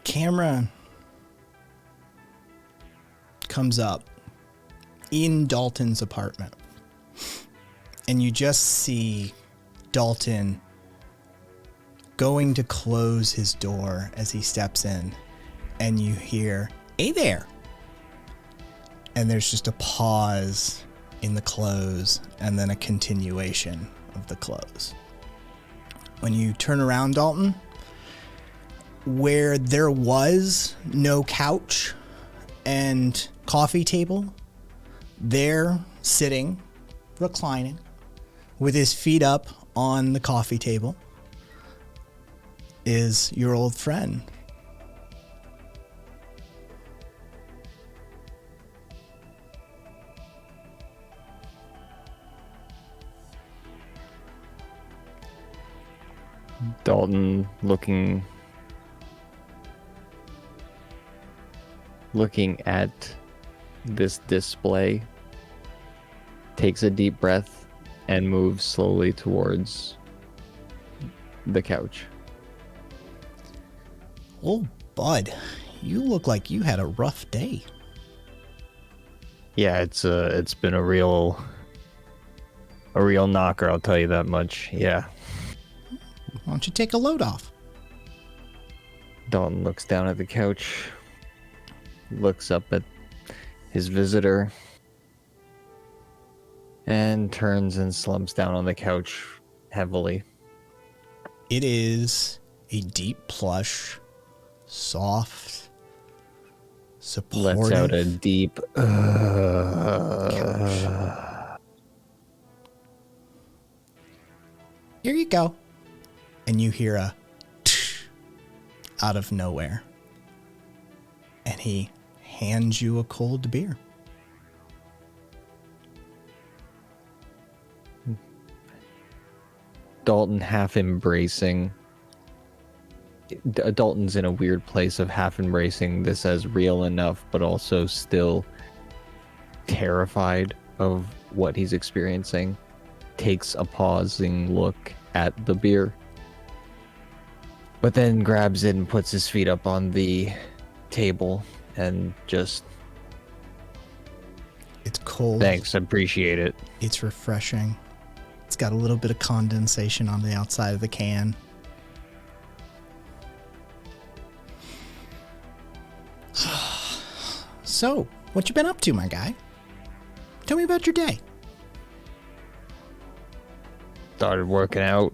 Camera comes up in Dalton's apartment, and you just see Dalton going to close his door as he steps in, and you hear, "Hey there." And there's just a pause in the close and then a continuation of the close. When you turn around, Dalton, where there was no couch and coffee table, there, sitting, reclining, with his feet up on the coffee table, is your old friend. Dalton looking at this display, takes a deep breath and moves slowly towards the couch. Oh, bud, you look like you had a rough day. Yeah, it's been a real knocker, I'll tell you that much. Yeah. Why don't you take a load off? Dalton looks down at the couch, looks up at his visitor, and turns and slumps down on the couch heavily. It is a deep plush, soft, supportive. Lets out a deep couch. Here you go. And you hear a tsh out of nowhere. And he hands you a cold beer. Dalton half embracing. Dalton's in a weird place of half embracing this as real enough, but also still terrified of what he's experiencing. Takes a pausing look at the beer, but then grabs it and puts his feet up on the table and just... It's cold. Thanks, appreciate it. It's refreshing. It's got a little bit of condensation on the outside of the can. So, what you been up to, my guy? Tell me about your day. Started working out.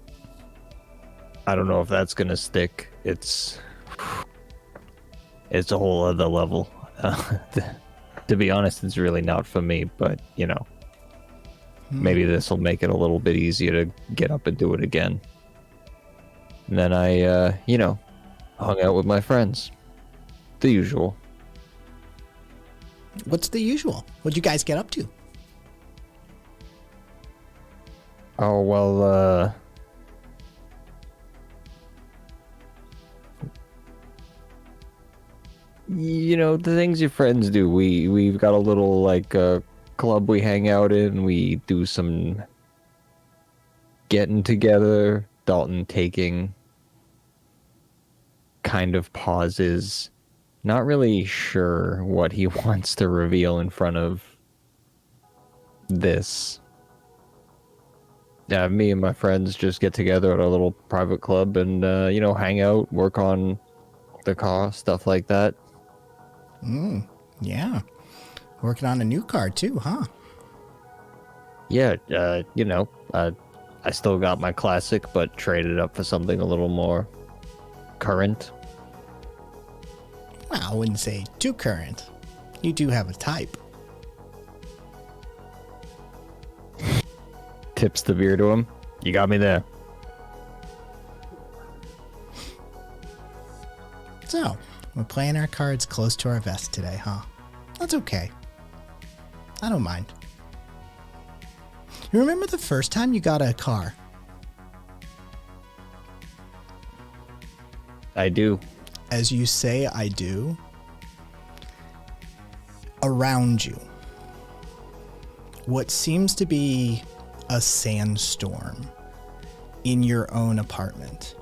I don't know if that's gonna stick. It's a whole other level. To be honest, it's really not for me, but you know, maybe this will make it a little bit easier to get up and do it again. And then I, hung out with my friends. The usual. What's the usual? What'd you guys get up to? Oh, well, the things your friends do. We've got a little, club we hang out in. We do some getting together. Dalton taking kind of pauses. Not really sure what he wants to reveal in front of this. Yeah, me and my friends just get together at a little private club and, hang out, work on the car, stuff like that. Yeah. Working on a new car too, huh? Yeah, I still got my classic, but traded up for something a little more current. Well, I wouldn't say too current. You do have a type. Tips the beer to him. You got me there. So, we're playing our cards close to our vest today, huh? That's okay. I don't mind. You remember the first time you got a car? I do. As you say, I do. Around you, what seems to be a sandstorm in your own apartment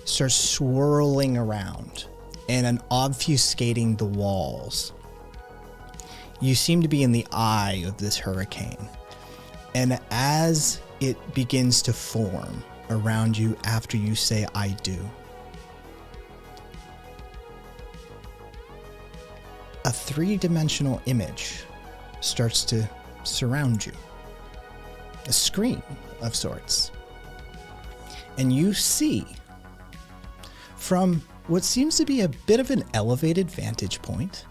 starts swirling around and obfuscating the walls. You seem to be in the eye of this hurricane. And as it begins to form around you after you say, "I do," a three-dimensional image starts to surround you. A screen of sorts. And you see, from what seems to be a bit of an elevated vantage point,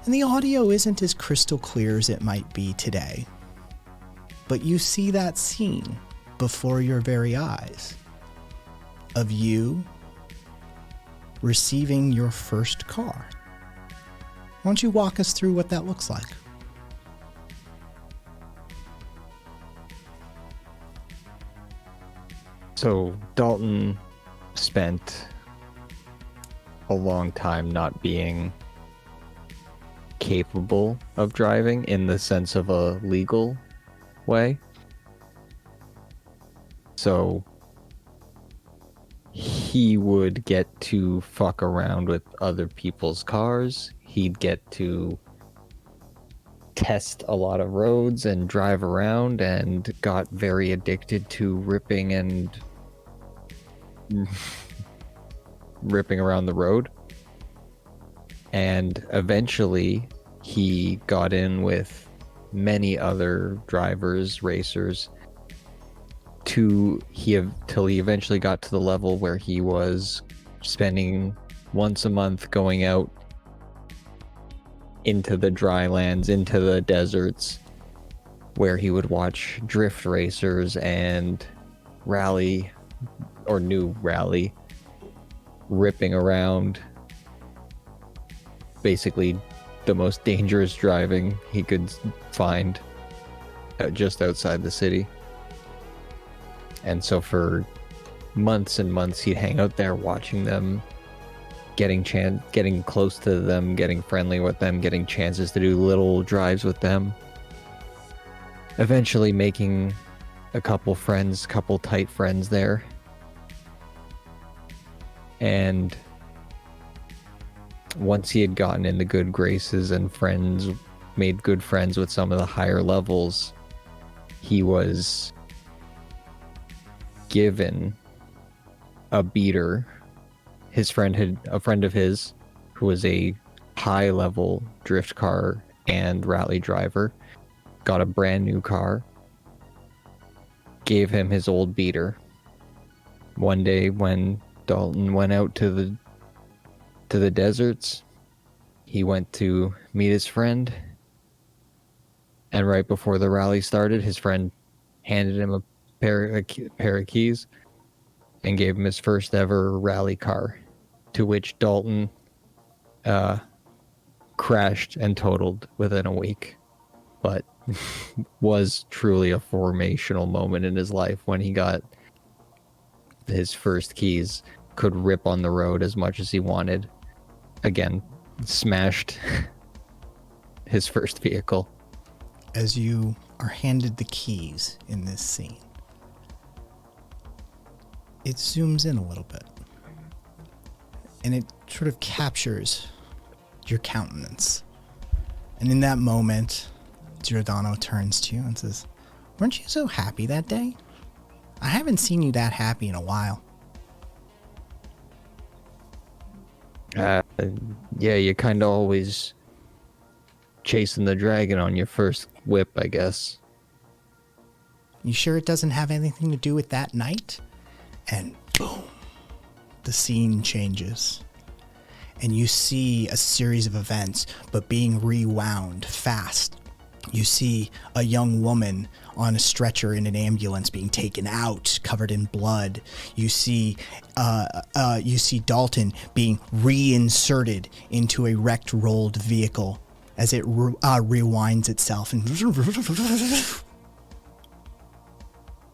and the audio isn't as crystal clear as it might be today, but you see that scene before your very eyes of you receiving your first car. Why don't you walk us through what that looks like? So Dalton spent a long time not being capable of driving in the sense of a legal way. So he would get to fuck around with other people's cars. He'd get to test a lot of roads and drive around, and got very addicted to ripping around the road. And eventually he got in with many other drivers, racers, till he eventually got to the level where he was spending once a month going out into the dry lands, into the deserts, where he would watch drift racers and rally, or new rally, ripping around, basically the most dangerous driving he could find just outside the city. And so for months and months he'd hang out there watching them, getting close to them, getting friendly with them, getting chances to do little drives with them, eventually making a couple tight friends there. And once he had gotten in the good graces and made good friends with some of the higher levels, he was given a beater. A friend of his, who was a high level drift car and rally driver, got a brand new car, gave him his old beater. One day when Dalton went out to the deserts, he went to meet his friend, and right before the rally started, his friend handed him a pair of keys and gave him his first ever rally car, to which Dalton crashed and totaled within a week, but was truly a formational moment in his life when he got his first keys, could rip on the road as much as he wanted. Again, smashed his first vehicle. As you are handed the keys in this scene, it zooms in a little bit, and it sort of captures your countenance. And in that moment, Giordano turns to you and says, "Weren't you so happy that day? I haven't seen you that happy in a while." Yeah, you're kind of always chasing the dragon on your first whip, I guess. "You sure it doesn't have anything to do with that night?" And boom, the scene changes. And you see a series of events, but being rewound fast. You see a young woman on a stretcher in an ambulance being taken out, covered in blood. You see Dalton being reinserted into a wrecked, rolled vehicle as it rewinds itself and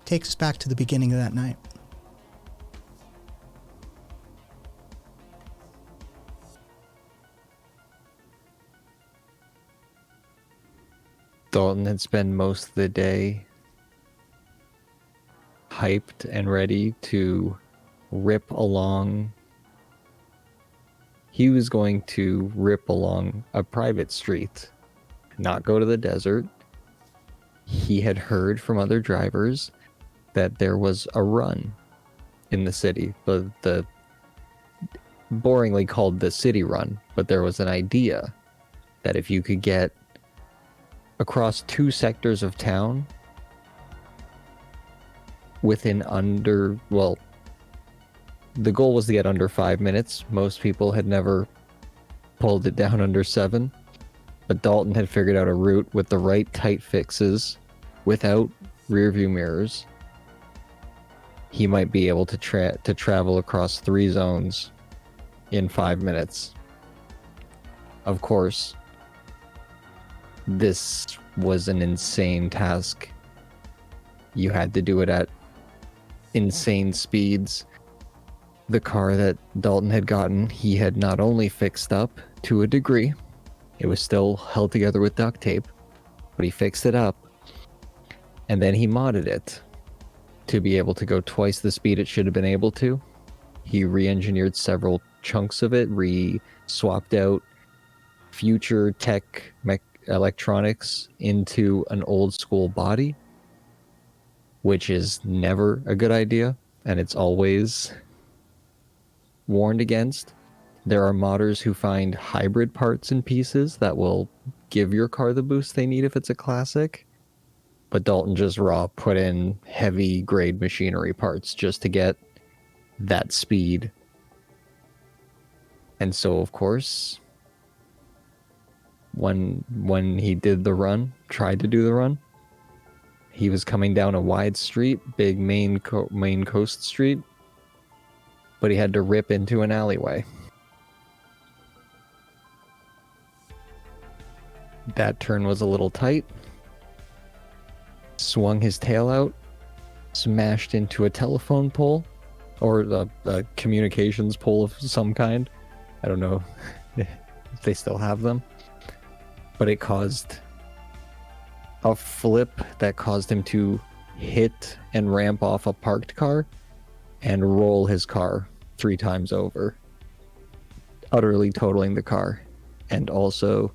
takes us back to the beginning of that night. Dalton had spent most of the day hyped and ready to rip along. He was going to rip along a private street, not go to the desert. He had heard from other drivers that there was a run in the city, the boringly called the city run, but there was an idea that if you could get across 2 sectors of town within the goal was to get under 5 minutes. Most people had never pulled it down under 7, but Dalton had figured out a route with the right tight fixes without rear view mirrors. He might be able to travel across 3 zones in 5 minutes. Of course, this was an insane task. You had to do it at insane speeds. The car that Dalton had gotten, he had not only fixed up to a degree, it was still held together with duct tape, but he fixed it up, and then he modded it to be able to go twice the speed it should have been able to. He re-engineered several chunks of it, swapped out future tech electronics into an old school body, which is never a good idea, and it's always warned against. There are modders who find hybrid parts and pieces that will give your car the boost they need if it's a classic, but Dalton just put in heavy grade machinery parts just to get that speed. And so, of course, when he did the run, tried to do the run, he was coming down a wide street, big main coast street, but he had to rip into an alleyway. That turn was a little tight. Swung his tail out, smashed into a telephone pole, or a communications pole of some kind. I don't know if they still have them. But it caused a flip that caused him to hit and ramp off a parked car and roll his car 3 times over, utterly totaling the car, and also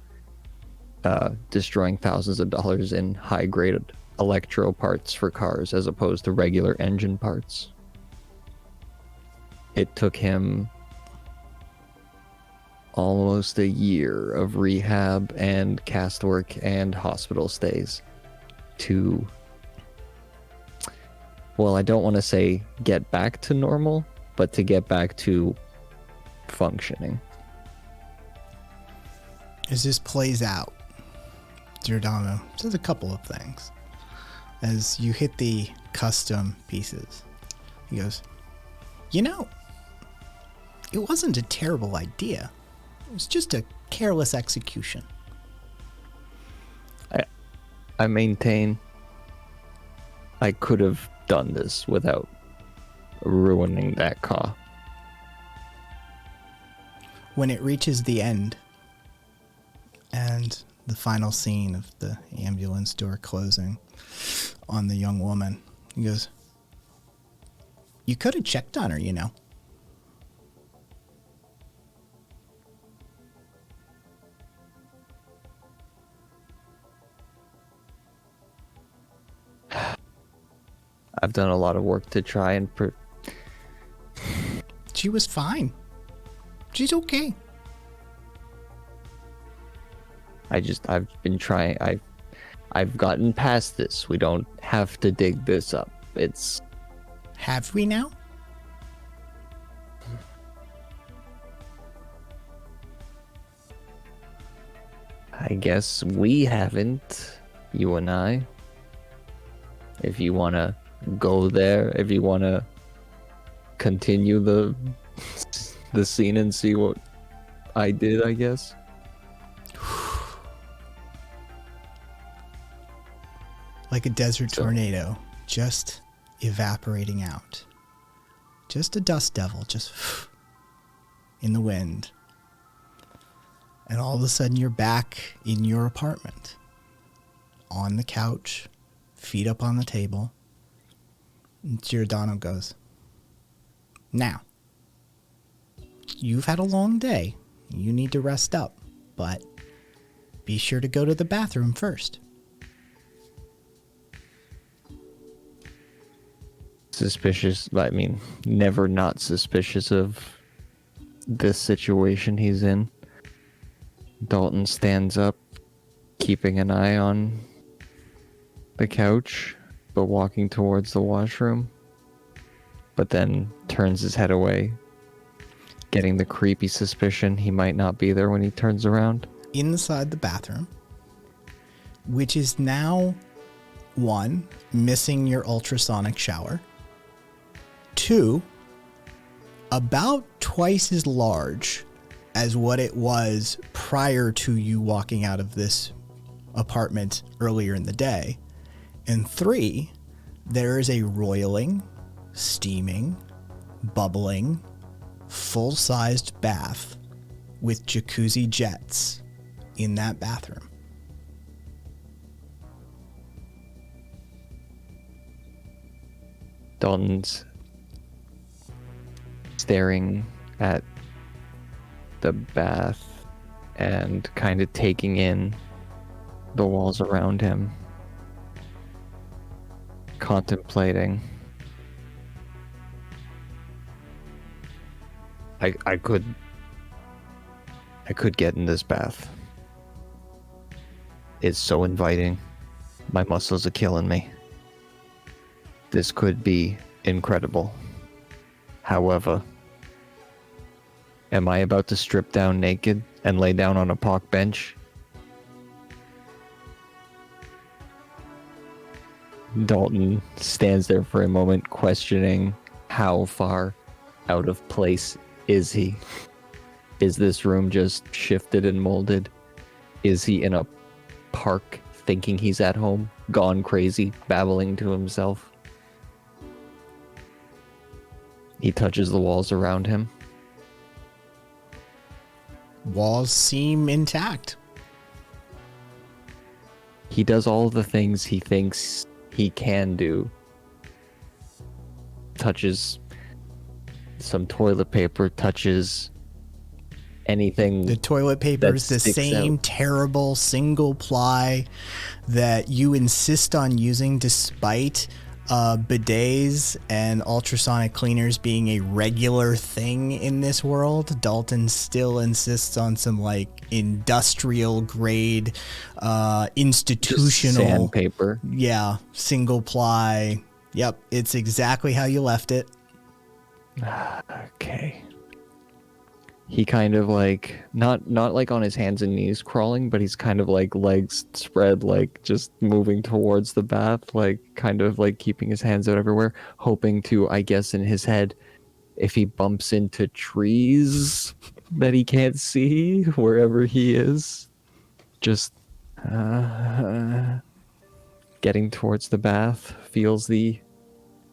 destroying thousands of dollars in high-graded electro parts for cars as opposed to regular engine parts. It took him almost a year of rehab and cast work and hospital stays to, well, I don't want to say get back to normal, but to get back to functioning. As this plays out, Giordano says a couple of things. As you hit the custom pieces, he goes, it wasn't a terrible idea. It was just a careless execution. I maintain I could have done this without ruining that car. When it reaches the end and the final scene of the ambulance door closing on the young woman, he goes, "You could have checked on her, I've done a lot of work to try and She was fine. She's okay. I've been trying. I've gotten past this. We don't have to dig this up. Have we now? I guess we haven't, you and I. If you want to go there, if you want to continue the scene and see what I did, I guess. Like a desert tornado, just evaporating out. Just a dust devil, just in the wind. And all of a sudden you're back in your apartment. On the couch, feet up on the table. And Giordano goes, Now, you've had a long day. You need to rest up, but be sure to go to the bathroom first. Suspicious, I mean, never not suspicious of this situation he's in. Dalton stands up, keeping an eye on the couch, but walking towards the washroom, but then turns his head away, getting the creepy suspicion he might not be there when he turns around. Inside the bathroom, which is now, 1, missing your ultrasonic shower. 2, about twice as large as what it was prior to you walking out of this apartment earlier in the day. And 3, there is a roiling, steaming, bubbling, full-sized bath with jacuzzi jets in that bathroom. Dalton's staring at the bath and kind of taking in the walls around him, contemplating. I could get in this bath. It's so inviting. My muscles are killing me. This could be incredible. However, am I about to strip down naked and lay down on a park bench? Dalton stands there for a moment, questioning how far out of place is he? Is this room just shifted and molded? Is he in a park thinking he's at home, gone crazy, babbling to himself? He touches the walls around him. Walls seem intact. He does all the things he thinks he can do. Touches some toilet paper, touches anything. The toilet paper is the same out. Terrible single ply that you insist on using despite bidets and ultrasonic cleaners being a regular thing in this world. Dalton still insists on some like industrial grade, institutional sandpaper. Yeah, single ply. Yep, it's exactly how you left it. Okay. He kind of like not like on his hands and knees crawling, but he's kind of like legs spread, like just moving towards the bath, like kind of like keeping his hands out everywhere, hoping to, I guess in his head, if he bumps into trees that he can't see wherever he is, just getting towards the bath, feels the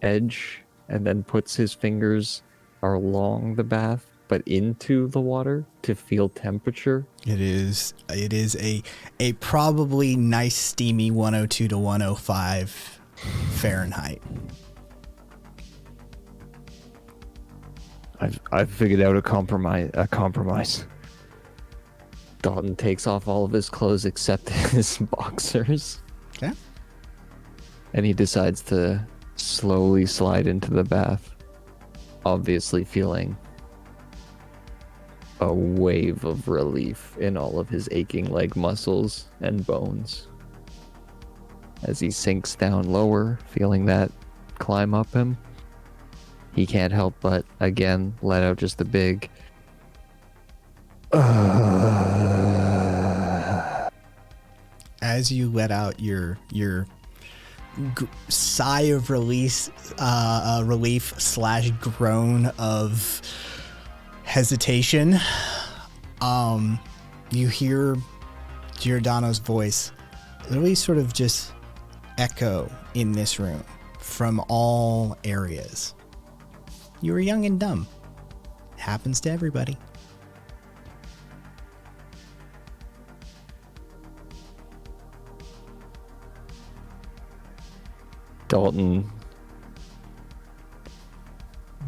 edge, and then puts his fingers along the bath but into the water to feel temperature. It is a probably nice steamy 102 to 105 Fahrenheit. I've figured out a compromise. Dalton takes off all of his clothes except his boxers. Okay. And he decides to slowly slide into the bath, obviously feeling a wave of relief in all of his aching leg muscles and bones. As he sinks down lower, feeling that climb up him, he can't help but, again, let out just a big as you let out your sigh of release, relief / groan of hesitation, you hear Giordano's voice literally sort of just echo in this room from all areas. You were young and dumb. Happens to everybody. Dalton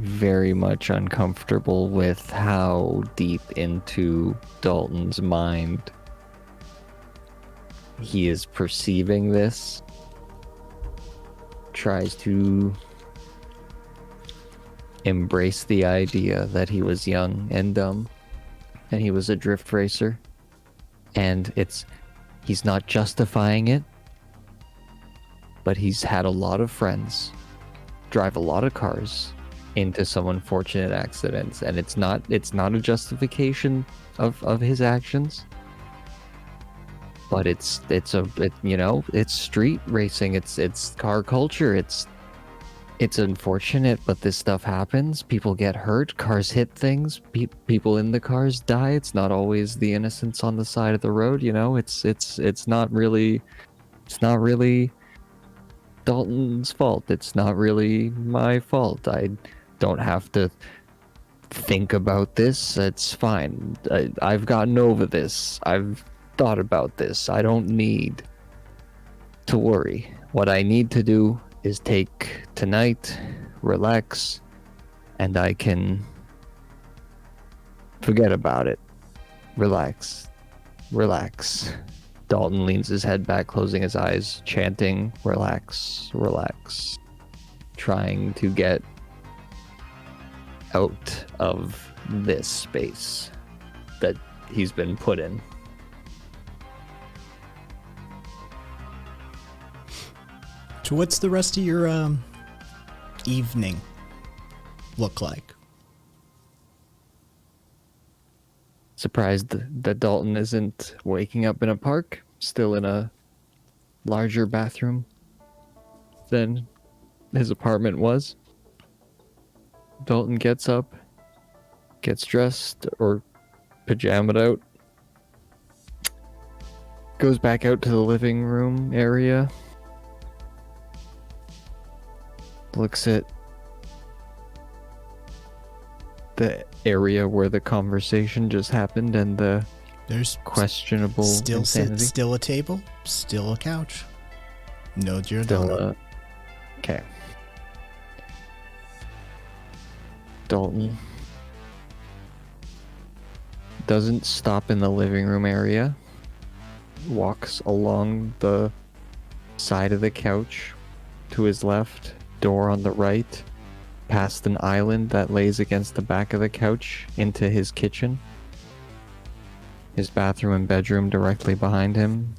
very much uncomfortable with how deep into Dalton's mind he is perceiving this. Tries to embrace the idea that he was young and dumb and he was a drift racer, and he's not justifying it, but he's had a lot of friends drive a lot of cars into some unfortunate accidents, and it's not a justification of his actions, but it's street racing, it's car culture, it's unfortunate, but this stuff happens. People get hurt, cars hit things, people in the cars die. It's not always the innocents on the side of the road, it's not really Dalton's fault. It's not really my fault. I don't have to think about this. It's fine. I've gotten over this. I've thought about this. I don't need to worry. What I need to do is take tonight, relax, and I can forget about it. Relax. Dalton leans his head back, closing his eyes, chanting, relax, relax, trying to get out of this space that he's been put in. So what's the rest of your evening look like? Surprised that Dalton isn't waking up in a park, still in a larger bathroom than his apartment was. Dalton gets up, gets dressed or pajamaed out, goes back out to the living room area, looks at the area where the conversation just happened and the There's questionable insanity. Still a table, still a couch. No Giordano. Okay. Dalton doesn't stop in the living room area. Walks along the side of the couch to his left, door on the right, past an island that lays against the back of the couch into his kitchen. His bathroom and bedroom directly behind him.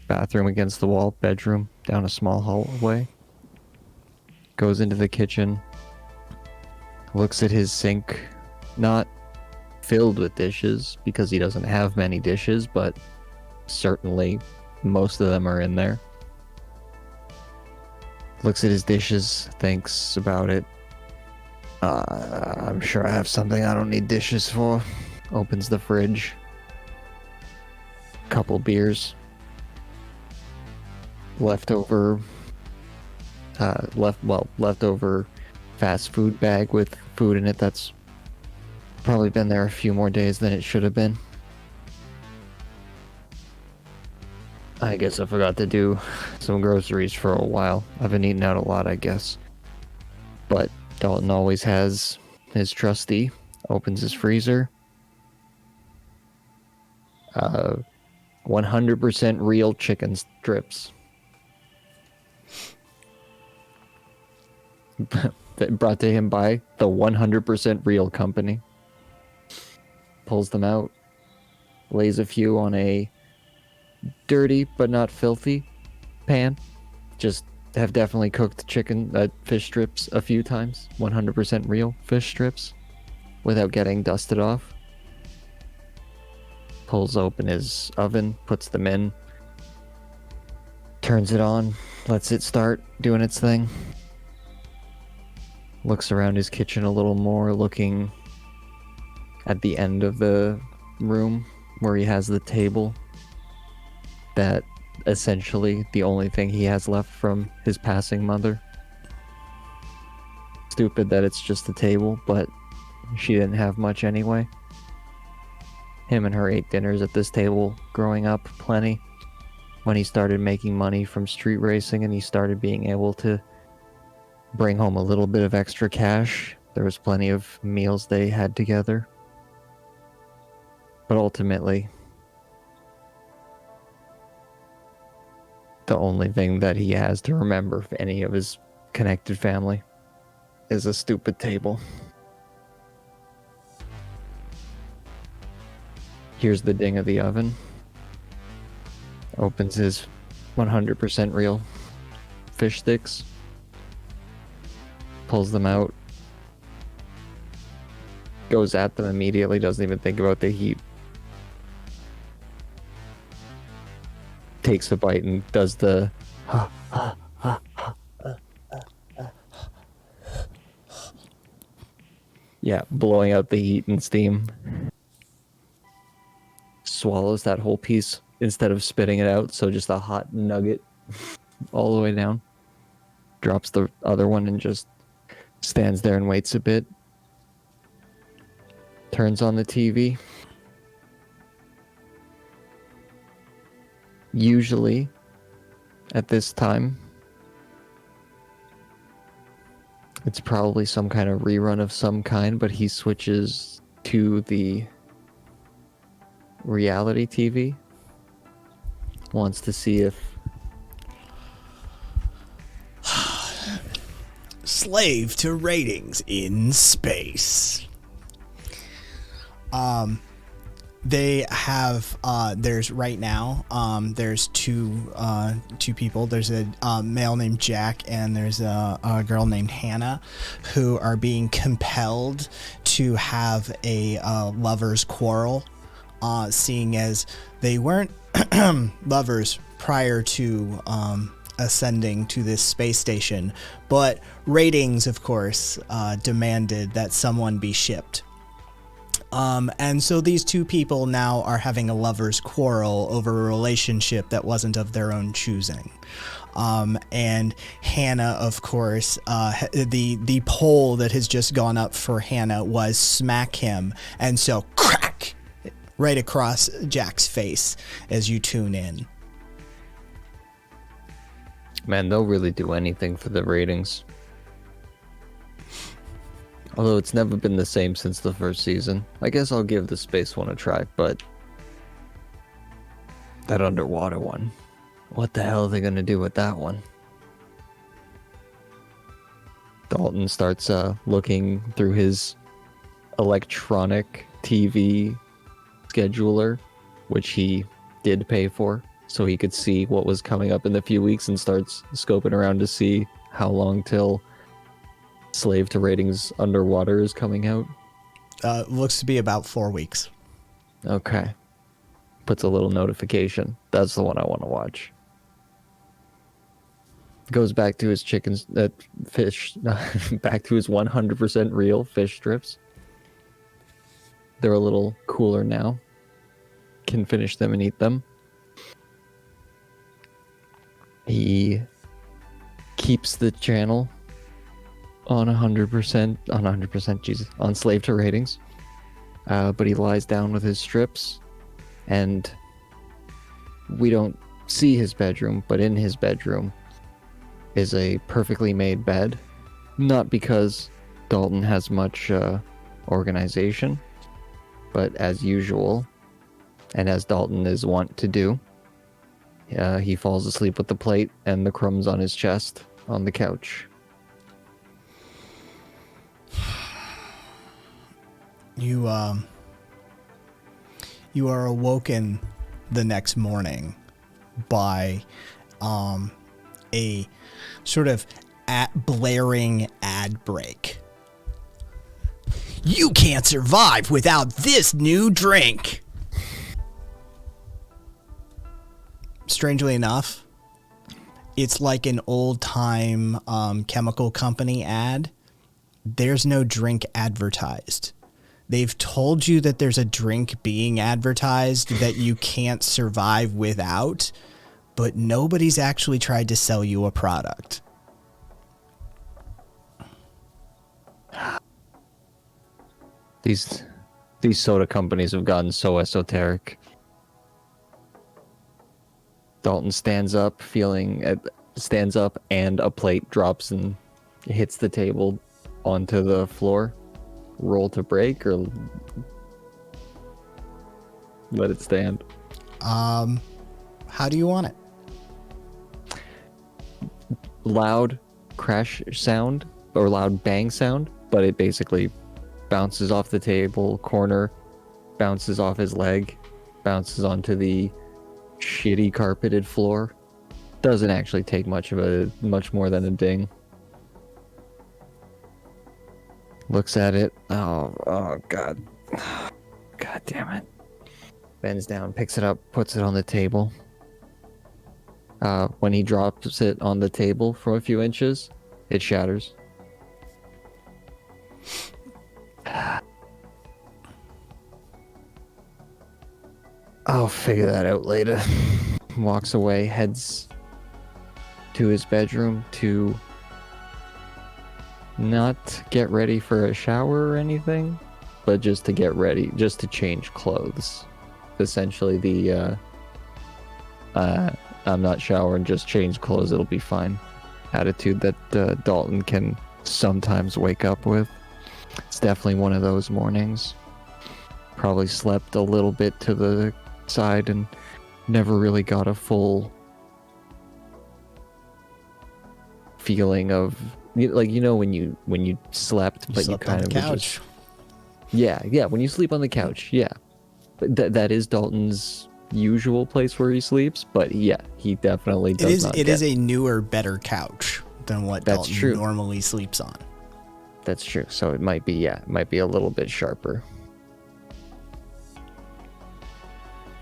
Bathroom against the wall, bedroom down a small hallway. Goes into the kitchen. Looks at his sink, not filled with dishes because he doesn't have many dishes, but certainly most of them are in there. Looks at his dishes, thinks about it. I'm sure I have something I don't need dishes for. Opens the fridge. Couple beers. Leftover fast food bag with food in it that's probably been there a few more days than it should have been. I guess I forgot to do some groceries for a while. I've been eating out a lot, I guess. But Dalton always has his trusty. Opens his freezer. 100% real chicken strips. Brought to him by the 100% real company. Pulls them out. Lays a few on a dirty but not filthy pan. Just have definitely cooked fish strips a few times. 100% real fish strips without getting dusted off. Pulls open his oven, puts them in, turns it on, lets it start doing its thing. Looks around his kitchen a little more, looking at the end of the room where he has the table. That essentially the only thing he has left from his passing mother. Stupid that it's just a table, but she didn't have much anyway. Him and her ate dinners at this table growing up plenty. When he started making money from street racing and he started being able to bring home a little bit of extra cash, There was plenty of meals they had together. But ultimately, the only thing that he has to remember of any of his connected family is a stupid table. Here's the ding of the oven. Opens his 100% real fish sticks. Pulls them out. Goes at them immediately, doesn't even think about the heat. Takes a bite and does the yeah, blowing out the heat and steam. Swallows that whole piece instead of spitting it out, so just a hot nugget all the way down. Drops the other one and just stands there and waits a bit. Turns on the TV. Usually, at this time, it's probably some kind of rerun of some kind, but he switches to the reality TV. Wants to see if slave to ratings in space. They have there's right now there's two people. There's a male named Jack and there's a girl named Hannah who are being compelled to have a lovers quarrel, seeing as they weren't lovers prior to ascending to this space station, but ratings of course demanded that someone be shipped. And so these two people now are having a lover's quarrel over a relationship that wasn't of their own choosing. And Hannah, of course, the poll that has just gone up for Hannah was smack him. And so crack right across Jack's face as you tune in. Man, they'll really do anything for the ratings. Although it's never been the same since the first season. I guess I'll give the space one a try, but that underwater one, what the hell are they going to do with that one? Dalton starts looking through his electronic TV scheduler, which he did pay for, so he could see what was coming up in the few weeks, and starts scoping around to see how long till Slave to Ratings Underwater is coming out. Looks to be about 4 weeks. Okay. Puts a little notification. That's the one I want to watch. Goes back to his fish, back to his 100% real fish strips. They're a little cooler now. Can finish them and eat them. He keeps the channel on 100%, Jesus, on Slave to Ratings. But he lies down with his strips, and we don't see his bedroom, but in his bedroom is a perfectly made bed. Not because Dalton has much organization, but as usual, and as Dalton is wont to do, he falls asleep with the plate and the crumbs on his chest on the couch. You are awoken the next morning by a sort of blaring ad break. You can't survive without this new drink. Strangely enough, it's like an old-time chemical company ad. There's no drink advertised. They've told you that there's a drink being advertised that you can't survive without, but nobody's actually tried to sell you a product. These soda companies have gotten so esoteric. Dalton stands up and a plate drops and hits the table onto the floor, roll to break, or let it stand? How do you want it? Loud crash sound or loud bang sound, but it basically bounces off the table corner, bounces off his leg, bounces onto the shitty carpeted floor. Doesn't actually take much more than a ding. Looks at it. Oh god. God damn it. Bends down, picks it up, puts it on the table. When he drops it on the table from a few inches, it shatters. I'll figure that out later. Walks away, heads to his bedroom to not get ready for a shower or anything, but just to get ready, just to change clothes. Essentially the I'm not showering, just change clothes, it'll be fine attitude that Dalton can sometimes wake up with. It's definitely one of those mornings. Probably slept a little bit to the side and never really got a full feeling of, like, you know, when you slept, but you kind on the of couch. Yeah, when you sleep on the couch, yeah. But that is Dalton's usual place where he sleeps, but yeah, he definitely does not. It is a newer, better couch than what That's Dalton true. normally sleeps on. That's true. So it might be a little bit sharper.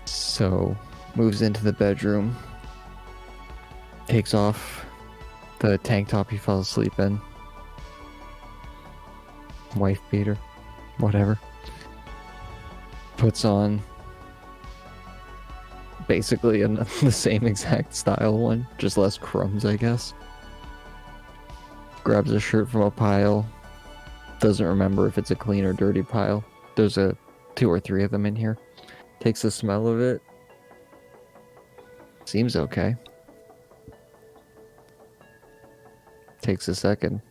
So moves into the bedroom, takes off the tank top he fell asleep in, wife beater, whatever. Puts on basically the same exact style one, just less crumbs, I guess. Grabs a shirt from a pile. Doesn't remember if it's a clean or dirty pile. There's 2 or 3 of them in here. Takes the smell of it. Seems okay. Takes a second.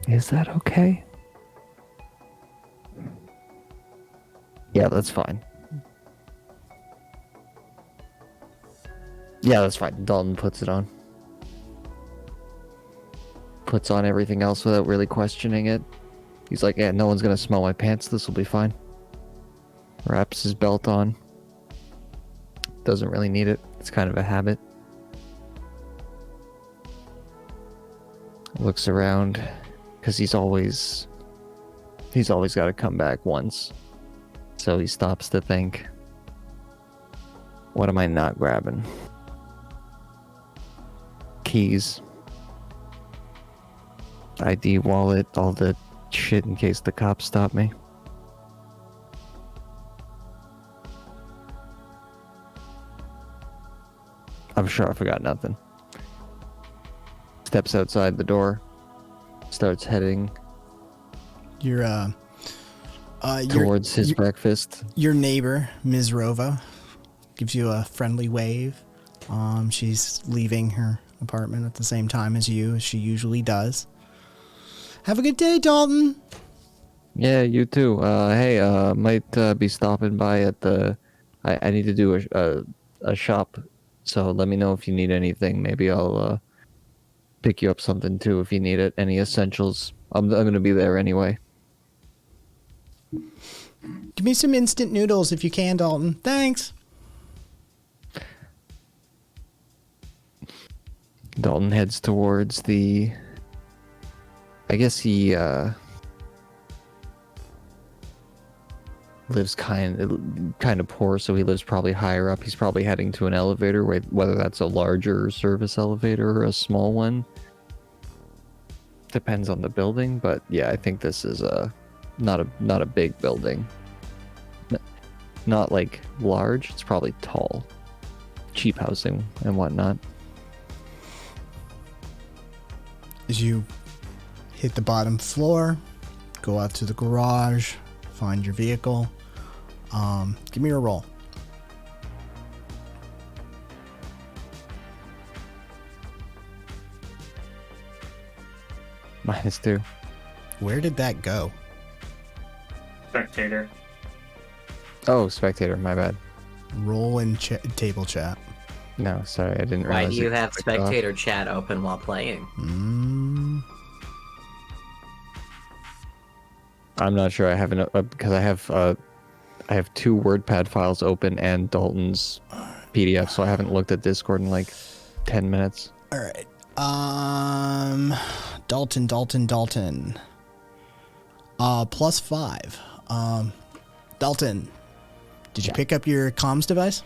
Is that okay? Yeah, that's fine. Yeah, that's fine. Dalton puts it on. Puts on everything else without really questioning it. He's like, yeah, no one's gonna smell my pants. This will be fine. Wraps his belt on. Doesn't really need it. It's kind of a habit. Looks around, because he's always got to come back once. So he stops to think, what am I not grabbing? Keys, ID, wallet, all the shit in case the cops stop me. I'm sure I forgot nothing. Steps outside the door, starts heading towards his breakfast. Your neighbor, Ms. Rova, gives you a friendly wave. She's leaving her apartment at the same time as you, as she usually does. Have a good day, Dalton. Yeah, you too. Hey, might be stopping by at the. I need to do a shop, so let me know if you need anything. Maybe I'll pick you up something too if you need it. Any essentials. I'm gonna be there anyway. Give me some instant noodles if you can, Dalton. Thanks. Dalton heads towards the. I guess he lives kind of poor, so he lives probably higher up. He's probably heading to an elevator, whether that's a larger service elevator or a small one. Depends on the building, but yeah, I think this is not a big building. Not like large. It's probably tall. Cheap housing and whatnot. As you hit the bottom floor, go out to the garage, find your vehicle. Give me a roll. -2. Where did that go? Spectator. Oh, spectator, my bad. Roll in table chat. No, sorry, I didn't Why realize. do you it have clicked off. spectator chat open while playing? I'm not sure. I haven't because I have 2 WordPad files open and Dalton's PDF, so I haven't looked at Discord in like 10 minutes. All right. Dalton. +5. Dalton, did you pick up your comms device?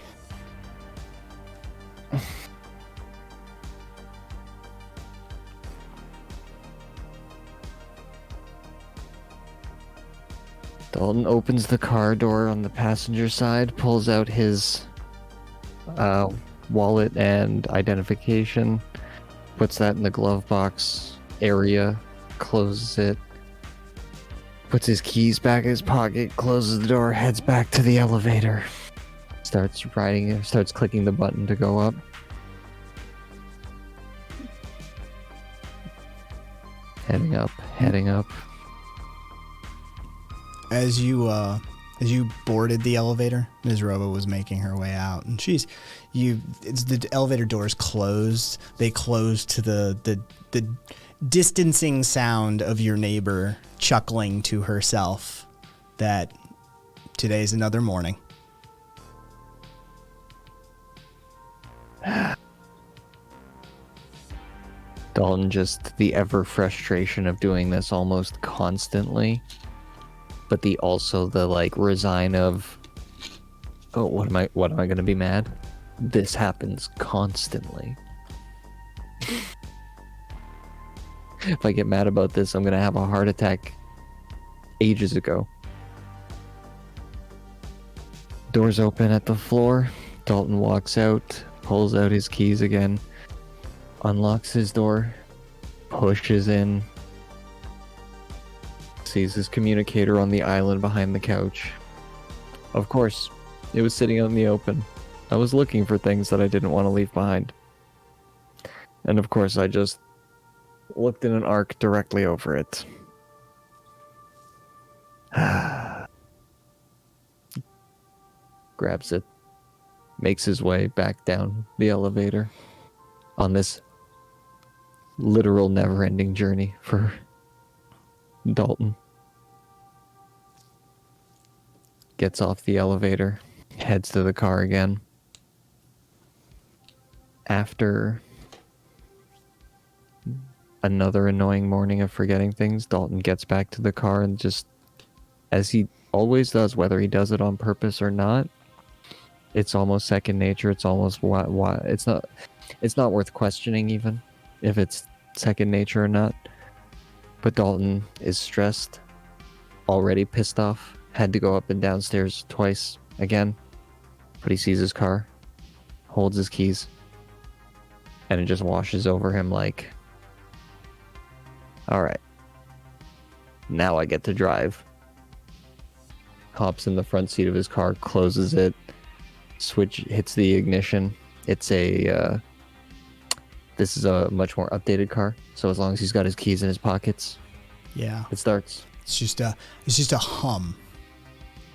Dalton opens the car door on the passenger side, pulls out his wallet and identification, puts that in the glove box area, closes it, puts his keys back in his pocket, closes the door, heads back to the elevator, starts clicking the button to go up. Heading up. As you boarded the elevator, Ms. Robo was making her way out, and the elevator doors closed. They closed to the distancing sound of your neighbor chuckling to herself that today's another morning. Dalton, just the ever frustration of doing this almost constantly, but the like resign of, oh, what am I gonna be mad? This happens constantly. If I get mad about this, I'm gonna have a heart attack ages ago. Doors open at the floor. Dalton walks out, pulls out his keys again, unlocks his door, pushes in, sees his communicator on the island behind the couch. Of course, it was sitting out in the open. I was looking for things that I didn't want to leave behind. And of course, I just looked in an arc directly over it. Grabs it, makes his way back down the elevator on this literal never-ending journey for Dalton. Gets off the elevator, heads to the car again. After another annoying morning of forgetting things, Dalton gets back to the car and just, as he always does, whether he does it on purpose or not, it's almost second nature. It's almost why it's not worth questioning even if it's second nature or not. But Dalton is stressed, already pissed off, had to go up and downstairs twice again, but he sees his car, holds his keys, and it just washes over him like, all right, now I get to drive. Hops in the front seat of his car, closes it, hits the ignition. It's this is a much more updated car, so as long as he's got his keys in his pockets, yeah, it starts. It's just a hum.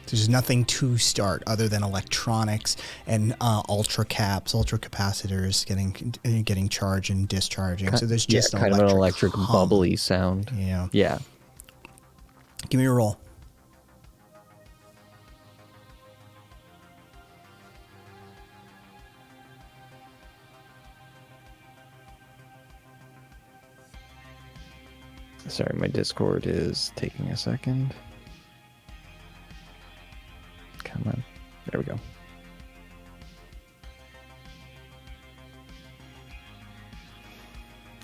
There's nothing to start other than electronics and ultra capacitors getting charged and discharging. So there's just kind of an electric bubbly sound. Yeah. Give me a roll. Sorry, my Discord is taking a second. Come on. There we go.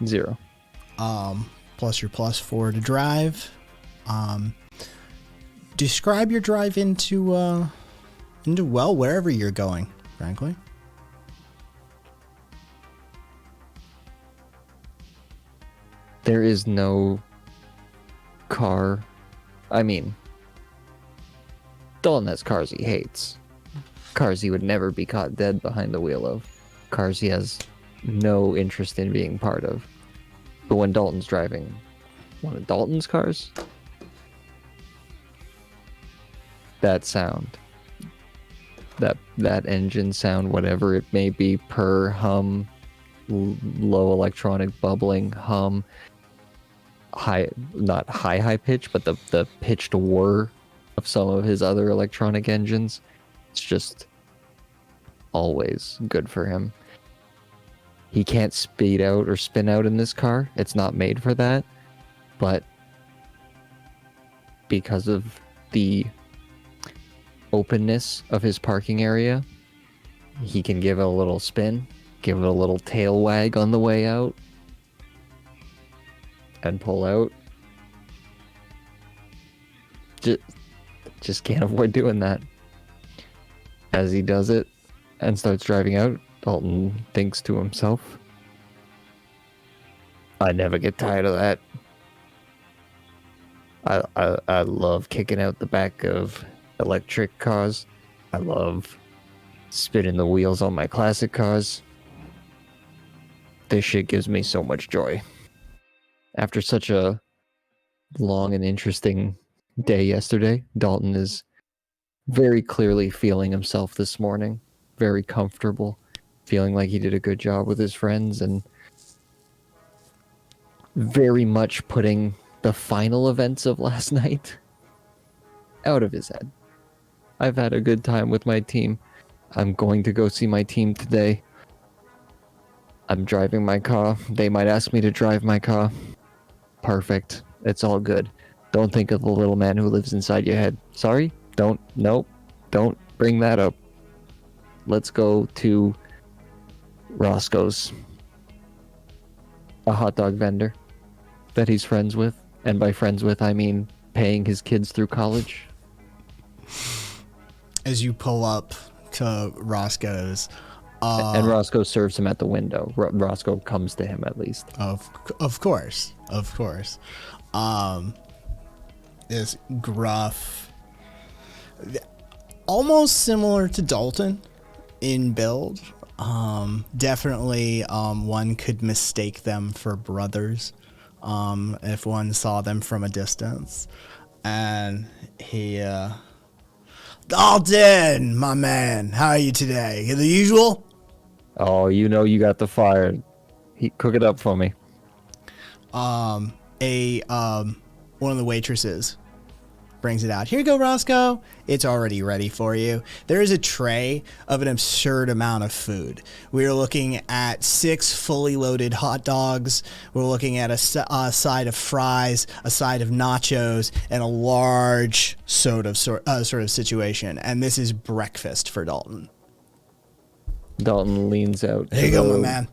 Zero. Plus your +4 to drive. Describe your drive into wherever you're going, frankly. There is no car. I mean, Dalton has cars he hates. Cars he would never be caught dead behind the wheel of. Cars he has no interest in being part of. But when Dalton's driving, one of Dalton's cars. That sound, that engine sound, whatever it may be, purr, hum, low electronic bubbling, hum, high, not high pitch, but the pitched whir of some of his other electronic engines. It's just always good for him. He can't speed out or spin out in this car. It's not made for that. But because of the openness of his parking area, he can give it a little spin, give it a little tail wag on the way out, and pull out. Just can't avoid doing that. As he does it and starts driving out, Dalton thinks to himself, I never get tired of that. I love kicking out the back of electric cars. I love spinning the wheels on my classic cars. This shit gives me so much joy. After such a long and interesting day yesterday, Dalton is very clearly feeling himself this morning. Very comfortable. Feeling like he did a good job with his friends and very much putting the final events of last night out of his head. I've had a good time with my team. I'm going to go see my team today. I'm driving my car. They might ask me to drive my car. Perfect. It's all good. Don't think of the little man who lives inside your head. Sorry? Nope. Don't bring that up. Let's go to Roscoe's. A hot dog vendor that he's friends with. And by friends with, I mean paying his kids through college. As you pull up to Roscoe's, and Roscoe serves him at the window. Roscoe comes to him at least. Of course. This gruff, almost similar to Dalton in build. Definitely, one could mistake them for brothers, if one saw them from a distance. And he, Dalton, my man, how are you today? The usual? Oh, you know you got the fire. Cook it up for me. One of the waitresses brings it out. Here you go, Roscoe. It's already ready for you. There is a tray of an absurd amount of food. We're looking at 6 fully loaded hot dogs. We're looking at a side of fries, a side of nachos, and a large soda sort of situation. And this is breakfast for Dalton. Dalton leans out. There you go, my man.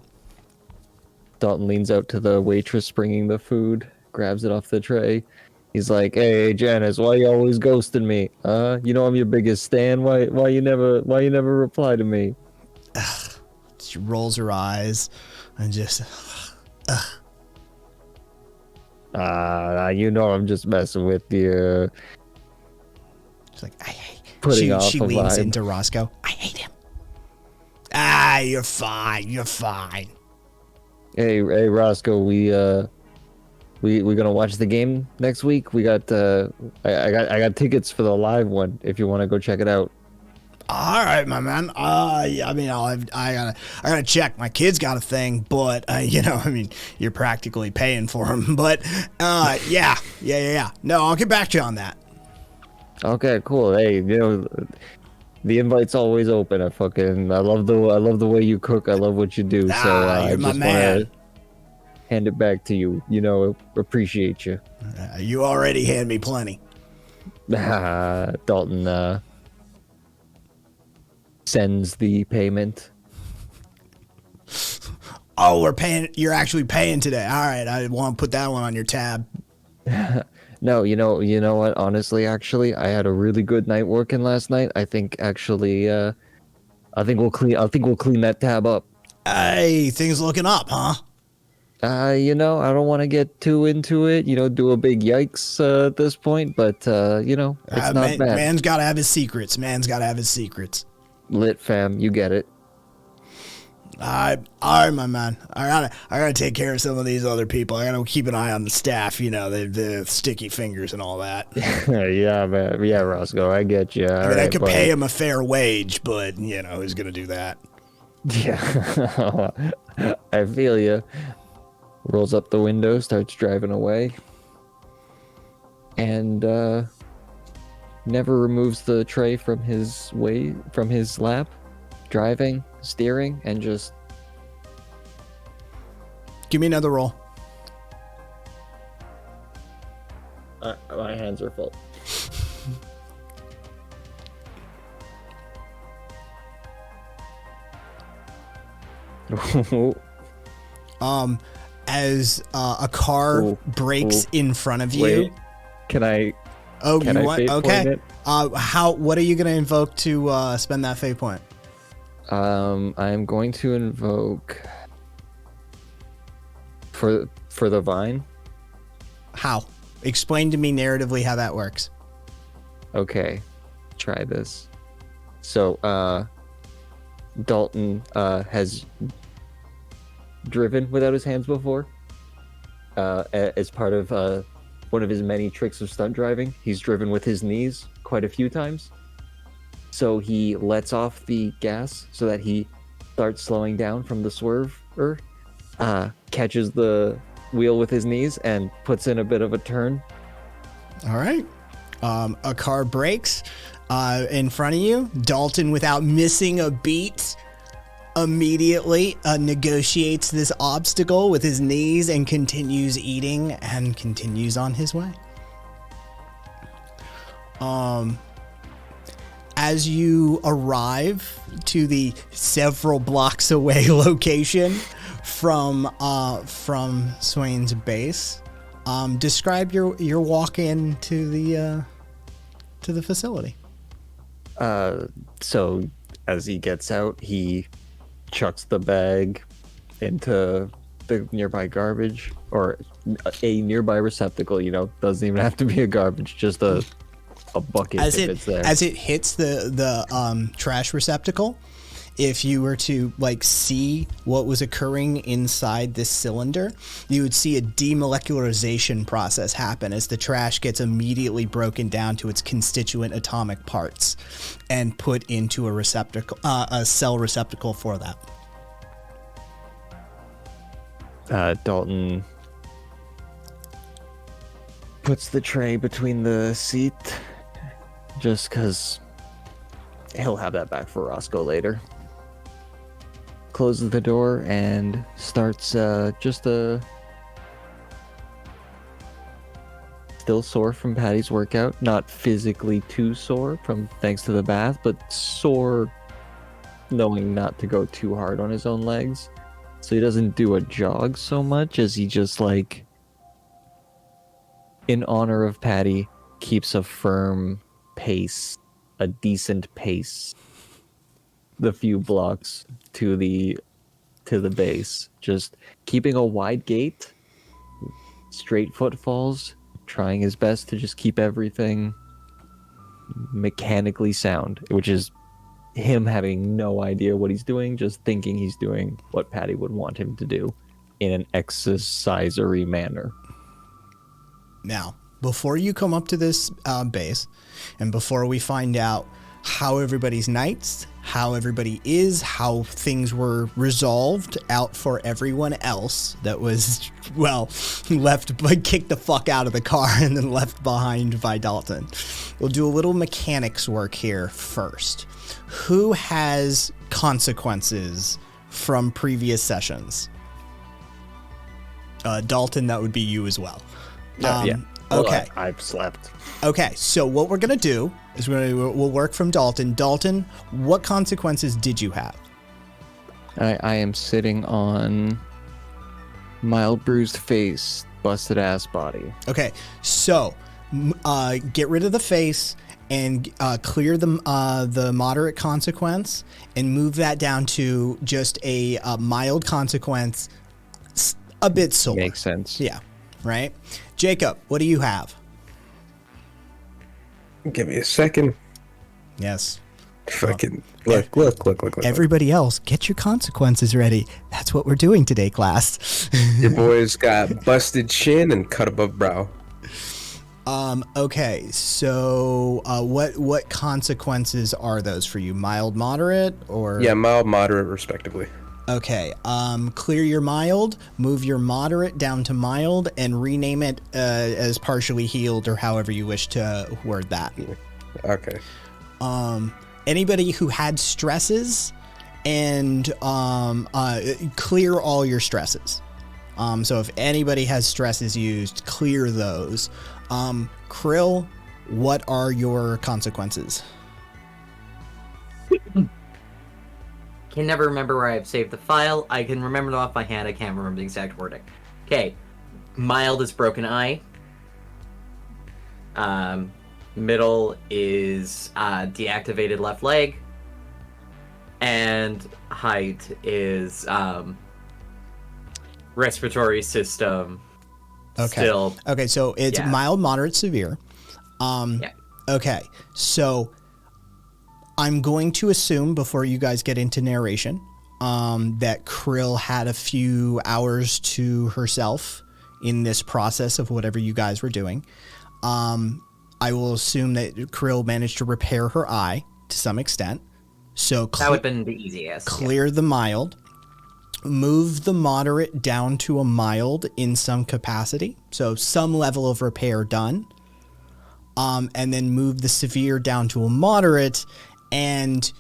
Dalton leans out to the waitress bringing the food, grabs it off the tray. He's like, "Hey, Janice, why you always ghosting me? You know I'm your biggest stan. Why you never reply to me?" She rolls her eyes and just, you know I'm just messing with you. She's like, I hate. She Putting leans into Roscoe. I hate him. You're fine. You're fine. Hey, Roscoe, we gonna watch the game next week. We got I got tickets for the live one if you want to go check it out. All right, my man. I mean, I gotta check. My kid's got a thing, but you're practically paying for him. But yeah. No, I'll get back to you on that. Okay, cool. Hey, the invite's always open. I love the way you cook. I love what you do. So I you're my just man. want to hand it back to you. Appreciate you. You already hand me plenty. Dalton sends the payment. Oh, we're paying. You're actually paying today. All right, I want to put that one on your tab. No, you know what? Honestly, actually, I had a really good night working last night. I think actually, I think we'll clean that tab up. Hey, things looking up, huh? I don't want to get too into it. Do a big yikes at this point, but it's not bad. Man's got to have his secrets. Lit, Lit fam, you get it. All right, my man. I gotta take care of some of these other people. I gotta keep an eye on the staff. You know, the sticky fingers and all that. Yeah, man. Yeah, Roscoe, I get you. I mean, I could pay him a fair wage, but you know, who's gonna do that? Yeah, I feel you. Rolls up the window, starts driving away, and never removes the tray from his lap. Driving, steering, and just Give me another roll. my hands are full. As a car brakes in front of you. Wait, can I? Oh, can you I want? fate Okay. point it? What are you gonna invoke to spend that fate point? I'm going to invoke for the vine. How? Explain to me narratively how that works. Okay, try this. So, Dalton has driven without his hands before. As part of one of his many tricks of stunt driving, he's driven with his knees quite a few times. So he lets off the gas so that he starts slowing down from the swerve, catches the wheel with his knees and puts in a bit of a turn. All right. A car brakes in front of you. Dalton, without missing a beat, immediately negotiates this obstacle with his knees and continues eating and continues on his way. As you arrive to the several blocks away location from Swain's base, describe your walk in to the facility. So as he gets out, he chucks the bag into the nearby garbage, or a nearby receptacle. You know, doesn't even have to be a garbage, just a bucket if it's there. As it hits the trash receptacle, if you were to like see what was occurring inside this cylinder, you would see a demolecularization process happen as the trash gets immediately broken down to its constituent atomic parts and put into a receptacle, a cell receptacle for that. Dalton puts the tray between the seat, just because he'll have that back for Roscoe later. Closes the door and starts still sore from Patty's workout. Not physically too sore thanks to the bath, but sore knowing not to go too hard on his own legs. So he doesn't do a jog so much as he just, like, in honor of Patty, keeps a firm pace, a decent pace, the few blocks to the base, just keeping a wide gait, straight footfalls, trying his best to just keep everything mechanically sound, which is him having no idea what he's doing, just thinking he's doing what Patty would want him to do in an exercisery manner. Now, before you come up to this base, and before we find out how everybody's nights, how everybody is, how things were resolved out for everyone else that was, well, kicked the fuck out of the car and then left behind by Dalton, we'll do a little mechanics work here first. Who has consequences from previous sessions? Dalton, that would be you as well. Yeah. Okay. Well, I've slept. Okay, so what we're going to do is we'll work from Dalton. Dalton, what consequences did you have? I am sitting on mild bruised face, busted ass body. Okay, so get rid of the face and clear the moderate consequence and move that down to just a mild consequence, a bit sore. Makes sense. Yeah, right? Jacob, what do you have? Give me a second. Yes. Fucking look. Everybody else, get your consequences ready. That's what we're doing today, class. Your boy's got busted chin and cut above brow. Okay, so what consequences are those for you? Mild, moderate, or? Yeah, mild, moderate, respectively. Okay, clear your mild, move your moderate down to mild, and rename it as partially healed, or however you wish to word that. Okay. Anybody who had stresses, and clear all your stresses. So if anybody has stresses used, clear those. Krill, what are your consequences? Can never remember where I've saved the file. I can remember it off my hand. I can't remember the exact wording. Okay. Mild is broken eye. Middle is deactivated left leg. And height is respiratory system. Okay. Still. Okay, so it's mild, moderate, severe. Yeah. Okay, so I'm going to assume before you guys get into narration that Krill had a few hours to herself in this process of whatever you guys were doing. I will assume that Krill managed to repair her eye to some extent. So that would have been the easiest. Clear the mild. Move the moderate down to a mild in some capacity. So some level of repair done. And then move the severe down to a moderate and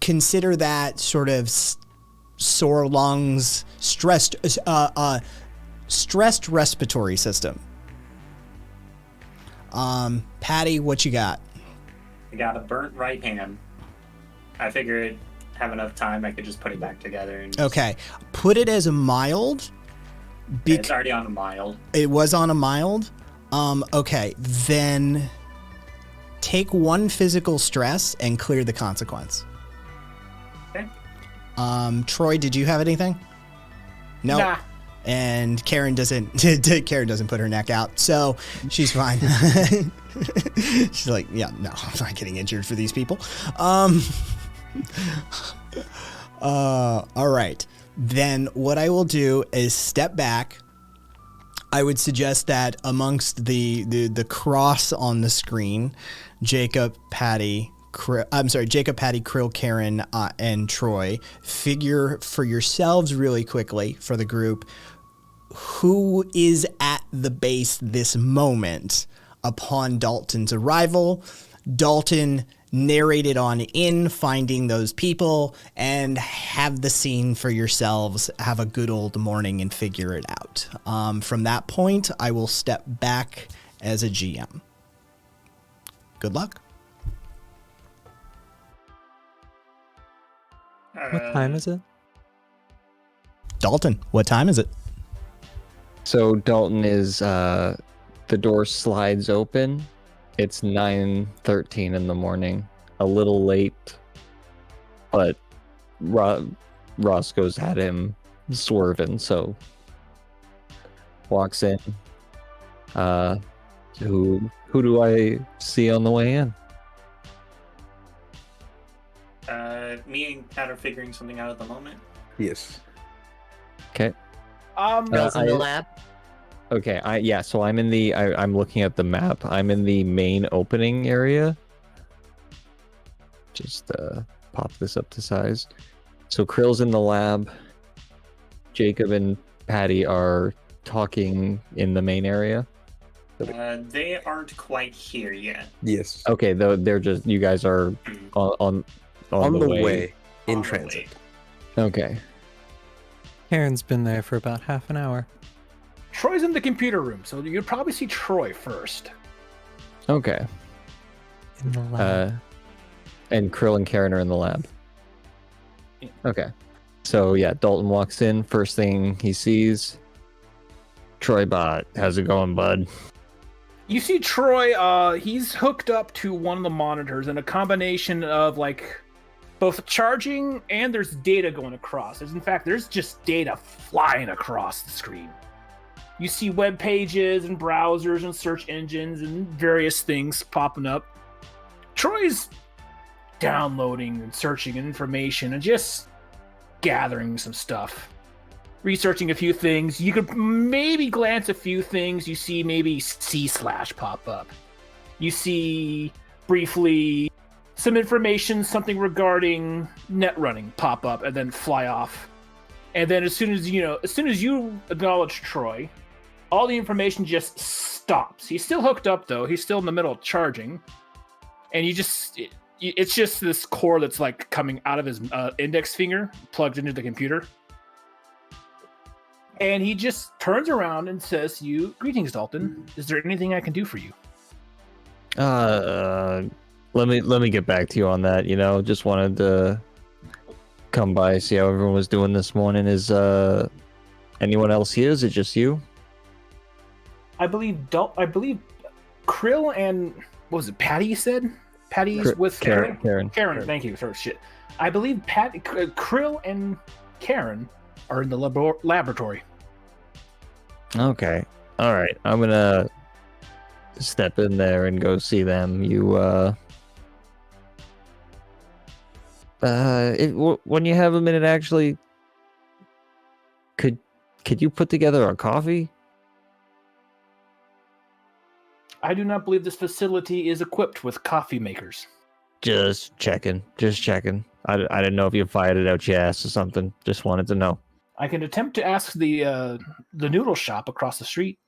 consider that sort of sore lungs, stressed respiratory system. Patty, what you got? I got a burnt right hand. I figured have enough time I could just put it back together. And Okay, put it as a mild. It's already on a mild. It was on a mild. Okay, then take one physical stress and clear the consequence. Okay. Troy, did you have anything? No. Nah. And Karen doesn't put her neck out, so she's fine. She's like, yeah, no, I'm not getting injured for these people. All right. Then what I will do is step back. I would suggest that amongst the cross on the screen, Jacob, Patty, Krill, Karen, and Troy, figure for yourselves really quickly for the group who is at the base this moment upon Dalton's arrival. Dalton narrated on in finding those people and have the scene for yourselves. Have a good old morning and figure it out. From that point, I will step back as a GM. Good luck. What time is it? Dalton, what time is it? So Dalton is, the door slides open. It's 9:13 in the morning. A little late, but Roscoe's had him swerving, so walks in. Who do I see on the way in? Me and Kat are figuring something out at the moment. Yes. Okay. Bill's in the lab. Okay, so I'm in the I'm looking at the map. I'm in the main opening area. Just pop this up to size. So Krill's in the lab. Jacob and Patty are talking in the main area. They aren't quite here yet. Yes. Okay, though they're just you guys are on the way. In On the transit. way. Okay. Karen's been there for about half an hour. Troy's in the computer room, so you'd probably see Troy first. Okay. In the lab. And Krill and Karen are in the lab. Yeah. Okay. So yeah, Dalton walks in. First thing he sees, Troy Bot. How's it going, bud? You see Troy, he's hooked up to one of the monitors, and a combination of like both charging and there's data going across. There's just data flying across the screen. You see web pages and browsers and search engines and various things popping up. Troy's downloading and searching information and just gathering some stuff. Researching a few things. You could maybe glance a few things. You see maybe C/ pop up. You see briefly some information, something regarding net running pop up and then fly off. And then as soon as you acknowledge Troy, all the information just stops. He's still hooked up though. He's still in the middle of charging. And it's just this cord that's like coming out of his index finger plugged into the computer. And he just turns around and says to you, "Greetings, Dalton. Is there anything I can do for you?" Let me get back to you on that. Just wanted to come by, see how everyone was doing this morning. Is anyone else here? Is it just you? I believe Krill and what was it? Patty, you said? Patty's with Karen. Karen, thank you. Sorry, shit. I believe Krill and Karen are in the laboratory. Okay. All right. I'm gonna step in there and go see them. When you have a minute, actually, could you put together a coffee? I do not believe this facility is equipped with coffee makers. Just checking. I didn't know if you fired it out your ass or something. Just wanted to know. I can attempt to ask the noodle shop across the street.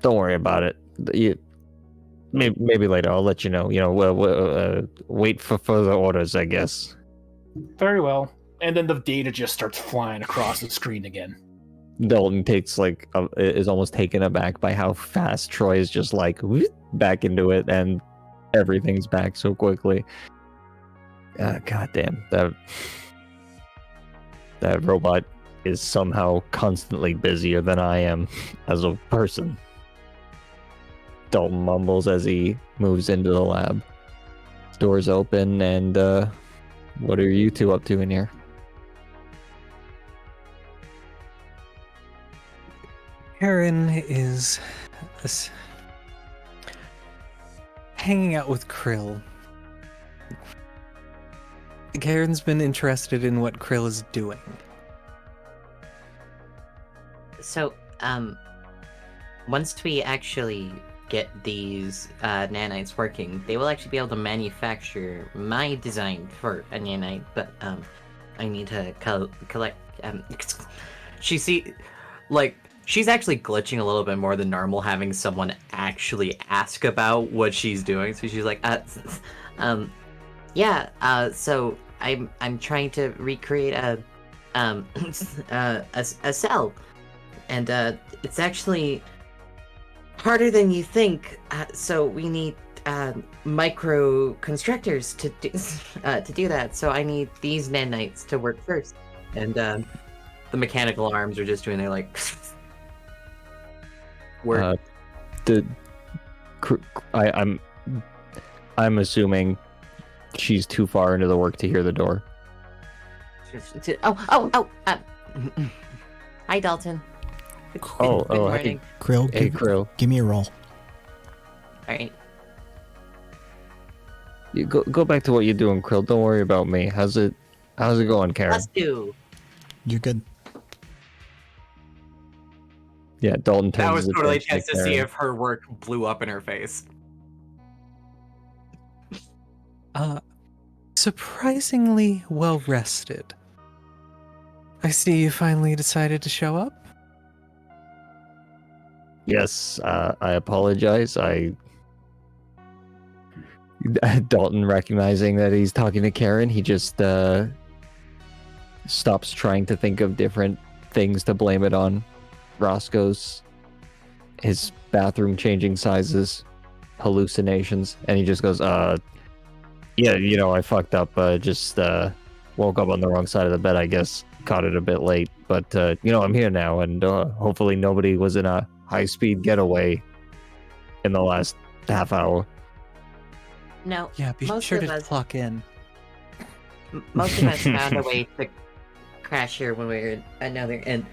Don't worry about it. Maybe later. I'll let you know. Wait for further orders, I guess. Very well. And then the data just starts flying across the screen again. Dalton is almost taken aback by how fast Troy is just like back into it, and everything's back so quickly. God damn, that robot is somehow constantly busier than I am as a person. Dalton mumbles as he moves into the lab. Doors open, and what are you two up to in here? Karen is hanging out with Krill. Karen's been interested in what Krill is doing. So, once we actually get these nanites working, they will actually be able to manufacture my design for a nanite, but I need to collect. She's actually glitching a little bit more than normal, having someone actually ask about what she's doing. So she's like, so I'm trying to recreate a cell, and it's actually harder than you think. So we need micro constructors to do that. So I need these nanites to work first, and the mechanical arms are just doing their like. Work. I'm assuming she's too far into the work to hear the door. Hi, Dalton. Good Hey, morning. Krill. Give me a roll. All right. You go back to what you're doing, Krill. Don't worry about me. How's it going, Karen? Let's do. You're good. Yeah, Dalton turns That was his totally a attention chance to Karen. see if her work blew up in her face. Surprisingly well rested. I see you finally decided to show up. Yes, I apologize. Dalton, recognizing that he's talking to Karen, he just stops trying to think of different things to blame it on. Roscoe's, his bathroom changing sizes, hallucinations, and he just goes, I fucked up. Just woke up on the wrong side of the bed, I guess. Caught it a bit late, but I'm here now, and hopefully nobody was in a high-speed getaway in the last half hour. No. Yeah, be sure to clock in. Most of us found a way to crash here when we were in another, and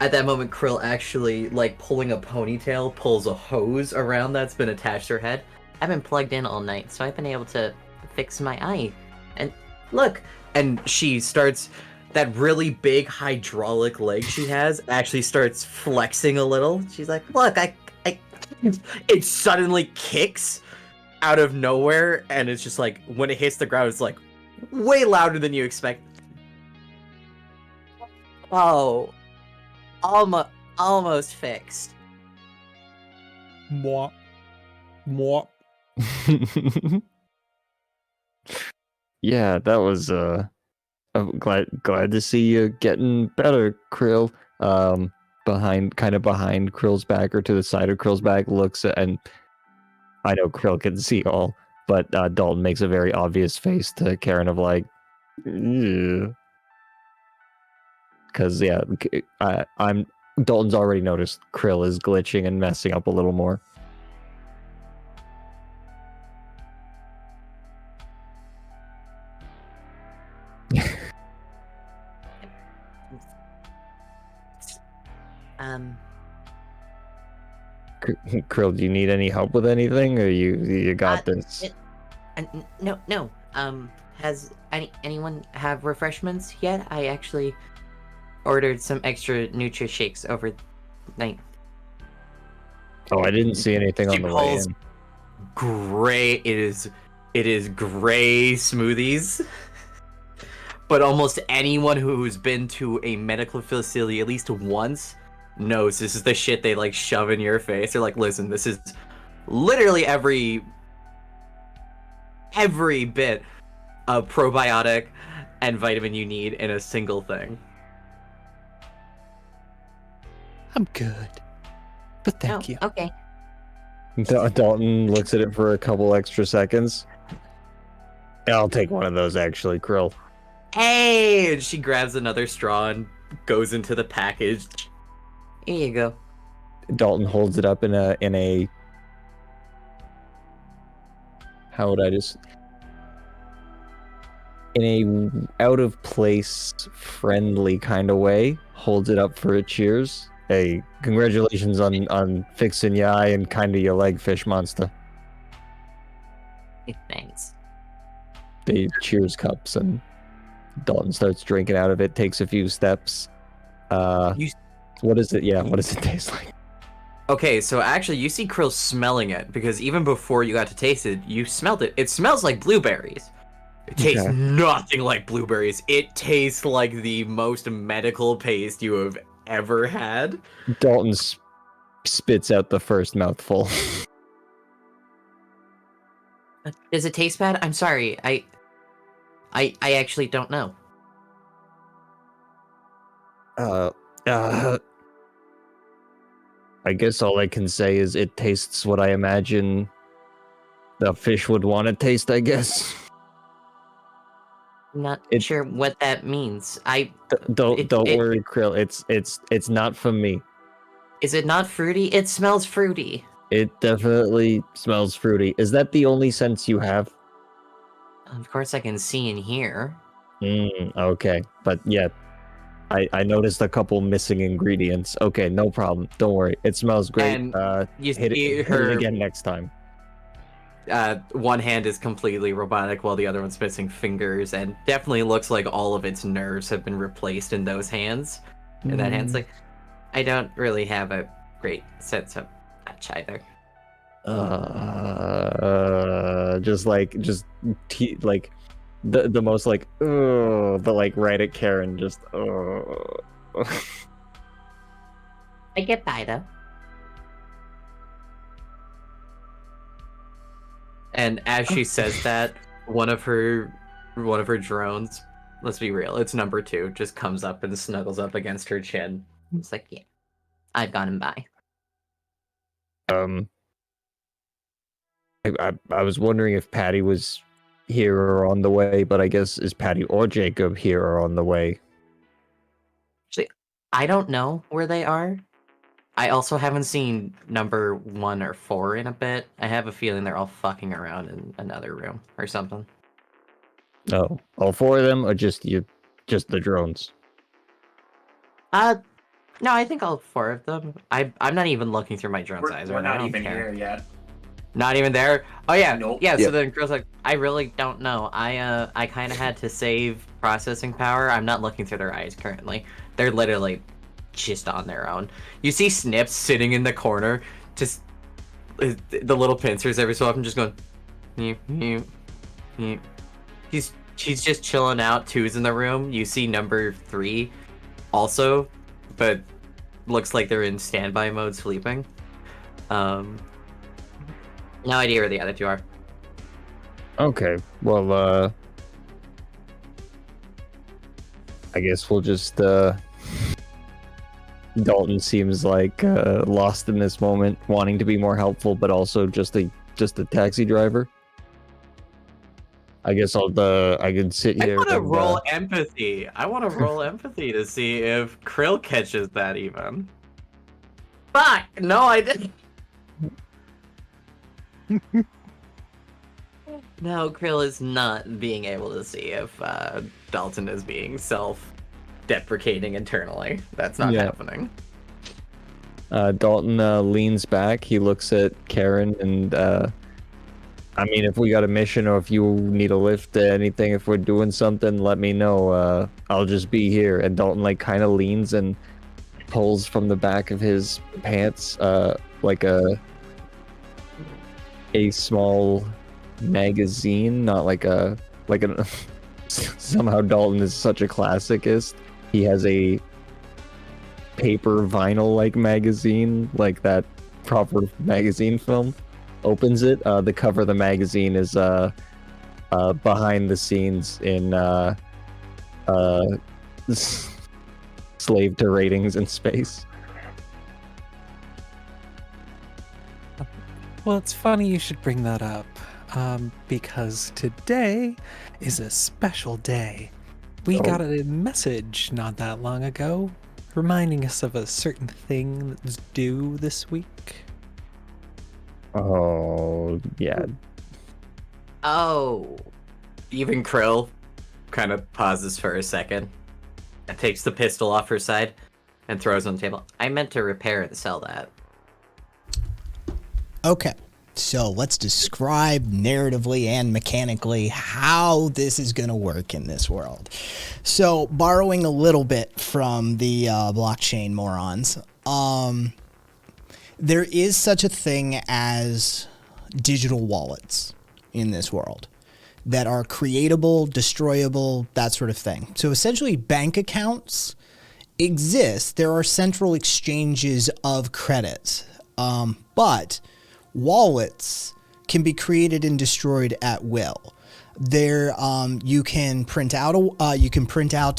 at that moment, Krill actually, like, pulling a ponytail, pulls a hose around that's been attached to her head. I've been plugged in all night, so I've been able to fix my eye. And look, and she starts that really big hydraulic leg she has actually starts flexing a little. She's like, "Look, I it suddenly kicks out of nowhere, and it's just like when it hits the ground, it's like way louder than you expect. Oh, almost fixed. Mwah. Mwah. Yeah, that was I'm glad to see you getting better, Krill. Behind Krill's back or to the side of Krill's back looks at, and I know Krill can see all, but Dalton makes a very obvious face to Karen of like, because yeah, I'm Dalton's already noticed Krill is glitching and messing up a little more. Krill, do you need any help with anything, or you got this? No. Has anyone have refreshments yet? I actually ordered some extra Nutri shakes overnight. Oh, I didn't see anything on the way in. Gray. It is gray smoothies. But almost anyone who's been to a medical facility at least once knows this is the shit they like shove in your face. They're like, listen, this is literally every bit of probiotic and vitamin you need in a single thing. I'm good. But thank you. Okay. Dalton looks at it for a couple extra seconds. I'll take one of those, actually, Krill. Hey! And she grabs another straw and goes into the package. Here you go. Dalton holds it up in a how would I just in a out of place friendly kind of way, holds it up for a cheers. Hey, congratulations on fixing your eye and kind of your leg, fish monster. Thanks. They cheers cups and Dalton starts drinking out of it, takes a few steps. What is it? Yeah, what does it taste like? Okay, so actually you see Krill smelling it, because even before you got to taste it, you smelled it. It smells like blueberries. It tastes nothing like blueberries. It tastes like the most medical paste you have ever had. Dalton spits out the first mouthful. Does it taste bad? I'm sorry. I actually don't know. I guess all I can say is it tastes what I imagine the fish would want to taste, I guess. I'm not sure what that means. Don't worry, Krill. It's not for me. Is it not fruity? It smells fruity. It definitely smells fruity. Is that the only sense you have? Of course I can see and hear. Okay. But yeah, I noticed a couple missing ingredients. Okay, no problem. Don't worry. It smells great. And you hit it again next time. One hand is completely robotic while the other one's missing fingers, and definitely looks like all of its nerves have been replaced in those hands. And that hand's like, I don't really have a great sense of touch either. The most like, but like right at Karen, just I get by though. And as she says that, one of her drones, let's be real, it's number 2, just comes up and snuggles up against her chin. It's like, yeah, I've gotten by. I was wondering if Patty was here or on the way, but I guess is Patty or Jacob here or on the way? Actually, I don't know where they are. I also haven't seen number 1 or 4 in a bit. I have a feeling they're all fucking around in another room or something. Oh, all 4 of them, or just the drones? No, I think all 4 of them. I'm not even looking through my drone's eyes We're right now. not even here yet. Not even there. Oh yeah, Nope. yeah. Yeah. So then Krill's like, I really don't know. I kind of had to save processing power. I'm not looking through their eyes currently. They're literally just on their own. You see Snips sitting in the corner, just the little pincers every so often, just going. Meep, meep, meep. She's just chilling out. Two's in the room. You see number 3, also, but looks like they're in standby mode, sleeping. No idea where the other 2 are. Okay, well, I guess we'll just, Dalton seems like, lost in this moment, wanting to be more helpful, but also just a taxi driver. I guess I can sit I here want to and, roll empathy. I want to roll empathy to see if Krill catches that even. Fuck! No, I didn't. No, Krill is not being able to see if Dalton is being self-deprecating internally. That's not happening. Dalton leans back. He looks at Karen and, I mean, if we got a mission or if you need a lift, anything, if we're doing something, let me know. I'll just be here. And Dalton, like, kind of leans and pulls from the back of his pants, like a small magazine, not like a somehow Dalton is such a classicist. He has a paper vinyl like magazine, like that proper magazine film. Opens it. The cover of the magazine is behind the scenes in slave to ratings in space. Well, it's funny you should bring that up, because today is a special day. We got a message not that long ago reminding us of a certain thing that was due this week. Oh, yeah. Oh. Even Krill kind of pauses for a second and takes the pistol off her side and throws it on the table. I meant to repair and sell that. Okay, so let's describe narratively and mechanically how this is going to work in this world. So, borrowing a little bit from the blockchain morons, there is such a thing as digital wallets in this world that are creatable, destroyable, that sort of thing. So essentially, bank accounts exist. There are central exchanges of credits, but wallets can be created and destroyed at will. There, you can print out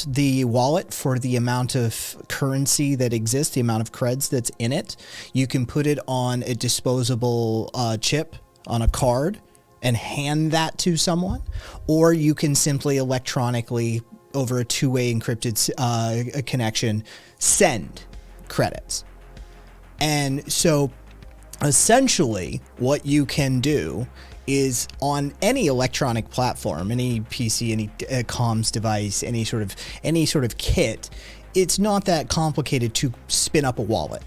the wallet for the amount of currency that exists, the amount of creds that's in it. You can put it on a disposable chip on a card and hand that to someone, or you can simply electronically, over a two-way encrypted connection, send credits. And so essentially what you can do is on any electronic platform, any PC, any comms device, any sort of kit, it's not that complicated to spin up a wallet.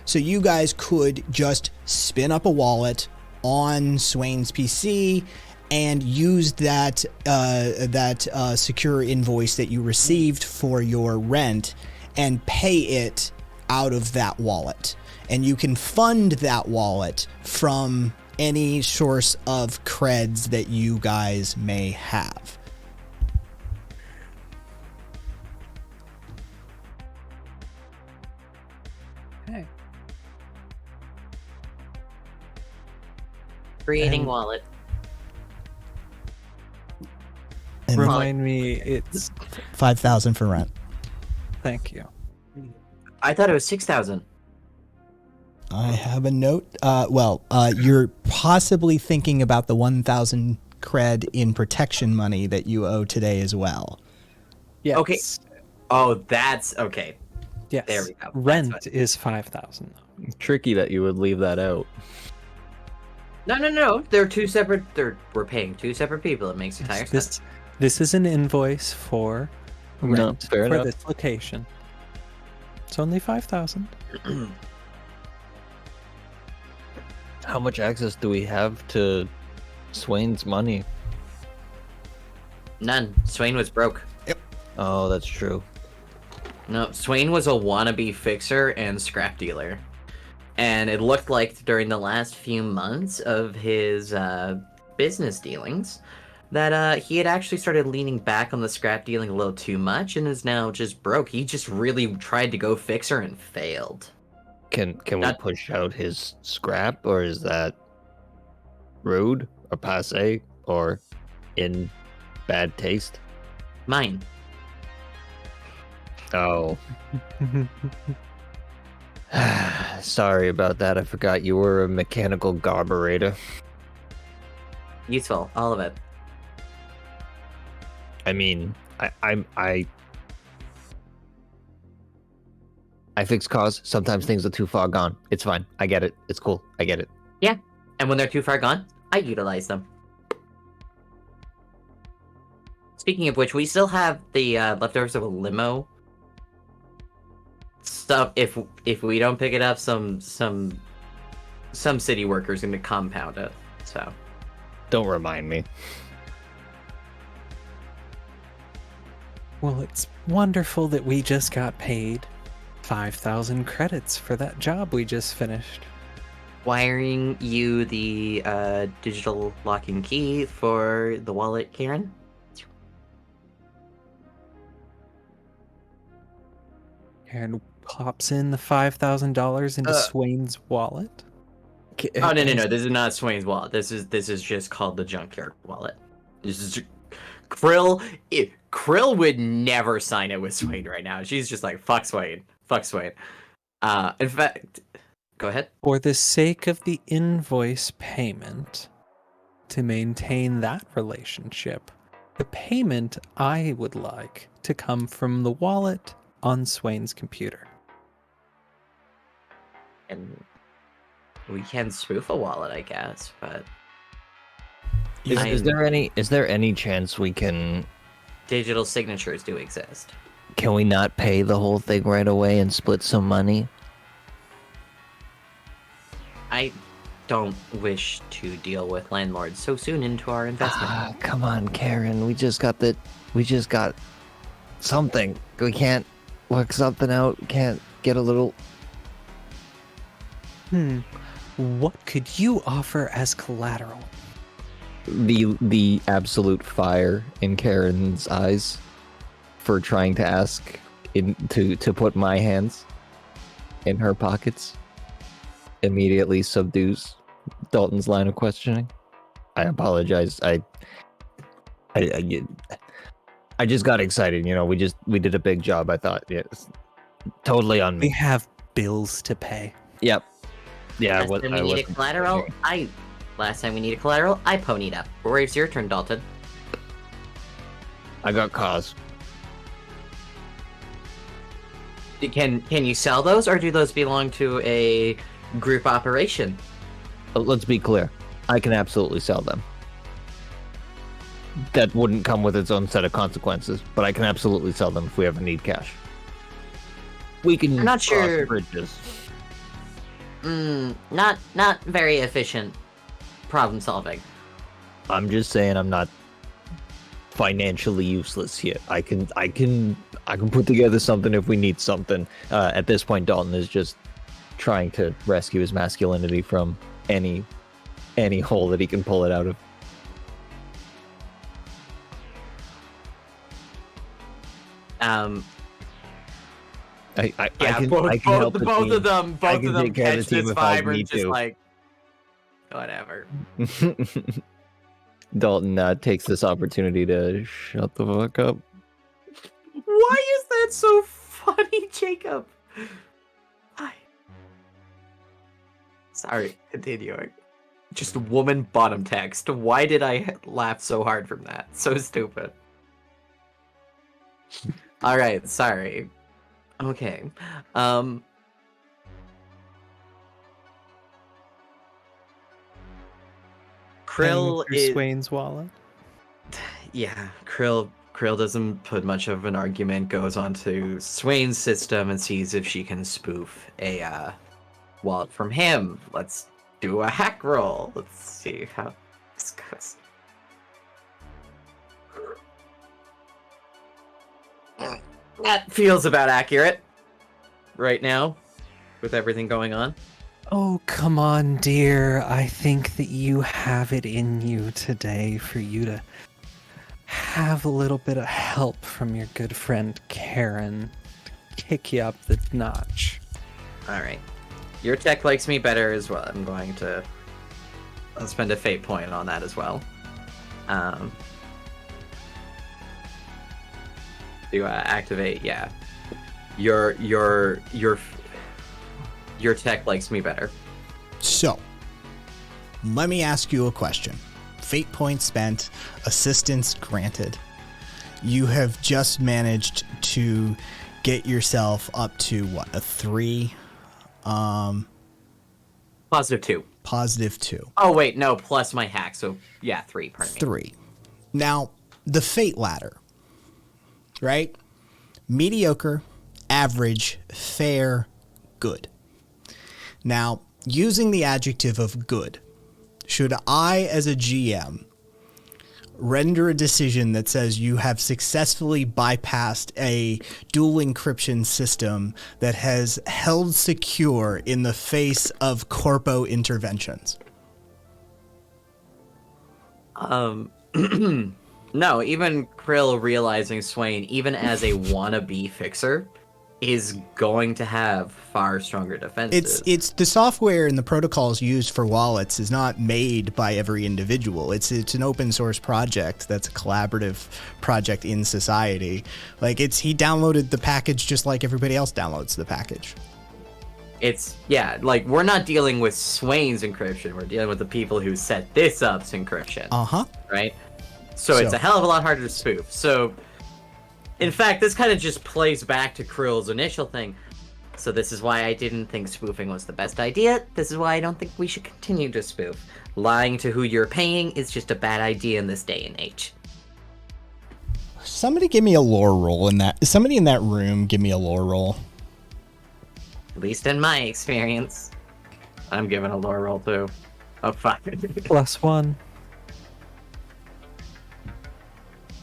So you guys could just spin up a wallet on Swain's PC and use that secure invoice that you received for your rent and pay it out of that wallet. And you can fund that wallet from any source of creds that you guys may have. Okay. Creating And- wallet. And Remind me, it's 5,000 for rent. thank you. I thought it was 6,000. I have a note. You're possibly thinking about the 1,000 cred in protection money that you owe today as well. Yes. Okay. Oh, that's okay. Yes. There we go. That's Rent fine. is 5,000. Tricky that you would leave that out. No. They're two separate. We're paying two separate people. It makes entire sense. This is an invoice for No, rent fair for enough. this location. It's only 5,000. How much access do we have to Swain's money? None. Swain was broke. Oh, that's true. No, Swain was a wannabe fixer and scrap dealer. And it looked like during the last few months of his business dealings that he had actually started leaning back on the scrap dealing a little too much and is now just broke. He just really tried to go fixer and failed. Can we push out his scrap, or is that rude or passe or in bad taste? Mine. Oh. Sorry about that. I forgot you were a mechanical garburator. Useful, all of it. I mean, I fix cars. Sometimes things are too far gone. It's fine. I get it. It's cool. I get it. Yeah, and when they're too far gone, I utilize them. Speaking of which, we still have the leftovers of a limo. Stuff. If we don't pick it up, some city workers going to compound it. So. Don't remind me. Well, it's wonderful that we just got paid 5,000 credits for that job we just finished. Wiring you the digital lock and key for the wallet, Karen. Karen pops in the $5,000 into Swain's wallet. Oh no! This is not Swain's wallet. This is just called the junkyard wallet. This is Krill. Krill would never sign it with Swain right now. She's just like fuck Swain. Fuck Swain. In fact, go ahead. For the sake of the invoice payment, to maintain that relationship, the payment I would like to come from the wallet on Swain's computer. And we can spoof a wallet, I guess, but Is there any chance we can? Digital signatures do exist. Can we not pay the whole thing right away and split some money? I don't wish to deal with landlords so soon into our investment. Come on, Karen. We just got something. We can't work something out. Can't get a little. What could you offer as collateral? The absolute fire in Karen's eyes for trying to ask to put my hands in her pockets immediately subdues Dalton's line of questioning. I apologize. I just got excited. You know, we did a big job. I thought, yeah, totally on me. We have bills to pay. Yep. Yeah. Last time we needed collateral, I ponied up. Where's your turn, Dalton? I got cause. Can you sell those, or do those belong to a group operation? Let's be clear. I can absolutely sell them. That wouldn't come with its own set of consequences, but I can absolutely sell them if we ever need cash. We can I'm not cross sure. bridges. Not very efficient problem solving. I'm just saying I'm not financially useless here. I can put together something if we need something. At this point, Dalton is just trying to rescue his masculinity from any hole that he can pull it out of. I can help the both team. of them I can take care of catch the team this if I vibe and need just to. like whatever. Dalton takes this opportunity to shut the fuck up. Why is that so funny, Jacob? Why? Sorry, continuing. Just woman bottom text. Why did I laugh so hard from that? So stupid. Alright, sorry. Okay. Krill Paying is... through Swain's wallet. Yeah, Krill doesn't put much of an argument, goes onto Swain's system and sees if she can spoof a wallet from him. Let's do a hack roll. Let's see how this goes. That feels about accurate right now with everything going on. Oh, come on, dear. I think that you have it in you today for you to have a little bit of help from your good friend Karen to kick you up the notch. All right. Your tech likes me better as well. I'll spend a fate point on that as well. Do I activate? Yeah. Your tech likes me better. So, let me ask you a question. Fate points spent, assistance granted. You have just managed to get yourself up to what, a 3? +2. +2. Oh wait, no, plus my hack. So yeah, 3. Pardon me. 3. Now, the fate ladder, right? Mediocre, average, fair, good. Now, using the adjective of good, should I, as a GM, render a decision that says you have successfully bypassed a dual encryption system that has held secure in the face of corpo interventions? No, even Krill realizing Swain, even as a wannabe fixer, is going to have far stronger defenses. It's the software and the protocols used for wallets is not made by every individual. It's an open source project that's a collaborative project in society. Like he downloaded the package just like everybody else downloads the package. Like we're not dealing with Swain's encryption. We're dealing with the people who set this up's encryption. Right? So it's a hell of a lot harder to spoof. So, in fact, this kind of just plays back to Krill's initial thing. So this is why I didn't think spoofing was the best idea. This is why I don't think we should continue to spoof. Lying to who you're paying is just a bad idea in this day and age. Somebody give me a lore roll in that. Somebody in that room give me a lore roll. At least in my experience. I'm giving a lore roll too. Oh, fuck. +1.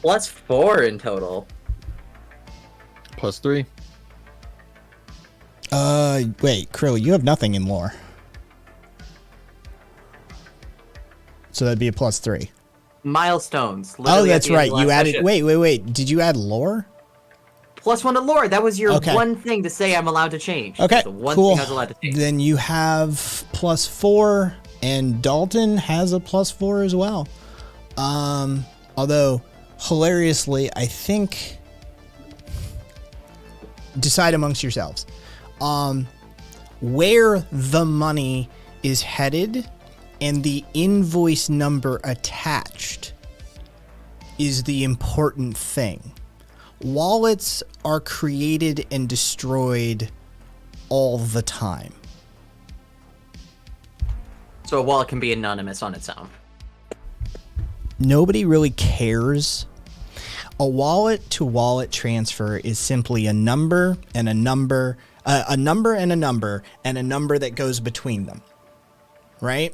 +4 in total. +3. Wait, Krill, you have nothing in lore. So that'd be a +3. Milestones. Oh, that's right. You added. Session. Wait. Did you add lore? +1 to lore. That was your one thing to say I'm allowed to change. Okay, the one cool. thing I was allowed to change. Then you have +4, and Dalton has a +4 as well. Although hilariously, I think. Decide amongst yourselves. Where the money is headed and the invoice number attached is the important thing. Wallets are created and destroyed all the time. So a wallet can be anonymous on its own. Nobody really cares. A wallet to wallet transfer is simply a number and a number, a number and a number, and a number that goes between them, right?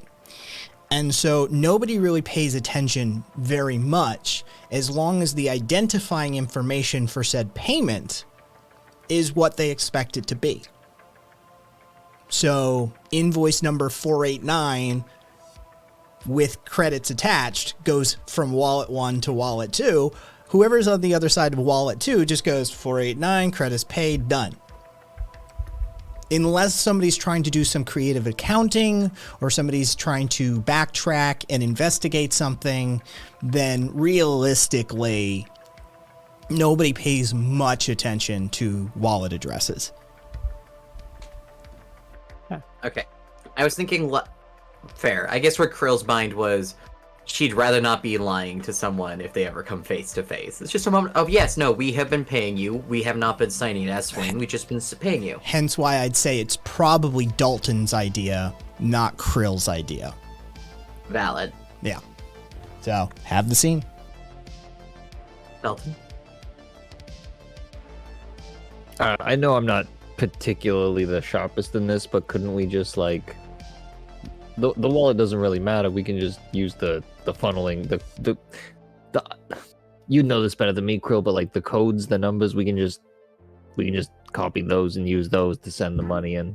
And so nobody really pays attention very much as long as the identifying information for said payment is what they expect it to be. So invoice number 489 with credits attached goes from wallet 1 to wallet 2. Whoever's on the other side of wallet 2 just goes 489, credits paid, done. Unless somebody's trying to do some creative accounting or somebody's trying to backtrack and investigate something, then realistically, nobody pays much attention to wallet addresses. Okay. I was thinking, fair. I guess where Krill's mind was, she'd rather not be lying to someone if they ever come face to face. It's just a moment of, yes, no, we have been paying you. We have not been signing as Swain. We've just been paying you. Hence why I'd say it's probably Dalton's idea, not Krill's idea. Valid. Yeah. So, have the scene. Dalton? I know I'm not particularly the sharpest in this, but couldn't we just, like, the wallet doesn't really matter. We can just use the funneling, the you know this better than me, Krill, but like the codes, the numbers, we can just copy those and use those to send the money in.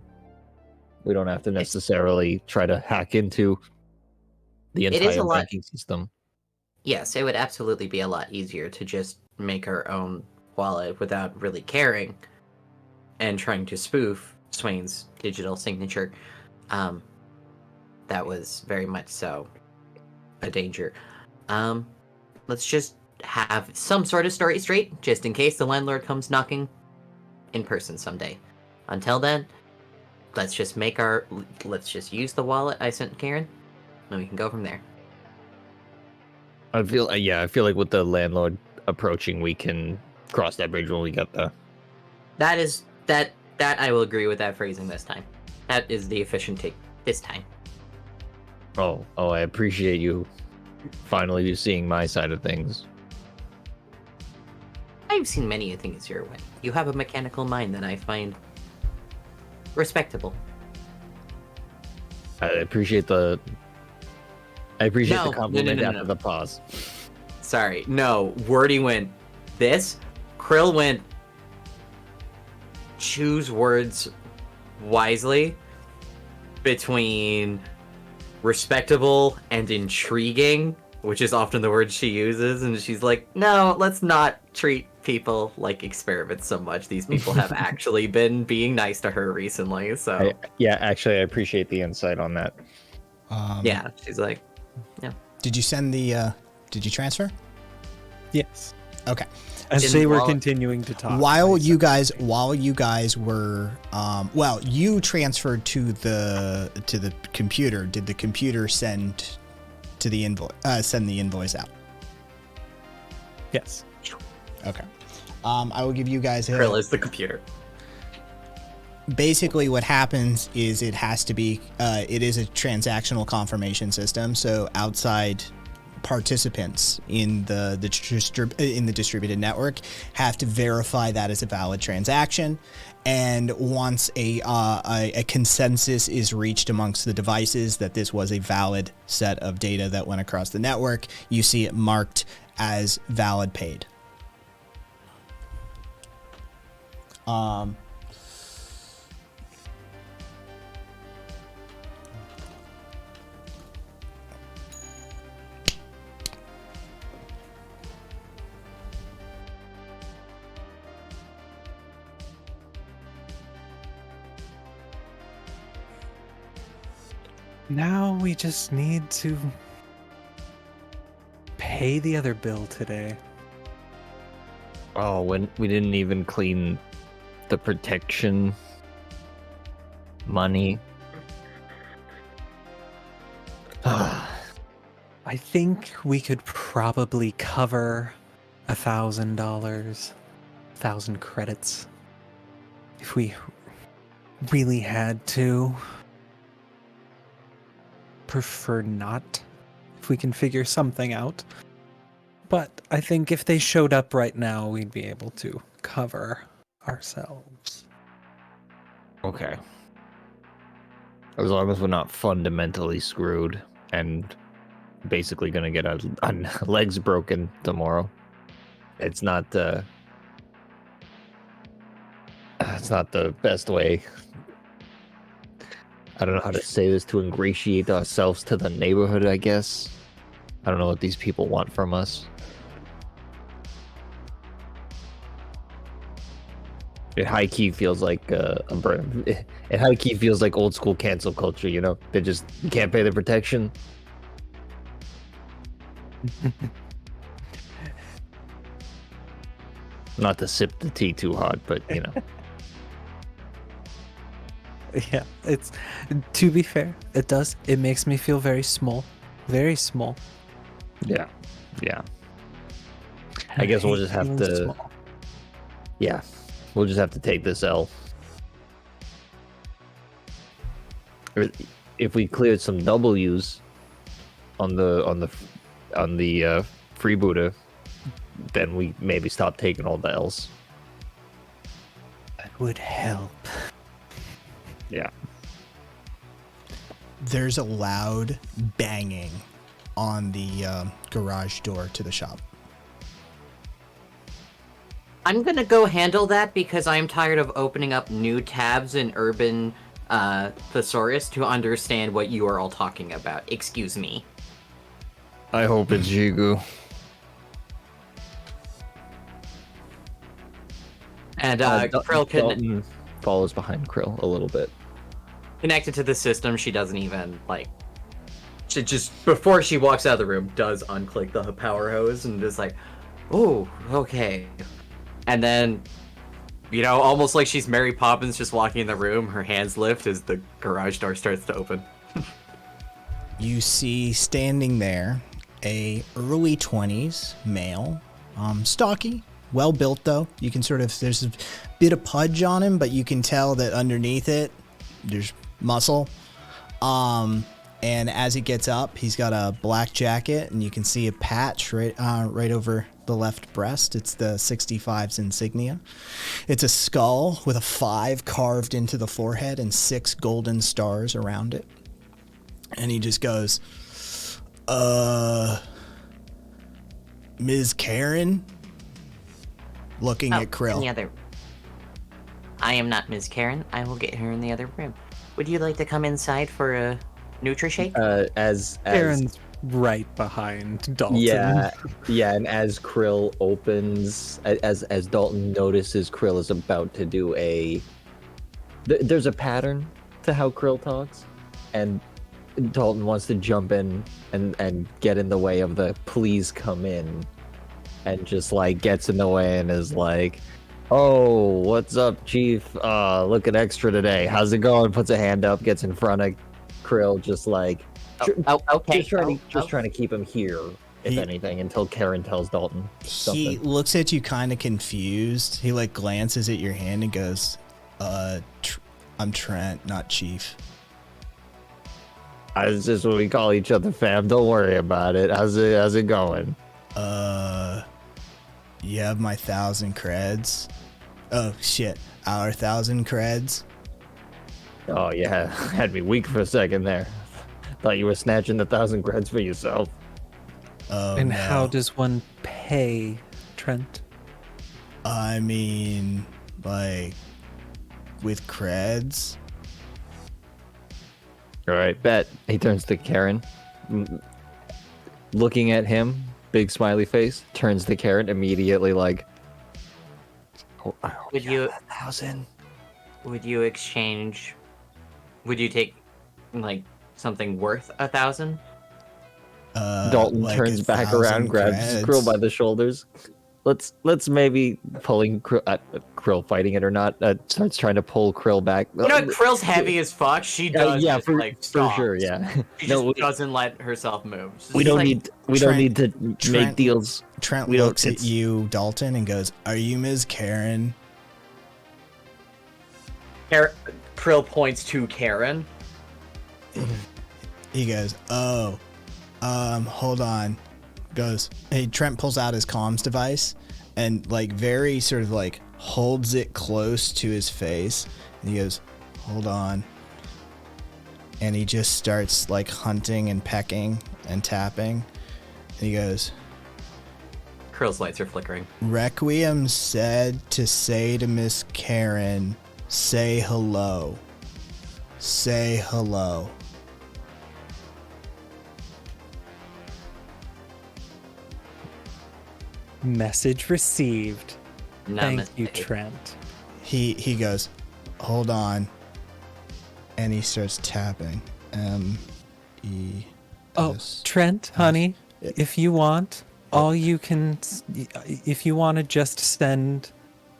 We don't have to necessarily try to hack into the It is entire a lot- banking system. Yes, it would absolutely be a lot easier to just make our own wallet without really caring and trying to spoof Swain's digital signature. That was very much so a danger. Let's just have some sort of story straight, just in case the landlord comes knocking in person someday. Until then, let's just use the wallet I sent Karen, and we can go from there. I feel like with the landlord approaching, we can cross that bridge when we get there. That I will agree with that phrasing this time. That is the efficient take this time. Oh, I appreciate you finally seeing my side of things. I've seen many things your way. You have a mechanical mind that I find respectable. I appreciate the compliment No. after the pause. Sorry, no. Wordy went this. Krill went choose words wisely between respectable and intriguing, which is often the word she uses, and she's like, no, let's not treat people like experiments so much. These people have actually been being nice to her recently, so... Actually, I appreciate the insight on that. Yeah, she's like, yeah. Did you send the, did you transfer? Yes. Okay. As In they were wallet- continuing to talk. While you guys were, you transferred to the computer. Did the computer send the invoice out? Yes. Okay. I will give you guys Krill is the computer. Basically what happens is it has to be, it is a transactional confirmation system. So outside participants in the distributed network have to verify that as a valid transaction, and once a consensus is reached amongst the devices that this was a valid set of data that went across the network, you see it marked as valid paid. Now we just need to pay the other bill today. Oh, when we didn't even clean the protection money. I think we could probably cover $1,000, 1,000 credits, if we really had to. Prefer not, if we can figure something out. But I think if they showed up right now, we'd be able to cover ourselves. Okay. As long as we're not fundamentally screwed and basically gonna get our legs broken tomorrow. It's not the best way. I don't know how to say this to ingratiate ourselves to the neighborhood, I guess. I don't know what these people want from us. It high-key feels like it high-key feels like old school cancel culture, you know? They just can't pay the protection. Not to sip the tea too hard, but you know. Yeah, it's, to be fair, it does. It makes me feel very small. Very small. Yeah. I guess we'll just have to. Small. Yeah, we'll just have to take this L. If we cleared some W's on the freebooter, then we maybe stop taking all the L's. That would help. Yeah. there's a loud banging on the garage door to the shop. I'm gonna go handle that because I'm tired of opening up new tabs in Urban Thesaurus to understand what you are all talking about. Excuse me. I hope it's Jigu. And Krill Dalton follows behind Krill a little bit. connected to the system. She doesn't even like. She just before she walks out of the room does unclick the power hose and is like, "Oh, okay." And then, you know, almost like she's Mary Poppins just walking in the room, her hands lift as the garage door starts to open. You see standing there a early 20s male, stocky, well built though. You can sort of, there's a bit of pudge on him, but you can tell that underneath it, there's muscle. And as he gets up, he's got a black jacket, and you can see a patch right over the left breast. It's the 65's insignia. It's a skull with a 5 carved into the forehead and 6 golden stars around it. And he just goes, Ms. Karen? Looking at Krill. In the other. I am not Ms. Karen. I will get her in the other room. Would you like to come inside for a Nutri-Shake? As Karen's right behind Dalton. yeah, and as Krill opens, as Dalton notices Krill is about to do there's a pattern to how Krill talks, and Dalton wants to jump in and get in the way of the please come in, and just like gets in the way and is like, oh, what's up, Chief? Looking extra today. How's it going? Puts a hand up, gets in front of Krill, just like Okay. just trying to keep him here, if anything, until Karen tells Dalton something. He looks at you kind of confused. He like glances at your hand and goes, I'm Trent, not Chief. It's just what we call each other, fam. Don't worry about it. How's it going? You have my 1,000 creds? Oh, shit. Our 1,000 creds? Oh, yeah. Had me weak for a second there. Thought you were snatching the 1,000 creds for yourself. Oh, And no. how does one pay, Trent? I mean, like, with creds? All right, bet. He turns to Karen. Looking at him, big smiley face, turns to Karen immediately like, Would you 1,000? would you exchange? Would you take like something worth 1,000? Dalton like turns back 1,000 around, grabs creds. Krill by the shoulders. Let's maybe pulling Krill fighting it or not. Starts trying to pull Krill back. You know, Krill's heavy as fuck. She does. yeah, just, for, like, for stops. sure, yeah. She No, just doesn't let herself move. She's we just don't like, need to make Trent- deals. Trent We don't- looks at you, Dalton, and goes, are you Ms. Karen? Krill points to Karen. He goes, oh, hold on. Goes, hey, Trent pulls out his comms device and like very sort of like holds it close to his face. And he goes, hold on. And he just starts like hunting and pecking and tapping. And he goes, Krill's lights are flickering. Requiem said to say to Miss Karen, say hello. Say hello. Message received. Thank you, Namaste. Trent. He goes, hold on. And he starts tapping. M-E. Oh, Trent, honey, if you want, if you want to just send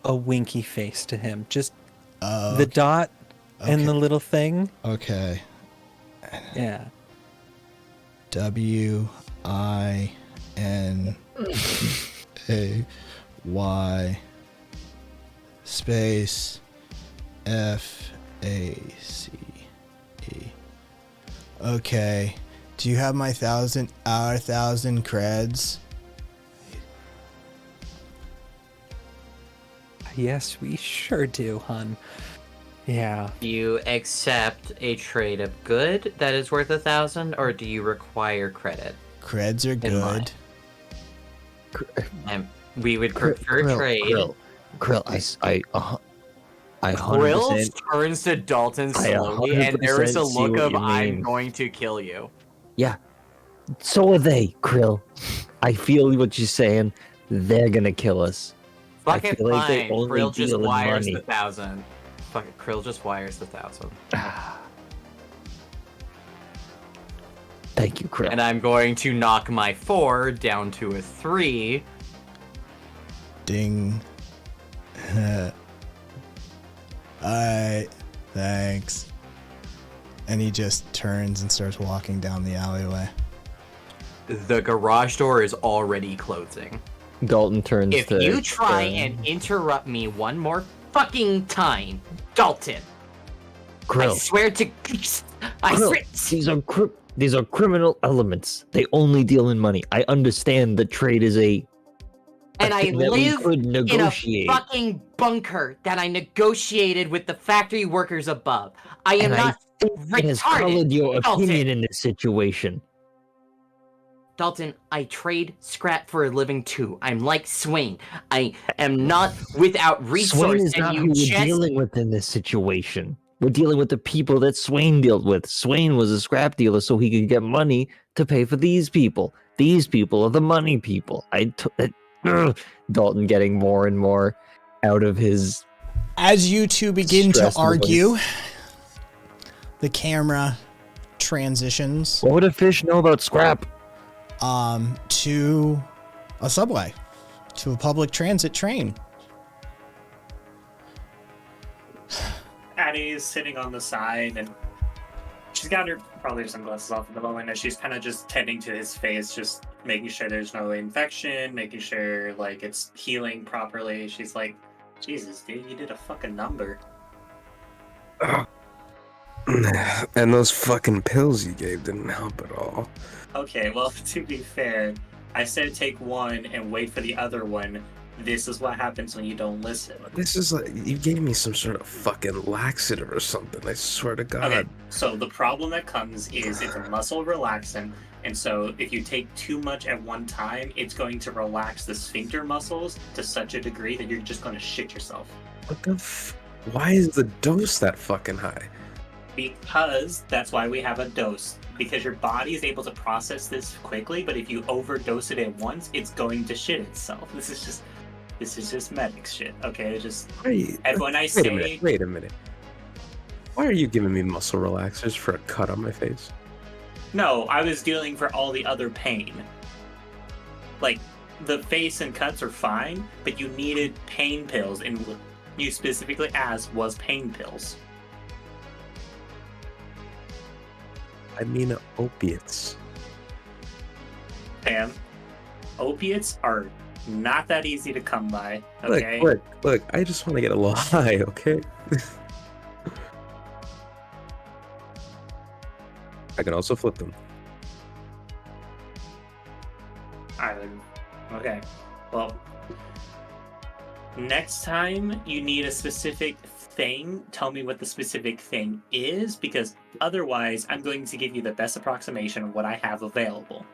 a winky face to him, just the dot and the little thing. Okay. Yeah. W-I-N-A-Y space F-A-C-E. Okay. Do you have our 1,000 creds? Yes, we sure do, hun. Yeah. Do you accept a trade of good that is worth 1,000, or do you require credit? Creds are In mind. good. And we would prefer trade. Krill, I Krill 100%. turns to Dalton I slowly, and there is a 100% see look what of you "I'm mean. going to kill you." Yeah, so are they, Krill. I feel what you're saying. They're gonna kill us. Fuck I it, feel like they fine. only Krill just deal in wires money. the 1,000. Fuck it, Krill just wires the 1,000. Thank you, Krill. And I'm going to knock my 4 down to a 3. Ding. Alright, thanks. And he just turns and starts walking down the alleyway. The garage door is already closing. Dalton turns If to. you try and interrupt me one more fucking time, Dalton, I Krill. swear to... I Krill, swear... these are criminal elements. They only deal in money. I understand the trade is a And I thing that we live could in a negotiate. fucking bunker that I negotiated with the factory workers above. I am And I not think it has retarded, colored your Dalton. opinion in this situation. Dalton, I trade scrap for a living too. I'm like Swain. I am not without resource, Swain is and not you who we're just... dealing with in this situation. We're dealing with the people that Swain dealt with. Swain was a scrap dealer so he could get money to pay for these people. These people are the money people. Dalton getting more and more out of his... As you two begin to Stressed argue, the camera transitions What would a fish know about scrap? to a subway, to a public transit train. Addie's sitting on the side, and she's got her probably sunglasses off at the moment, and she's kind of just tending to his face, just making sure there's no infection, making sure like it's healing properly. She's like, Jesus, dude, you did a fucking number. And those fucking pills you gave didn't help at all. Okay, well, to be fair, I said take one and wait for the other one. This is what happens when you don't listen. This is like, you gave me some sort of fucking laxative or something, I swear to God. Okay, so the problem that comes is it's a muscle relaxant, and so if you take too much at one time, it's going to relax the sphincter muscles to such a degree that you're just going to shit yourself. What the why is the dose that fucking high? Because that's why we have a dose. Because your body is able to process this quickly, but if you overdose it at once, it's going to shit itself. This is just medic shit, okay? And when I say... Wait a minute. Why are you giving me muscle relaxers for a cut on my face? No, I was dealing for all the other pain. Like, the face and cuts are fine, but you needed pain pills, and what you specifically asked was pain pills. I mean opiates. Pam, opiates are not that easy to come by, okay? Look, I just want to get a little high, okay? I can also flip them. Okay, well, next time you need a specific thing, tell me what the specific thing is, because otherwise I'm going to give you the best approximation of what I have available.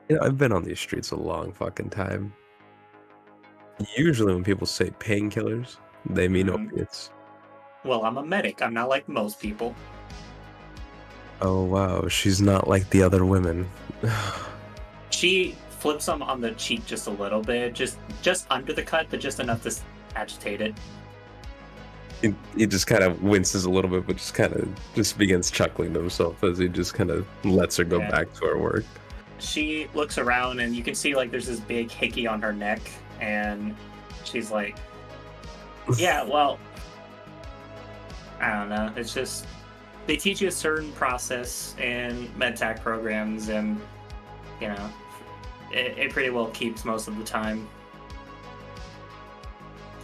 You know, I've been on these streets a long fucking time. Usually when people say painkillers, they mean opiates. Well, I'm a medic. I'm not like most people. Oh wow, she's not like the other women. She flips them on the cheek just a little bit, just under the cut, but just enough to agitate it. He just kind of winces a little bit, but just begins chuckling to himself as he just kind of lets her go back to her work. She looks around, and you can see like there's this big hickey on her neck, and she's like, "Yeah, well, I don't know. It's just they teach you a certain process in medtech programs, and you know, it pretty well keeps most of the time."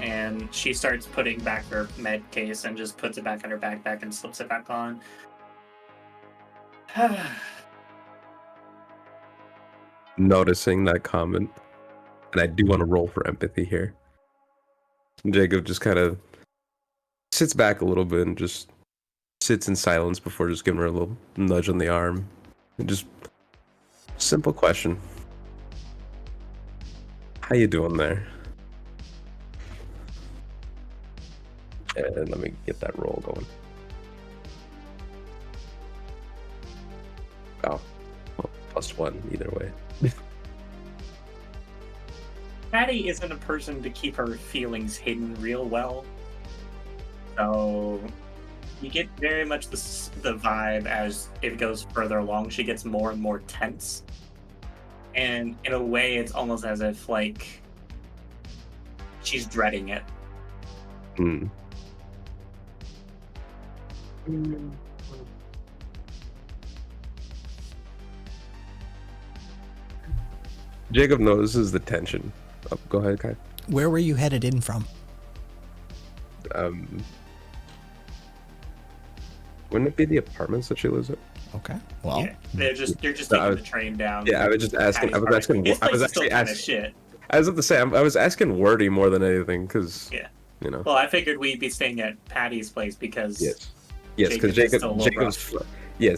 And she starts putting back her med case and just puts it back in her backpack and slips it back on. Noticing that comment, and I do want to roll for empathy here. Jacob just kind of sits back a little bit and just sits in silence before just giving her a little nudge on the arm. And just simple question. How you doing there? And let me get that roll going. Oh, well, +1 either way. Patty isn't a person to keep her feelings hidden real well. So you get very much the vibe as it goes further along. She gets more and more tense. And in a way, it's almost as if, like, she's dreading it. Hmm. Jacob notices the tension. Oh, go ahead, Kai. Where were you headed in from? Wouldn't it be the apartments that she lives in? Okay. Well, Yeah, they're just taking the train down. Yeah, I was just asking. I was asking. This I place was is still actually kinda asking. shit. I was about to say. I was asking Wordy more than anything because Yeah. you know. Well, I figured we'd be staying at Patty's place because Yes, because Jacob's still a little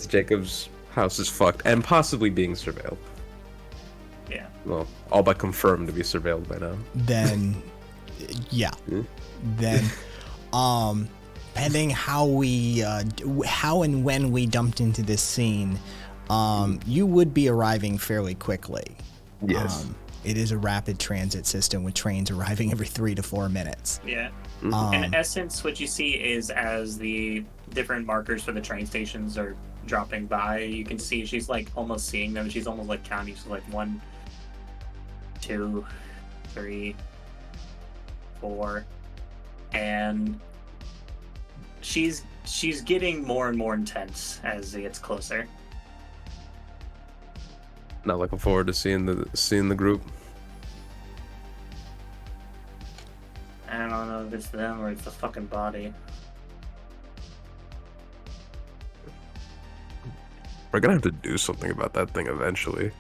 Jacob's house is fucked and possibly being surveilled. Yeah. Well, all but confirmed to be surveilled by now. then, yeah. Then, pending how and when we dumped into this scene, you would be arriving fairly quickly. Yes. It is a rapid transit system with trains arriving every 3 to 4 minutes. Yeah. Mhm. In essence, what you see is as the different markers for the train stations are dropping by, you can see she's like almost seeing them. She's almost like counting. She's like 1, 2, 3, 4, and she's getting more and more intense as it gets closer. Not looking forward to seeing the group. I don't know if it's them or it's the fucking body. We're gonna have to do something about that thing eventually.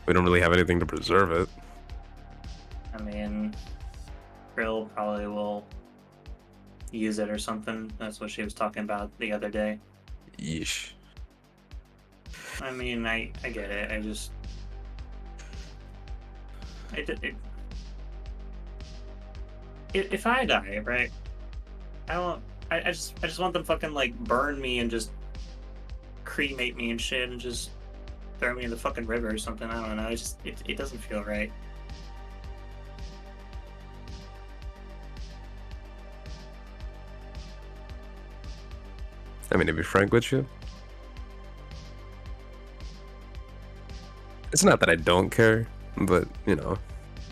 We don't really have anything to preserve it. I mean, Krill probably will use it or something. That's what she was talking about the other day. Yeesh. I mean, I get it. If I die, right? I just want them fucking like burn me and just cremate me and shit and just throw me in the fucking river or something. I don't know. It doesn't feel right. I mean, to be frank with you, it's not that I don't care, but you know,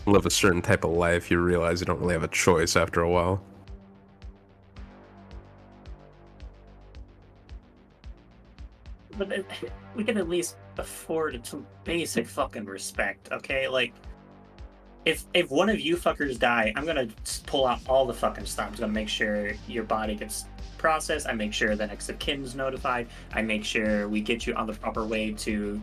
live a certain type of life, you realize you don't really have a choice after a while. But we can at least afford some basic fucking respect, okay? Like, if one of you fuckers die, I'm gonna pull out all the fucking stops. I'm gonna make sure your body gets processed. I make sure the next of kin's notified. I make sure we get you on the proper way to,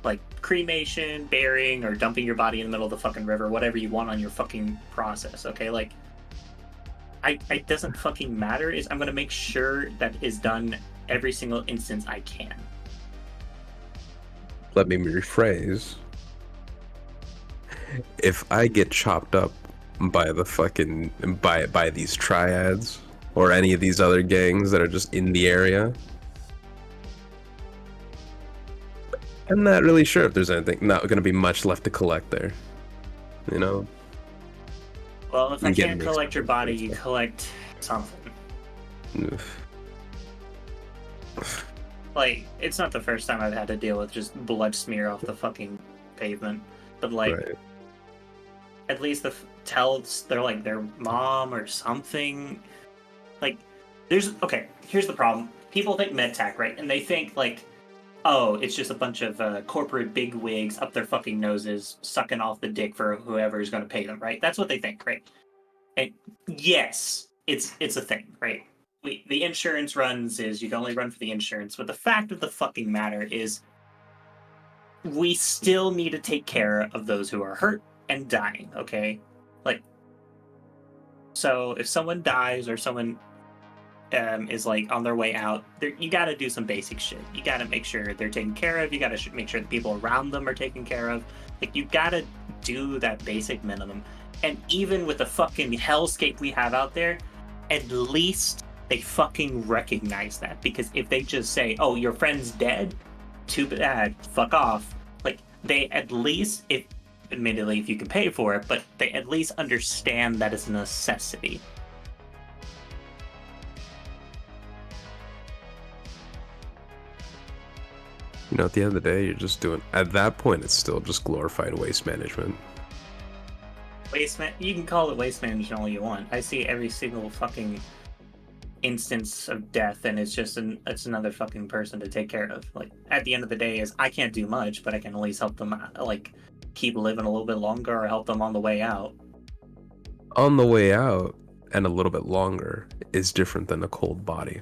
like, cremation, burying, or dumping your body in the middle of the fucking river, whatever you want on your fucking process, okay? Like, it doesn't fucking matter. I'm gonna make sure that is done every single instance I can. Let me rephrase. If I get chopped up by the fucking by these triads or any of these other gangs that are just in the area, I'm not really sure if there's not going to be much left to collect there. You know? Well, if I'm I getting can't mixed collect your up body, with you stuff. collect something. Oof. Like, it's not the first time I've had to deal with just blood smear off the fucking pavement. But, like, Right. at least tell they're like their mom or something. Like, okay, here's the problem. People think medtech, right? And they think, like, oh, it's just a bunch of corporate bigwigs up their fucking noses sucking off the dick for whoever is going to pay them, right? That's what they think, right? And yes, it's a thing, right? The insurance runs is you can only run for the insurance, but the fact of the fucking matter is we still need to take care of those who are hurt and dying, okay? Like, So if someone dies or someone is like on their way out, you got to do some basic shit. You got to make sure they're taken care of. You got to make sure the people around them are taken care of. Like, you got to do that basic minimum. And even with the fucking hellscape we have out there, at least they fucking recognize that. Because if they just say, oh, your friend's dead, too bad, fuck off. Like, they at least, if admittedly if you can pay for it, but they at least understand that it's a necessity. You know, at the end of the day, you're just doing. At that point, it's still just glorified waste management. You can call it waste management all you want. I see every single fucking instance of death, and it's another fucking person to take care of. Like, at the end of the day, is I can't do much, but I can at least help them like keep living a little bit longer or help them on the way out. On the way out, and a little bit longer, is different than a cold body.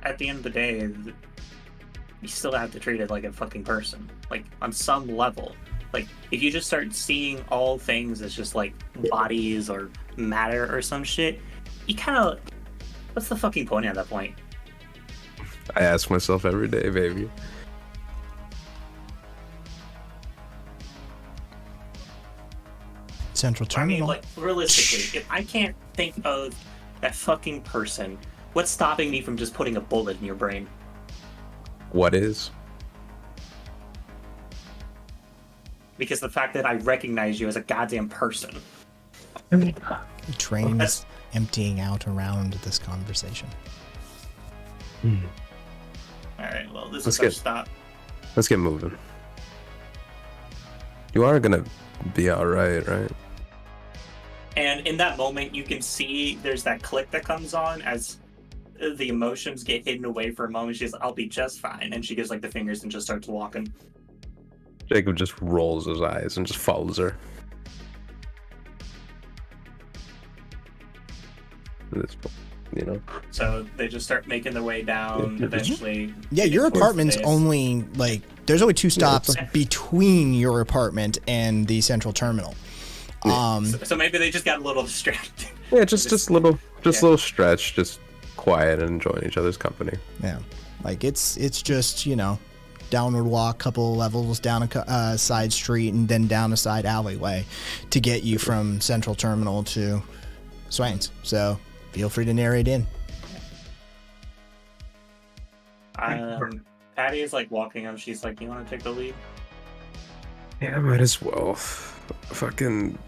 At the end of the day, you still have to treat it like a fucking person. Like, on some level. Like, if you just start seeing all things as just like bodies or matter or some shit, you kind of, what's the fucking point at that point? I ask myself every day, baby. Central Terminal. I mean, like, realistically, if I can't think of that fucking person, what's stopping me from just putting a bullet in your brain? What is? Because the fact that I recognize you as a goddamn person. The train is emptying out around this conversation. Alright, well, this is our stop. Let's get moving. You are gonna be alright, right? And in that moment, you can see there's that click that comes on as the emotions get hidden away for a moment. She's, I'll be just fine. And she gives like the fingers and just starts walking. Jacob just rolls his eyes and just follows her. You know. So they just start making their way down. Eventually. Yeah, your apartment's only like there's only 2 stops between your apartment and the Central Terminal. So maybe they just got a little distracted. Yeah, just little stretch, just quiet and enjoying each other's company. Yeah, like it's just, you know, downward walk, couple levels down a side street and then down a side alleyway to get you from Central Terminal to Swain's. So feel free to narrate in. Patty is like walking up. She's like, "You want to take the lead?" Yeah, might as well. Fucking,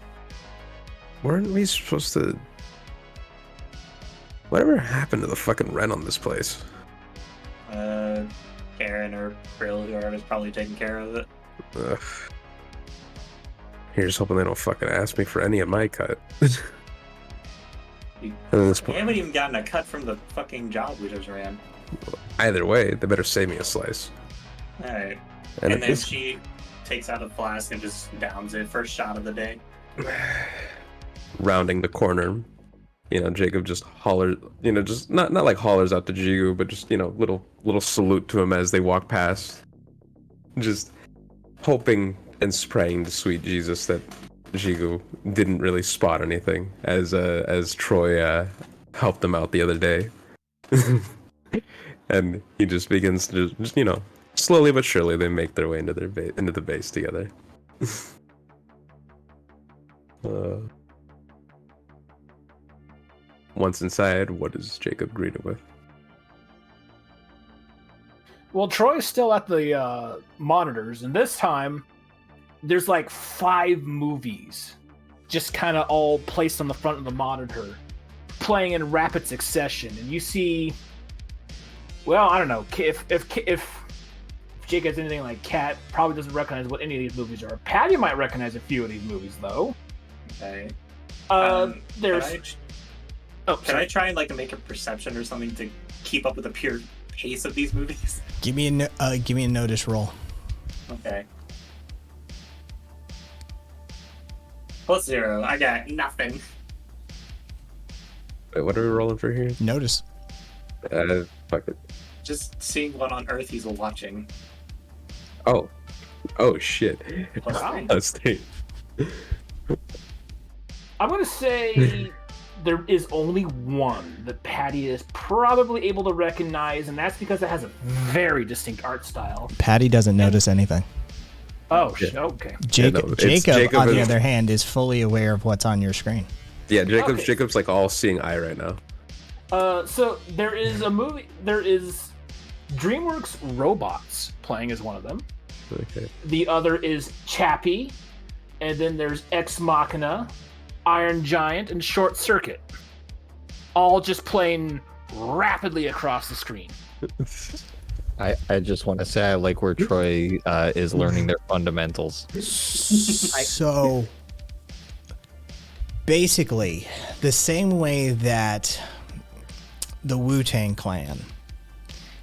weren't we supposed to? Whatever happened to the fucking rent on this place? Karen or Brill, whoever's probably taking care of it. Ugh. Here's hoping they don't fucking ask me for any of my cut. We haven't even gotten a cut from the fucking job we just ran. Either way, they better save me a slice. Alright. And then she takes out a flask and just downs it. First shot of the day. Rounding the corner, you know, Jacob just hollers, you know, just not like hollers out to Jigu, but just, you know, little salute to him as they walk past. Just hoping and praying to sweet Jesus that Jigu didn't really spot anything as Troy helped them out the other day. And he just begins to just, you know, slowly but surely they make their way into into the base together. Once inside, what is Jacob greeted with? Well, Troy's still at the monitors, and this time there's like 5 movies just kind of all placed on the front of the monitor, playing in rapid succession. And you see, well, I don't know, if Jake has anything like Cat, probably doesn't recognize what any of these movies are. Patty might recognize a few of these movies, though. Okay. There's... Can I try and like make a perception or something to keep up with the pure pace of these movies? Give me a notice roll. Okay. +0. I got nothing. Wait, what are we rolling for here? Notice. Fuck it. Just seeing what on earth he's watching. Oh shit. Wow. Let's see. I'm gonna say there is only one that Patty is probably able to recognize, and that's because it has a very distinct art style. Patty doesn't notice anything. Oh, okay. Jacob, Jacob on the is- other hand, is fully aware of what's on your screen. Yeah, Jacob's Okay. Jacob's like all seeing eye right now. So there is a movie. There is DreamWorks Robots playing as one of them. Okay. The other is Chappie, and then there's Ex Machina, Iron Giant, and Short Circuit. All just playing rapidly across the screen. I just want to say I like where Troy is learning their fundamentals. So basically, the same way that the Wu-Tang Clan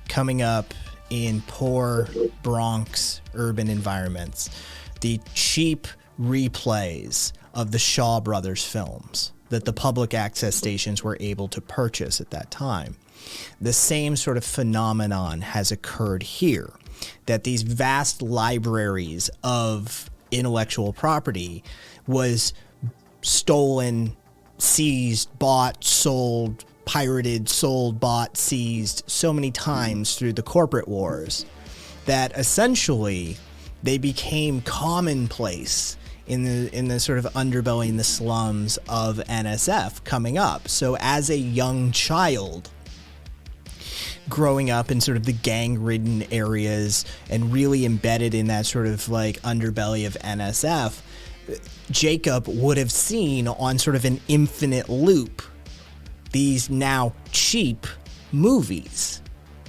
coming up in poor Bronx urban environments, the cheap replays of the Shaw Brothers films that the public access stations were able to purchase at that time. The same sort of phenomenon has occurred here, that these vast libraries of intellectual property was stolen, seized, bought, sold, pirated, sold, bought, seized so many times through the corporate wars that essentially they became commonplace in the sort of underbelly, in the slums of NSF coming up. So as a young child, growing up in sort of the gang-ridden areas and really embedded in that sort of like underbelly of NSF, Jacob would have seen on sort of an infinite loop these now cheap movies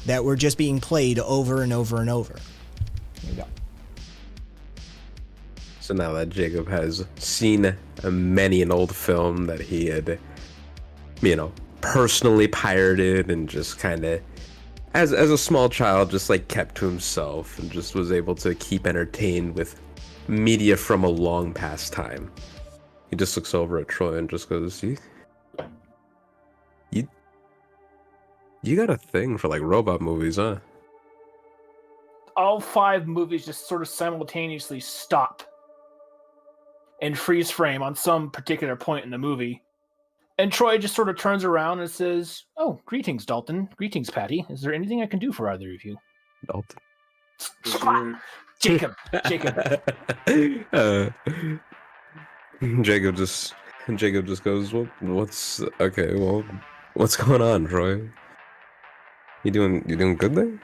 that were just being played over and over and over. There you go. So now that Jacob has seen many an old film that he had, personally pirated and just kind of, as a small child, just like kept to himself and just was able to keep entertained with media from a long past time. He just looks over at Troy and just goes, You got a thing for like robot movies, huh? All 5 movies just sort of simultaneously stop and freeze frame on some particular point in the movie. And Troy just sort of turns around and says, "Oh, greetings, Dalton. Greetings, Patty. Is there anything I can do for either of you?" Dalton. Jacob. Jacob just goes, well, what's going on, Troy? You doing good there?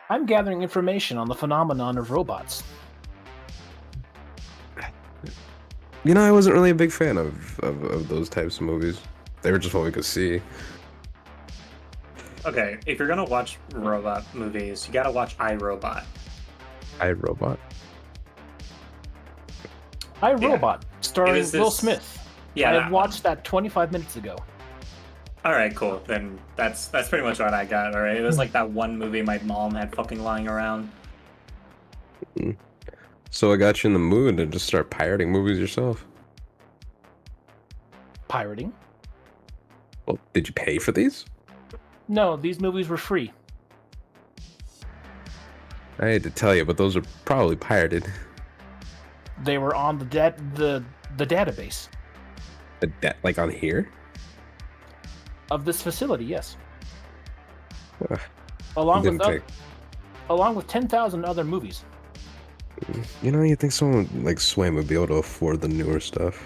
I'm gathering information on the phenomenon of robots. I wasn't really a big fan of those types of movies. They were just what we could see. Okay, if you're gonna watch robot movies, you gotta watch iRobot. iRobot? iRobot, starring It was Will this- Smith. Yeah, I that have watched that 25 minutes ago. All right, cool. Then that's pretty much what I got. All right, it was like that one movie my mom had fucking lying around. So I got you in the mood to just start pirating movies yourself. Pirating? Well, did you pay for these? No, these movies were free. I hate to tell you, but those are probably pirated. They were on the database Like on here? of this facility, yes. Ugh, Along didn't with along with 10,000 other movies. you think someone like Swaim would be able to afford the newer stuff?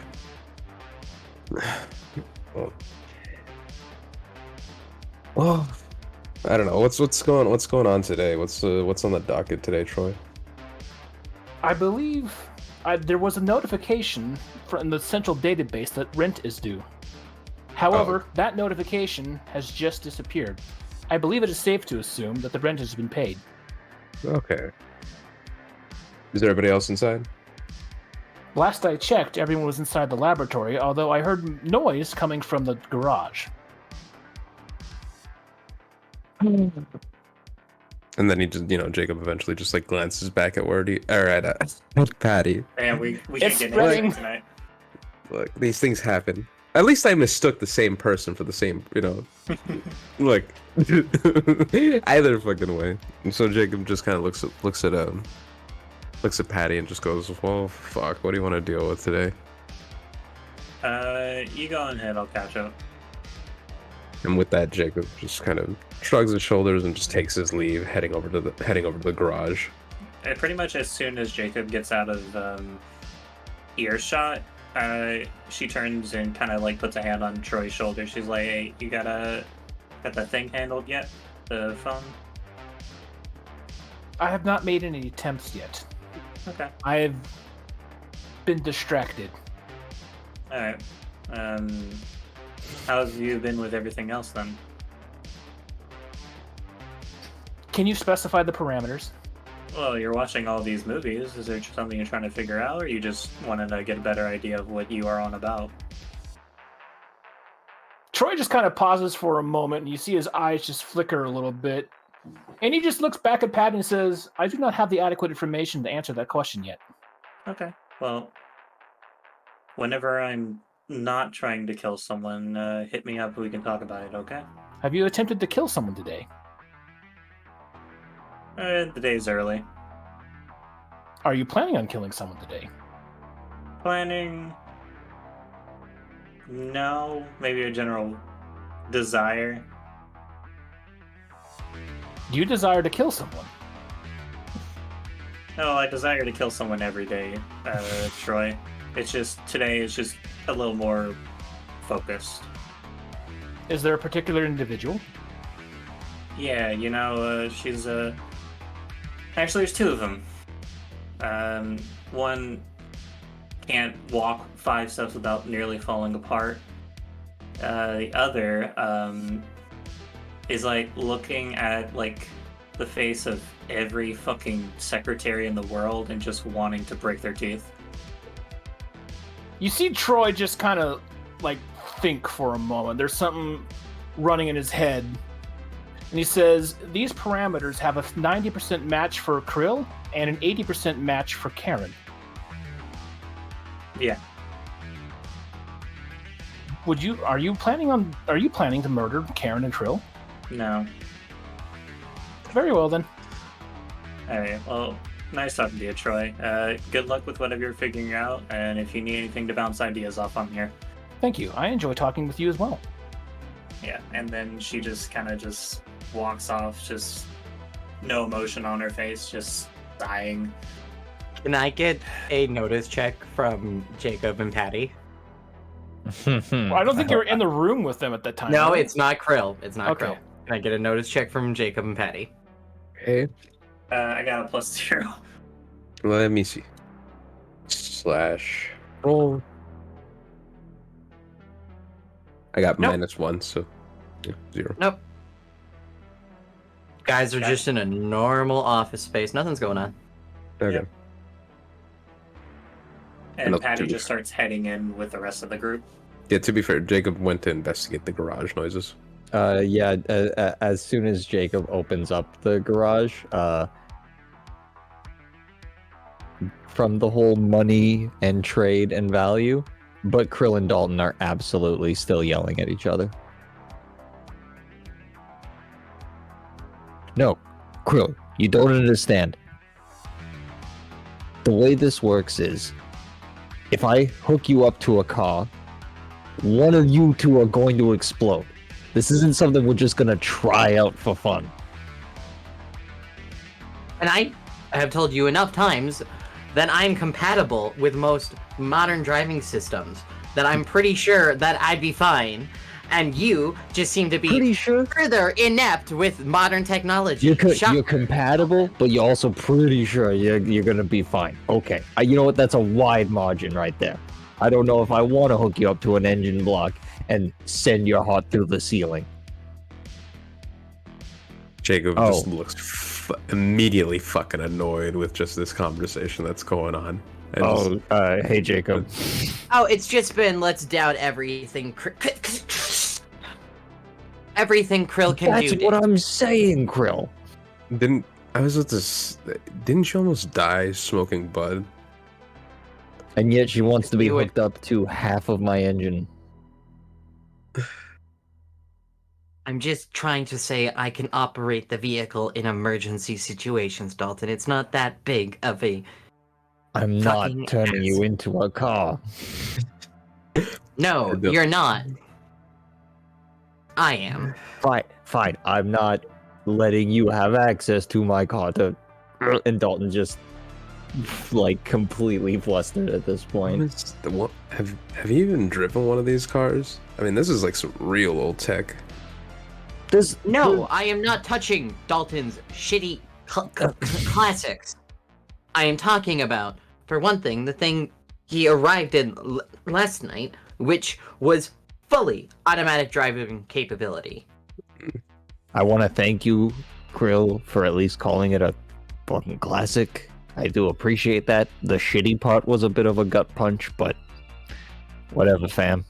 Well, I don't know. What's going on today? What's on the docket today, Troy? I believe there was a notification from the central database that rent is due. However, that notification has just disappeared. I believe it is safe to assume that the rent has been paid. Okay. Is there anybody else inside? Last I checked, everyone was inside the laboratory, although I heard noise coming from the garage. And then he just, Jacob eventually just like glances back at where at Patty. Man, we It's can't get spreading. into it tonight. Look, these things happen. At least I mistook the same person for the same, Look, either fucking way. And so Jacob just kind of looks at Patty and just goes, "Well, fuck. What do you want to deal with today?" You go ahead. I'll catch up. And with that, Jacob just kind of shrugs his shoulders and just takes his leave, heading over to the garage. Pretty much as soon as Jacob gets out of earshot, she turns and kind of like puts a hand on Troy's shoulder. She's like, "Hey, you got the thing handled yet? The phone?" I have not made any attempts yet. Okay. I have been distracted. All right. How have you been with everything else then? Can you specify the parameters? Well, you're watching all these movies. Is there something you're trying to figure out, or you just wanted to get a better idea of what you are on about? Troy just kind of pauses for a moment, and you see his eyes just flicker a little bit. And he just looks back at Pat and says, I do not have the adequate information to answer that question yet. Okay. Well, whenever I'm not trying to kill someone, hit me up. We can talk about it, okay? Have you attempted to kill someone today? The day's early. Are you planning on killing someone today? Planning? No. Maybe a general desire. Do you desire to kill someone? No, I desire to kill someone every day, Troy. It's just, today is just a little more focused. Is there a particular individual? Yeah, you know, she's, actually, there's two of them. One can't walk 5 steps without nearly falling apart. The other, is like looking at like the face of every fucking secretary in the world and just wanting to break their teeth. You see Troy just kind of like think for a moment. There's something running in his head. And he says, these parameters have a 90% match for Krill and an 80% match for Karen. Yeah. Are you planning to murder Karen and Krill? No. Very well then. Alright, well, nice talking to you, Troy. Good luck with whatever you're figuring out, and if you need anything to bounce ideas off, I'm here. Thank you. I enjoy talking with you as well. Yeah, and then she just kind of just walks off, just no emotion on her face, just sighing. Can I get a notice check from Jacob and Patty? Well, I don't think you were in the room with them at that time. No, right? it's not Krill. It's not Okay. Krill. Can I get a notice check from Jacob and Patty? Okay. I got a +0. Let me see. Slash roll. I got Nope. -1, so yeah, 0. Nope. Guys are just in a normal office space. Nothing's going on. Okay. Yep. And Enough Patty to- just starts heading in with the rest of the group. Yeah, to be fair, Jacob went to investigate the garage noises. As soon as Jacob opens up the garage, from the whole money and trade and value, but Krill and Dalton are absolutely still yelling at each other. No, Krill, you don't understand. The way this works is, if I hook you up to a car, one of you two are going to explode. This isn't something we're just gonna try out for fun. And I have told you enough times that I'm compatible with most modern driving systems, that I'm pretty sure that I'd be fine. And you just seem to be Pretty sure further inept with modern technology. you're compatible, but you're also pretty sure you're gonna be fine. Okay, you know what? That's a wide margin right there. I don't know if I want to hook you up to an engine block and send your heart through the ceiling. Jacob just looks immediately fucking annoyed with just this conversation that's going on. And Hey Jacob. Oh, it's just been let's doubt everything. Everything Krill can That's do. what I'm saying, Krill. didn't you almost die smoking bud? And yet she wants to be Do it. hooked up to half of my engine. I'm just trying to say I can operate the vehicle in emergency situations, Dalton. It's not that big of a... I'm not Fucking turning ass. you into a car. No, don't- you're not. I am. Fine. I'm not letting you have access to my car. And Dalton just like completely flustered at this point. Have you even driven one of these cars? I mean, this is like some real old tech. No, I am not touching Dalton's shitty classics. I am talking about, for one thing, the thing he arrived in last night, which was fully automatic driving capability. I want to thank you, Krill, for at least calling it a fucking classic. I do appreciate that. The shitty part was a bit of a gut punch, but whatever, fam.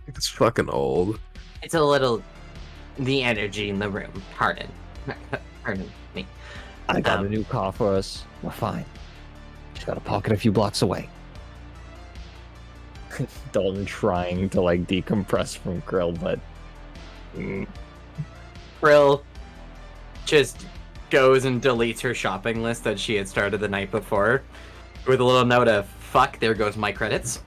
It's fucking old. It's a little the energy in the room. Pardon me. I got a new car for us. We're fine. Just gotta park it a few blocks away. Dalton trying to like decompress from Krill, but Krill just goes and deletes her shopping list that she had started the night before with a little note of fuck, there goes my credits.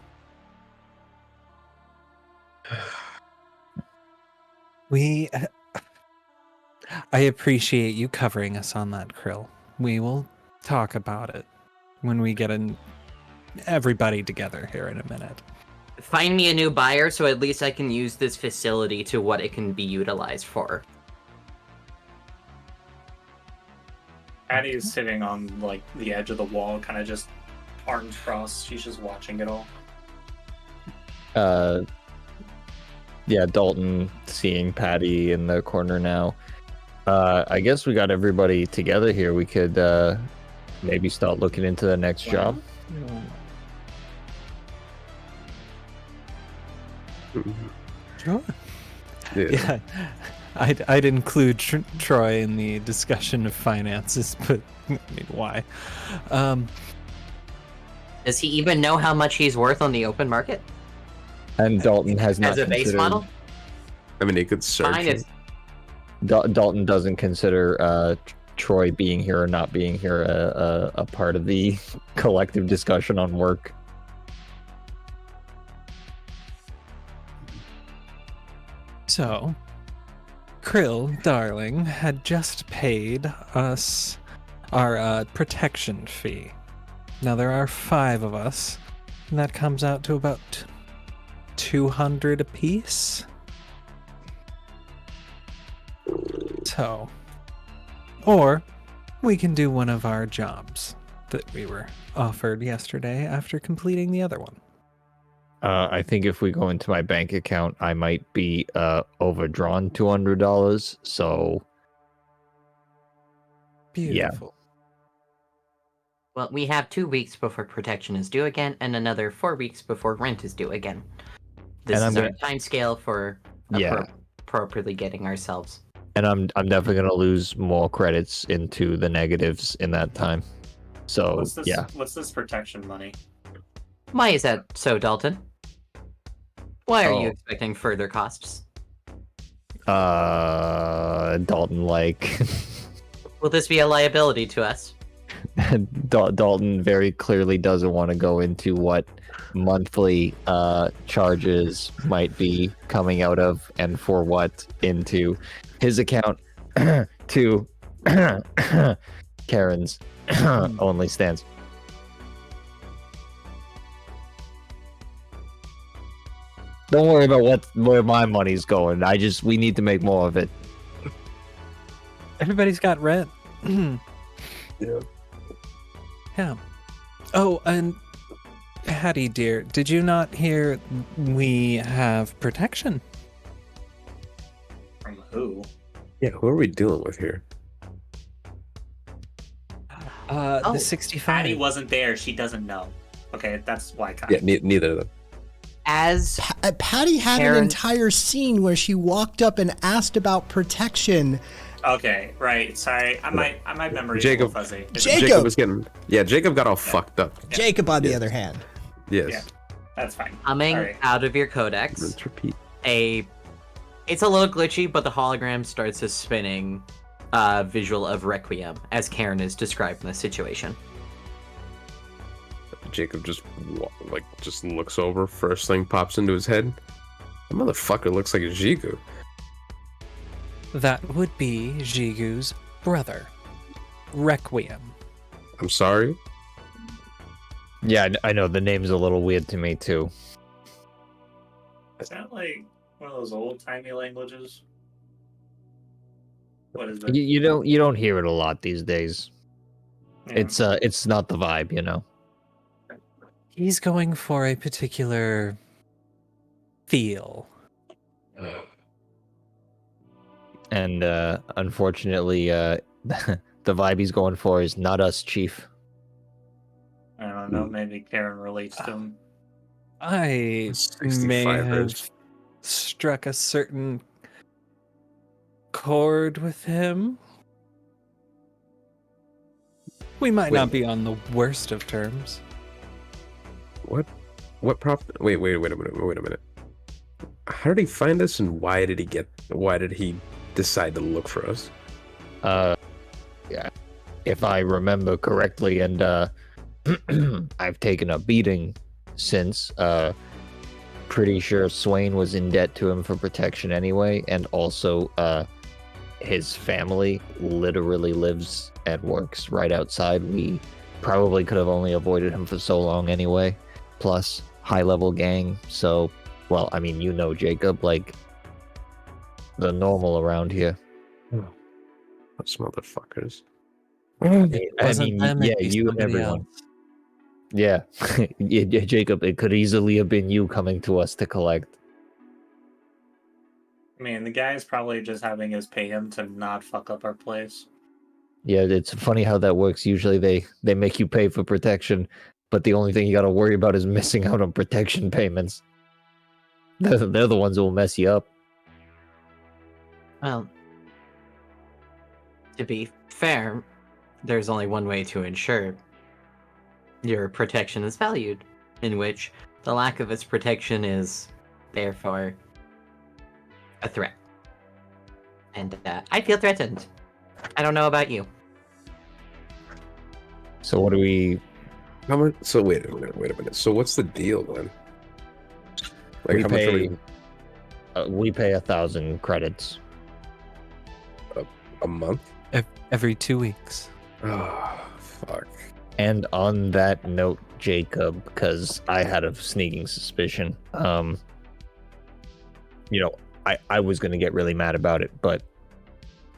I appreciate you covering us on that, Krill. We will talk about it when we get everybody together here in a minute. Find me a new buyer so at least I can use this facility to what it can be utilized for. Patty is sitting on like the edge of the wall, kind of just arms crossed. She's just watching it all. yeah, Dalton seeing Patty in the corner now. I guess we got everybody together here. We could maybe start looking into the next job. Sure. Yeah. Yeah, I'd include Troy in the discussion of finances, but I mean, why? Does he even know how much he's worth on the open market? And Dalton has not As a base considered- model? I mean, he could search. Fine, it's Dalton doesn't consider Troy being here or not being here a part of the collective discussion on work. So, Krill, darling, had just paid us our protection fee. Now there are 5 of us, and that comes out to about 200 apiece. So, or we can do one of our jobs that we were offered yesterday after completing the other one. I think if we go into my bank account, I might be overdrawn $200. So Beautiful. well, we have 2 weeks before protection is due again, and another 4 weeks before rent is due again. This And is I'm our time scale for appropriately getting ourselves. and I'm definitely gonna lose more credits into the negatives in that time. So What's this protection money? Why is that so, Dalton? Why are you Oh. expecting further costs? Dalton like Will this be a liability to us? Dalton very clearly doesn't want to go into what monthly charges might be coming out of and for what into his account to Karen's only stands. Don't worry about where my money's going. We need to make more of it. Everybody's got rent. Yeah. Yeah. Oh, and Hattie, dear, did you not hear we have protection? From who? Yeah, who are we dealing with here? The 65. Patty wasn't there. She doesn't know. Okay, that's why. Yeah, neither of them. As Patty had an Karen- entire scene where she walked up and asked about protection. Okay, right. Sorry, my memory is a Jacob- little fuzzy. Jacob was getting. Yeah, Jacob got all fucked up. Jacob, on the Yes. other hand. Yes. Yeah. That's fine. coming Alright. out of your codex, Let's repeat. it's a little glitchy, but the hologram starts a spinning visual of Requiem as Karen is describing the situation. Jacob just just looks over. First thing pops into his head. That motherfucker looks like a Jigu. That would be Jigu's brother, Requiem. I'm sorry. Yeah, I know the name's a little weird to me too. Is that like one of those old timey languages? What is it? You don't hear it a lot these days. Yeah. It's not the vibe, you know. He's going for a particular feel. And unfortunately, the vibe he's going for is not us, Chief. I don't know. Maybe Karen relates to him. I 65ers. may have struck a certain chord with him. We might Wait. not be on the worst of terms. What? What prop? Wait a minute. How did he find us, and why did he decide to look for us? Yeah, if I remember correctly, and I've taken a beating since. Pretty sure Swain was in debt to him for protection anyway, and also his family literally lives and works right outside. We probably could have only avoided him for so long anyway. Plus, high-level gang. So, well, I mean, you know, Jacob, like the normal around here. Those motherfuckers. Wasn't them, yeah, it'd be you and somebody everyone. else. Yeah. Yeah, Jacob, it could easily have been you coming to us to collect. I mean, the guy's probably just having us pay him to not fuck up our place. Yeah, it's funny how that works. Usually they make you pay for protection, but the only thing you got to worry about is missing out on protection payments. They're the ones who will mess you up. Well, to be fair, there's only one way to ensure your protection is valued, in which the lack of its protection is, therefore, a threat. And I feel threatened. I don't know about you. So what do we... How much? So wait a minute. So what's the deal then? Like, we how much are pay, we pay 1,000 credits. a month? Every 2 weeks. Oh, fuck. And on that note, Jacob, because I had a sneaking suspicion, you know, I was going to get really mad about it, but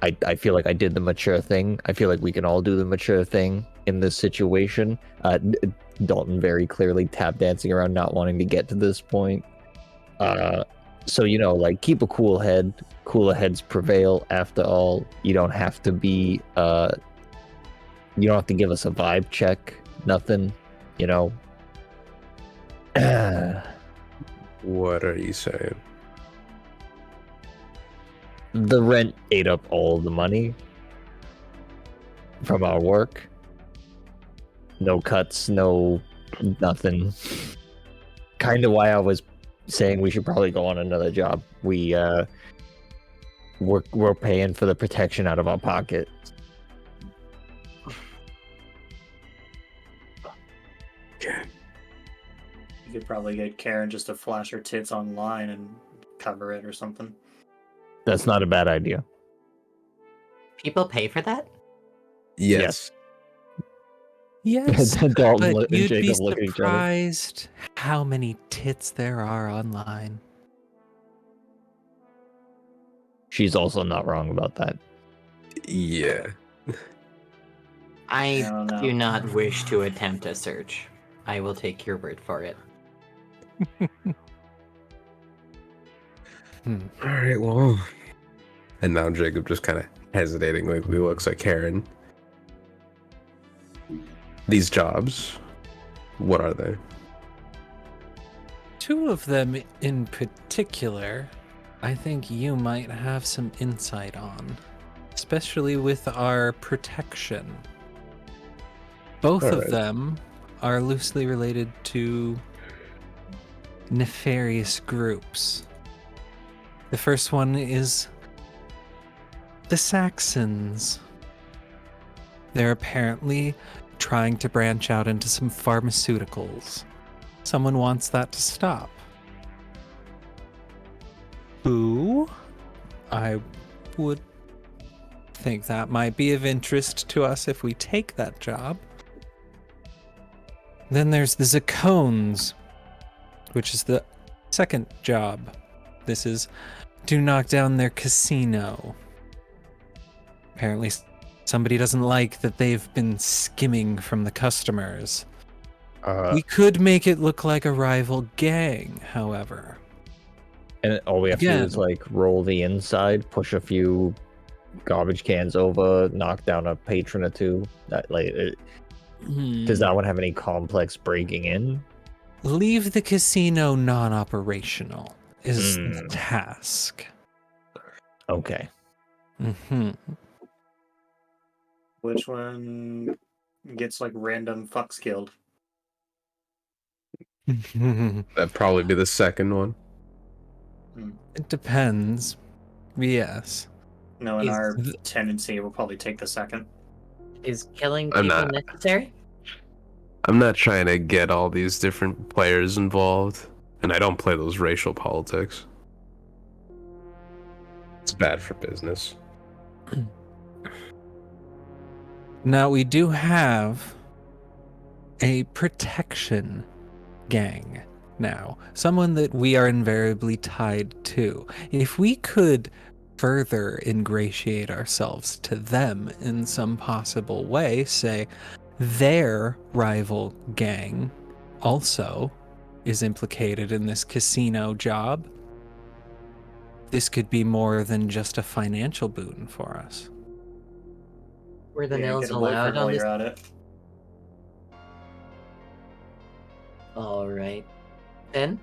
I feel like I did the mature thing. I feel like we can all do the mature thing in this situation. Dalton very clearly tap dancing around not wanting to get to this point. So, you know, like, keep a cool head. Cooler heads prevail. After all, you don't have to be, you don't have to give us a vibe check. Nothing, you know. What are you saying? The rent ate up all the money from our work. No cuts, no nothing. Kind of why I was saying we should probably go on another job. We're paying for the protection out of our pocket. You could probably get Karen just to flash her tits online and cover it or something. That's not a bad idea. People pay for that? Yes. Yes, Dalton but and you'd be Jacob look at each other. surprised how many tits there are online. She's also not wrong about that. Yeah. I don't know. do not wish to attempt a search. I will take your word for it. All right, well. And now Jacob just kind of hesitatingly looks at Karen. These jobs, what are they? Two of them in particular, I think you might have some insight on, especially with our protection. Both All of right. them are loosely related to nefarious groups. The first one is the Saxons. They're apparently trying to branch out into some pharmaceuticals. Someone wants that to stop. Who? I would think that might be of interest to us if we take that job. Then there's the Zacones, which is the second job. This is to knock down their casino. Apparently somebody doesn't like that they've been skimming from the customers. We could make it look like a rival gang, however. And all we have to do is like roll the inside, push a few garbage cans over, knock down a patron or two. That does that one have any complex breaking in? Leave the casino non-operational is the task. Okay. Mm-hmm. Which one gets like random fucks killed? That'd probably be the second one. It depends. Yes. No, in our tendency, we'll probably take the second. Is killing I'm people not. necessary? I'm not trying to get all these different players involved, and I don't play those racial politics. It's bad for business. Now, we do have a protection gang now. Someone that we are invariably tied to. If we could further ingratiate ourselves to them in some possible way, say their rival gang also is implicated in this casino job, this could be more than just a financial boon for us. Were the nails get a allowed boyfriend on while this? you're at it. All right. Then,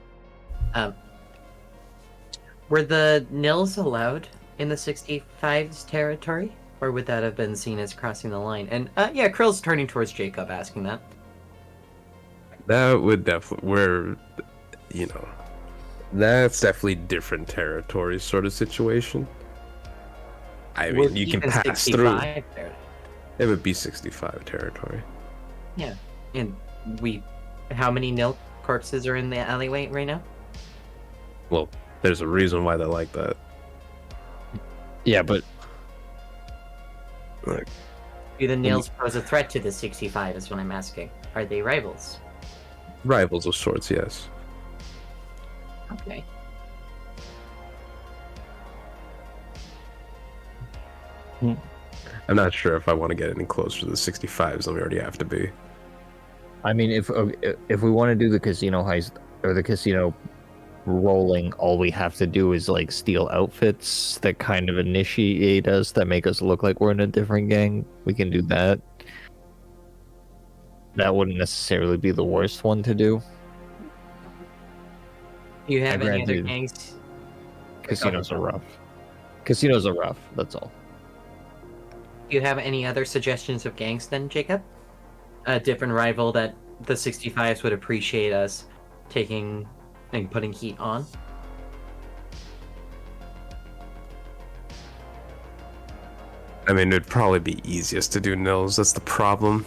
were the nils allowed in the 65's territory, or would that have been seen as crossing the line? And yeah, Krill's turning towards Jacob, asking that. That would definitely, that's definitely different territory sort of situation. I mean, you can pass through. It would be 65 territory. Yeah, and how many nil corpses are in the alleyway right now? Well, there's a reason why they like that. Yeah, but Do the nils pose a threat to the 65 is what I'm asking. Are they rivals? Rivals of sorts, yes. Okay. I'm not sure if I want to get any closer to the 65s than we already have to be. I mean, if we want to do the casino heist or the casino rolling, all we have to do is like steal outfits that kind of initiate us, that make us look like we're in a different gang. We can do that. That wouldn't necessarily be the worst one to do. Do you have any other granted, gangs? Casinos are rough. Casinos are rough, that's all. Do you have any other suggestions of gangs then, Jacob? A different rival that the 65s would appreciate us taking and putting heat on? I mean, it'd probably be easiest to do nils. That's the problem.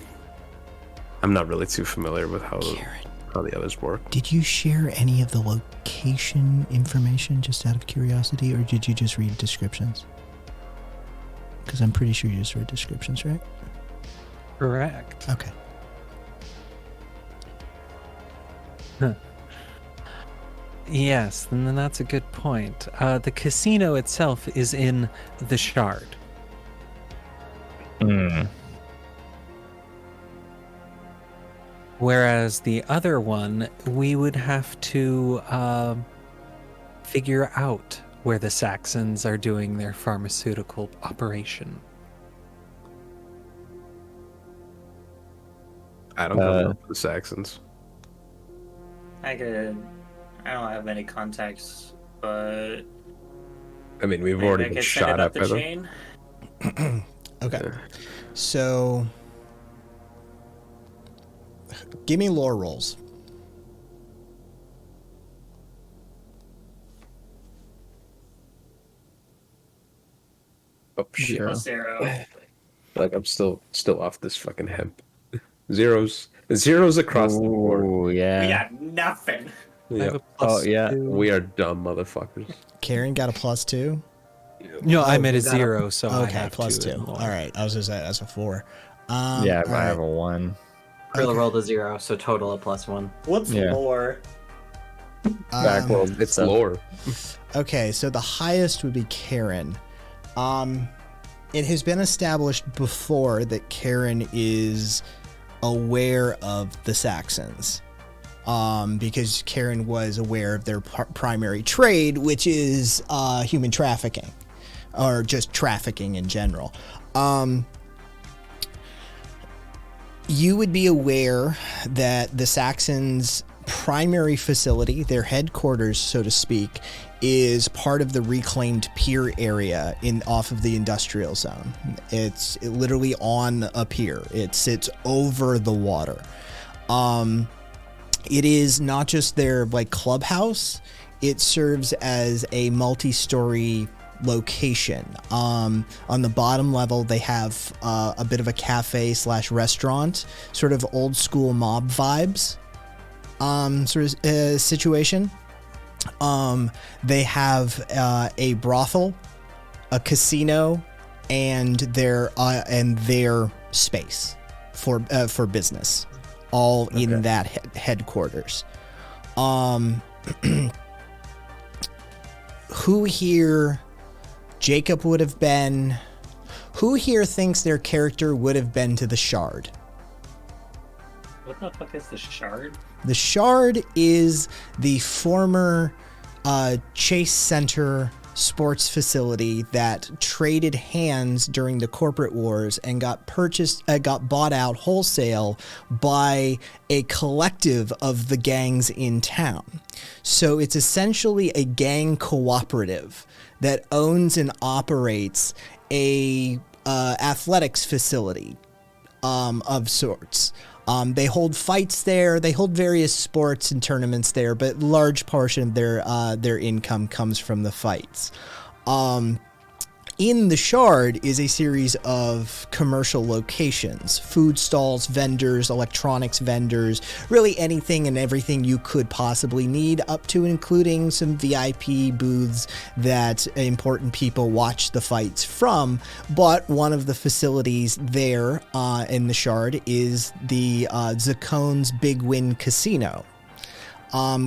I'm not really too familiar with how the others work. Did you share any of the location information just out of curiosity, or did you just read descriptions? Because I'm pretty sure you just read descriptions, right? Correct. Okay. Yes, and then that's a good point. The casino itself is in the Shard. Whereas the other one, we would have to figure out where the Saxons are doing their pharmaceutical operation. I don't know the Saxons. I don't have many contacts, but I mean, we've maybe already I been could send shot it at up the by them. chain. Okay. So, give me lore rolls. Oh shit! Plus 0. Like I'm still off this fucking hemp. Zeros across the board. Oh We yeah. got nothing. I have Yeah, a plus yeah. 2. we are dumb motherfuckers. Karen got a +2. No, I meant a you got a- 0, so I Okay, have +2. in lore. All right, I was just saying that's a 4. Yeah, all I have right. a 1. Krill Okay. rolled a 0, so total a +1. What's Yeah. lore? Backworld. It's stuff. lore. Okay, so the highest would be Karen. It has been established before that Karen is aware of the Saxons. Because Karen was aware of their primary trade, which is human trafficking, or just trafficking in general. You would be aware that the Saxons' primary facility, their headquarters, so to speak, is part of the reclaimed pier area off of the industrial zone. It's literally on a pier. It sits over the water. It is not just their clubhouse. It serves as a multi-story location. On the bottom level, they have a bit of a cafe/restaurant, sort of old school mob vibes, sort of situation. They have a brothel, a casino, and their space for business, all in that headquarters. Who here Jacob would have been? Who here thinks their character would have been to the Shard? What the fuck is the Shard? The Shard is the former Chase Center sports facility that traded hands during the corporate wars and got bought out wholesale by a collective of the gangs in town. So it's essentially a gang cooperative that owns and operates a athletics facility of sorts. They hold fights there. They hold various sports and tournaments there, but large portion of their income comes from the fights. In the Shard is a series of commercial locations, food stalls, vendors, electronics vendors, really anything and everything you could possibly need, up to and including some VIP booths that important people watch the fights from. But one of the facilities there in the Shard is the Zakone's Big Win Casino.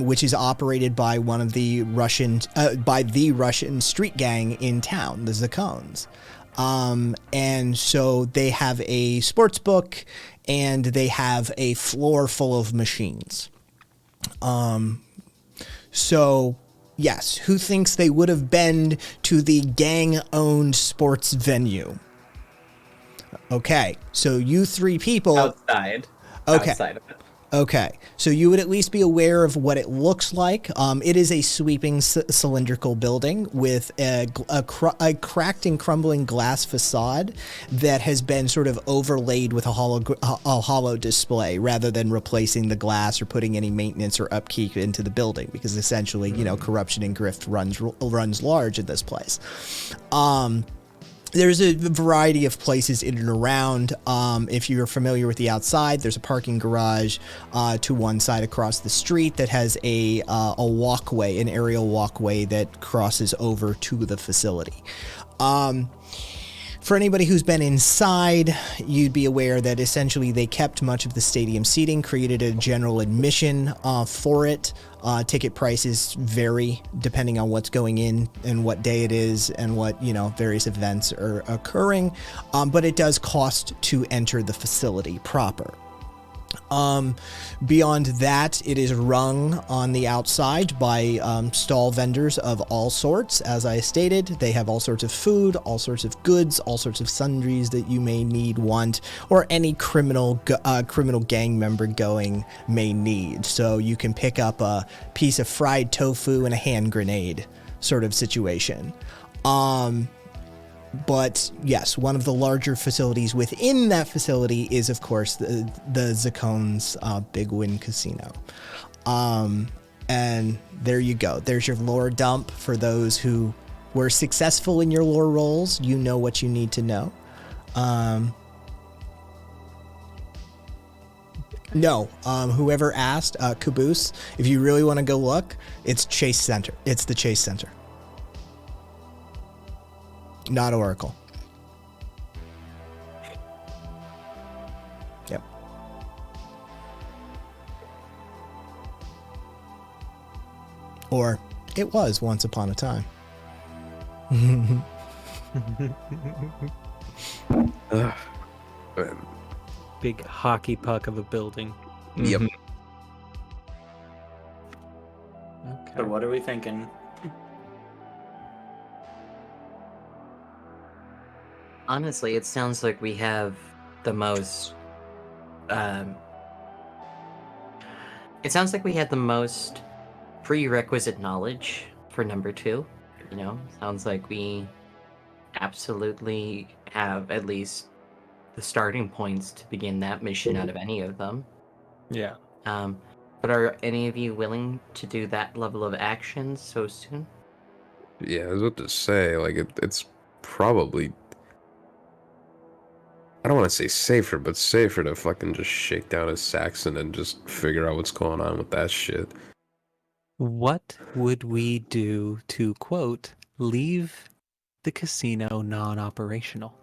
Which is operated by one of the Russian street gang in town, the Zakones. And so they have a sports book and they have a floor full of machines. So yes, who thinks they would have been to the gang-owned sports venue? Okay, so you three people Outside. Okay. Outside of it. Okay, so you would at least be aware of what it looks like. It is a sweeping cylindrical building with a cracked and crumbling glass facade that has been sort of overlaid with a hollow display rather than replacing the glass or putting any maintenance or upkeep into the building, because essentially, corruption and grift runs large in this place. There's a variety of places in and around. If you're familiar with the outside, there's a parking garage to one side across the street that has a walkway, an aerial walkway that crosses over to the facility. For anybody who's been inside, you'd be aware that essentially they kept much of the stadium seating, created a general admission for it. Ticket prices vary depending on what's going in and what day it is and what, various events are occurring. But it does cost to enter the facility proper. Beyond that, it is rung on the outside by stall vendors of all sorts. As I stated, they have all sorts of food, all sorts of goods, all sorts of sundries that you may want, or any criminal gang member going may need. So you can pick up a piece of fried tofu and a hand grenade sort of situation. But yes, one of the larger facilities within that facility is, of course, the Zakone's Big Win Casino. And there you go. There's your lore dump for those who were successful in your lore rolls. You know what you need to know. No, whoever asked, Caboose, if you really want to go look, it's Chase Center. It's the Chase Center. Not Oracle. Yep. Or it was once upon a time. Ugh. Man. Big hockey puck of a building. Yep. Okay. So what are we thinking? Honestly, it sounds like we have the most. It sounds like we had the most prerequisite knowledge for number 2. You know, sounds like we absolutely have at least the starting points to begin that mission out of any of them. Yeah. But are any of you willing to do that level of action so soon? Yeah, I was about to say, like, it's probably, I don't want to say safer, but safer to fucking just shake down a Saxon and just figure out what's going on with that shit. What would we do to, quote, leave the casino non-operational?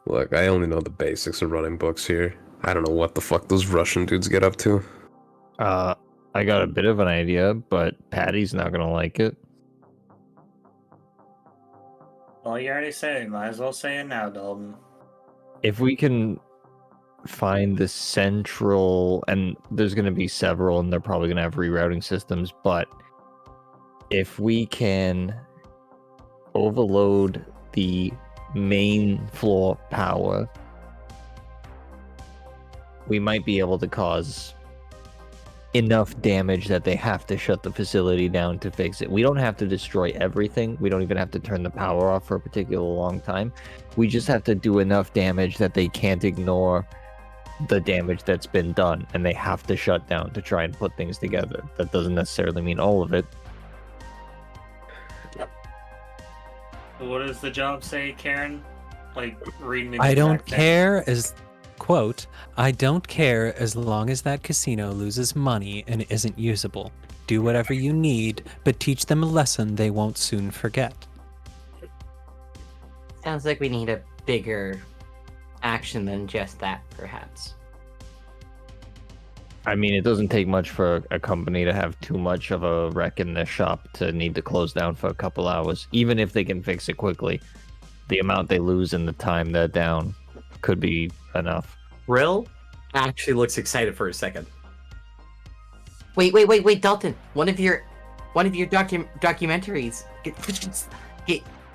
Look, I only know the basics of running books here. I don't know what the fuck those Russian dudes get up to. I got a bit of an idea, but Patty's not gonna like it. Well, you already said it. Might as well say it now, Dalton. If we can find the central, and there's gonna be several, and they're probably gonna have rerouting systems, but if we can overload the main floor power, we might be able to cause enough damage that they have to shut the facility down to fix it. We don't have to destroy everything. We don't even have to turn the power off for a particular long time. We just have to do enough damage that they can't ignore the damage that's been done, and they have to shut down to try and put things together. That doesn't necessarily mean all of it. What does the job say, Karen? Like, read me. I don't care as, quote, I don't care as long as that casino loses money and isn't usable. Do whatever you need, but teach them a lesson they won't soon forget. Sounds like we need a bigger action than just that, perhaps. I mean, it doesn't take much for a company to have too much of a wreck in their shop to need to close down for a couple hours. Even if they can fix it quickly, the amount they lose in the time they're down could be enough. Rill actually looks excited for a second. Wait, Dalton. One of your documentaries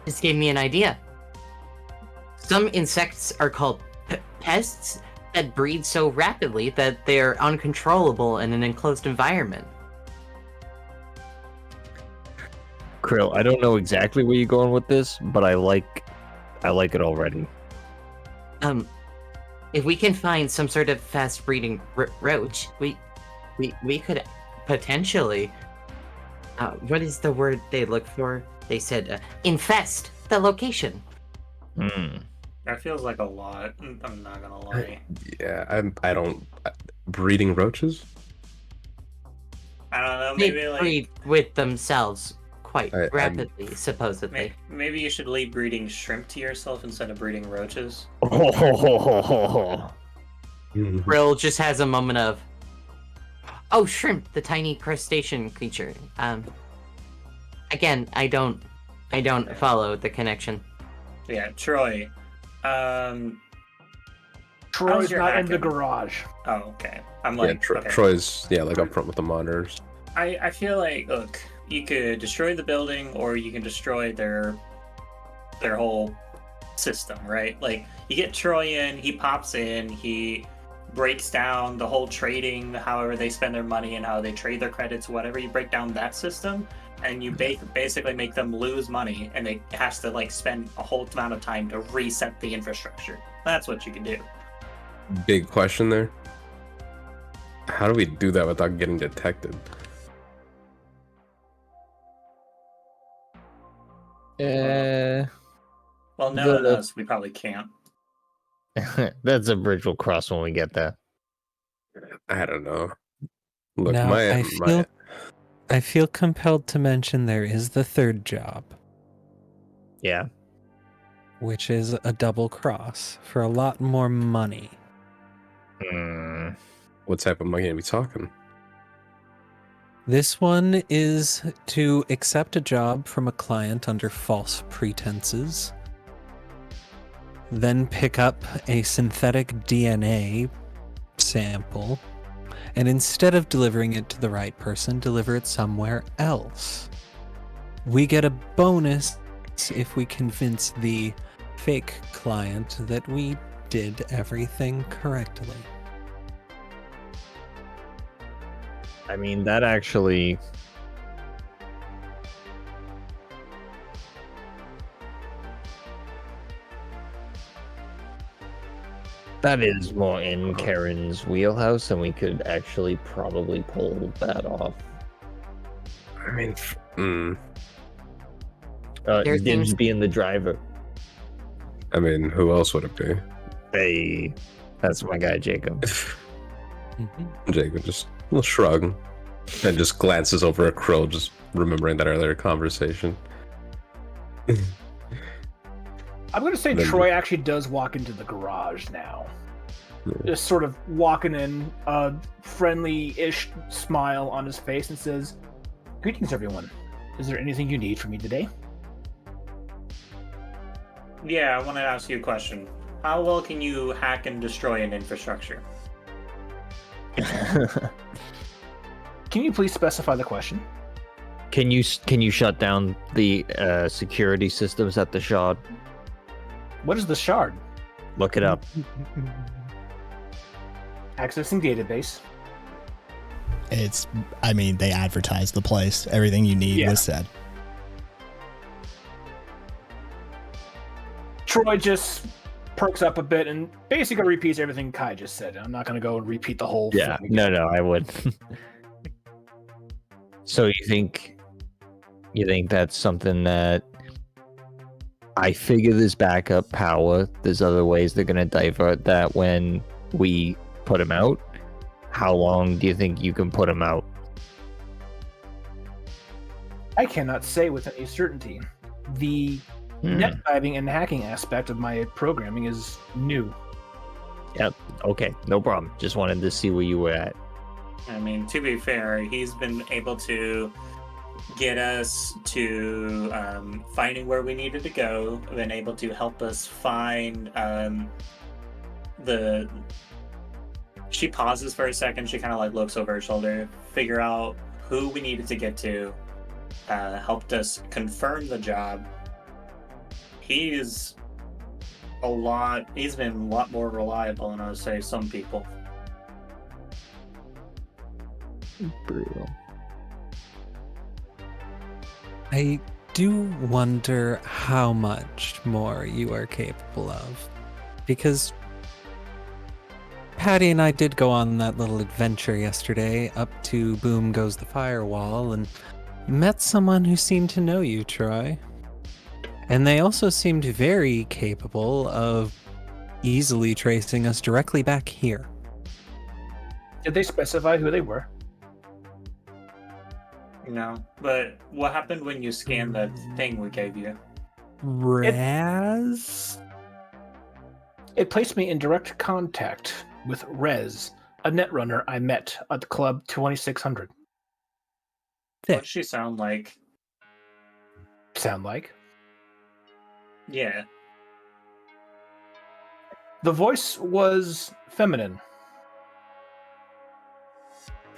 just gave me an idea. Some insects are called pests that breed so rapidly that they're uncontrollable in an enclosed environment. Krill, I don't know exactly where you're going with this, but I like it already. If we can find some sort of fast breeding roach, we could potentially. What is the word they look for? They said infest the location. That feels like a lot. I'm not gonna lie. Yeah, I don't... breeding roaches? I don't know. They Maybe like breed with themselves quite I'm- rapidly, supposedly. maybe you should leave breeding shrimp to yourself instead of breeding roaches. Brill just has a moment of, oh, shrimp, the tiny crustacean creature. Again, I don't follow the connection. Yeah, Troy. Troy's your not in the hacking? garage. Oh, okay. I'm Yeah, like, okay. Troy's, like, up front with the monitors. I feel like, look, you could destroy the building or you can destroy their whole system, right? Like, you get Troy in, he pops in, he breaks down the whole trading, however they spend their money and how they trade their credits, whatever. You break down that system and you basically make them lose money, and they has to like spend a whole amount of time to reset the infrastructure. That's what you can do. Big question there. How do we do that without getting detected? Well, knowing us, we probably can't. That's a bridge we'll cross when we get there. I don't know. Look, Now, my I feel compelled to mention there is the third job, Yeah. which is a double cross for a lot more money. what type of money are we talking? This one is to accept a job from a client under false pretenses, then pick up a synthetic DNA sample, and instead of delivering it to the right person, deliver it somewhere else. We get a bonus if we convince the fake client that we did everything correctly. I mean, that actually... That is more in Karen's wheelhouse, and we could actually probably pull that off. I mean, Dibs seems- being the driver. I mean, who else would it be? Hey, that's my guy, Jacob. Jacob just a little shrug and just glances over at Krill, just remembering that earlier conversation. I'm going to say Then- Troy actually does walk into the garage now. Just sort of walking in, a friendly-ish smile on his face, and says, "Greetings, everyone. Is there anything you need from me today?" Yeah, I want to ask you a question. How well can you hack and destroy an infrastructure? Can you please specify the question? Can you shut down the security systems at the shard? What is the shard? Look it up. Accessing database. They advertised the place. Everything you need was said. Troy just perks up a bit and basically repeats everything Kai just said. I'm not going to go and repeat the whole Yeah, thing. no, I would. So you think that's something that I figure there's backup power, there's other ways they're going to divert that when we put him out? How long do you think you can put him out? I cannot say with any certainty. The net diving and hacking aspect of my programming is new. Yep. Okay, no problem. Just wanted to see where you were at. I mean, to be fair, he's been able to get us to finding where we needed to go, been able to help us find the... She pauses for a second, she kind of like looks over her shoulder, figure out who we needed to get to, helped us confirm the job. He's been a lot more reliable than I would say some people. Brutal. I do wonder how much more you are capable of. Because Patty and I did go on that little adventure yesterday up to Boom Goes the Firewall and met someone who seemed to know you, Troy. And they also seemed very capable of easily tracing us directly back here. Did they specify who they were? No, but what happened when you scanned the thing we gave you? Raz? It placed me in direct contact with Rez, a netrunner I met at Club 2600. What does she sound like? Sound like? Yeah. The voice was feminine.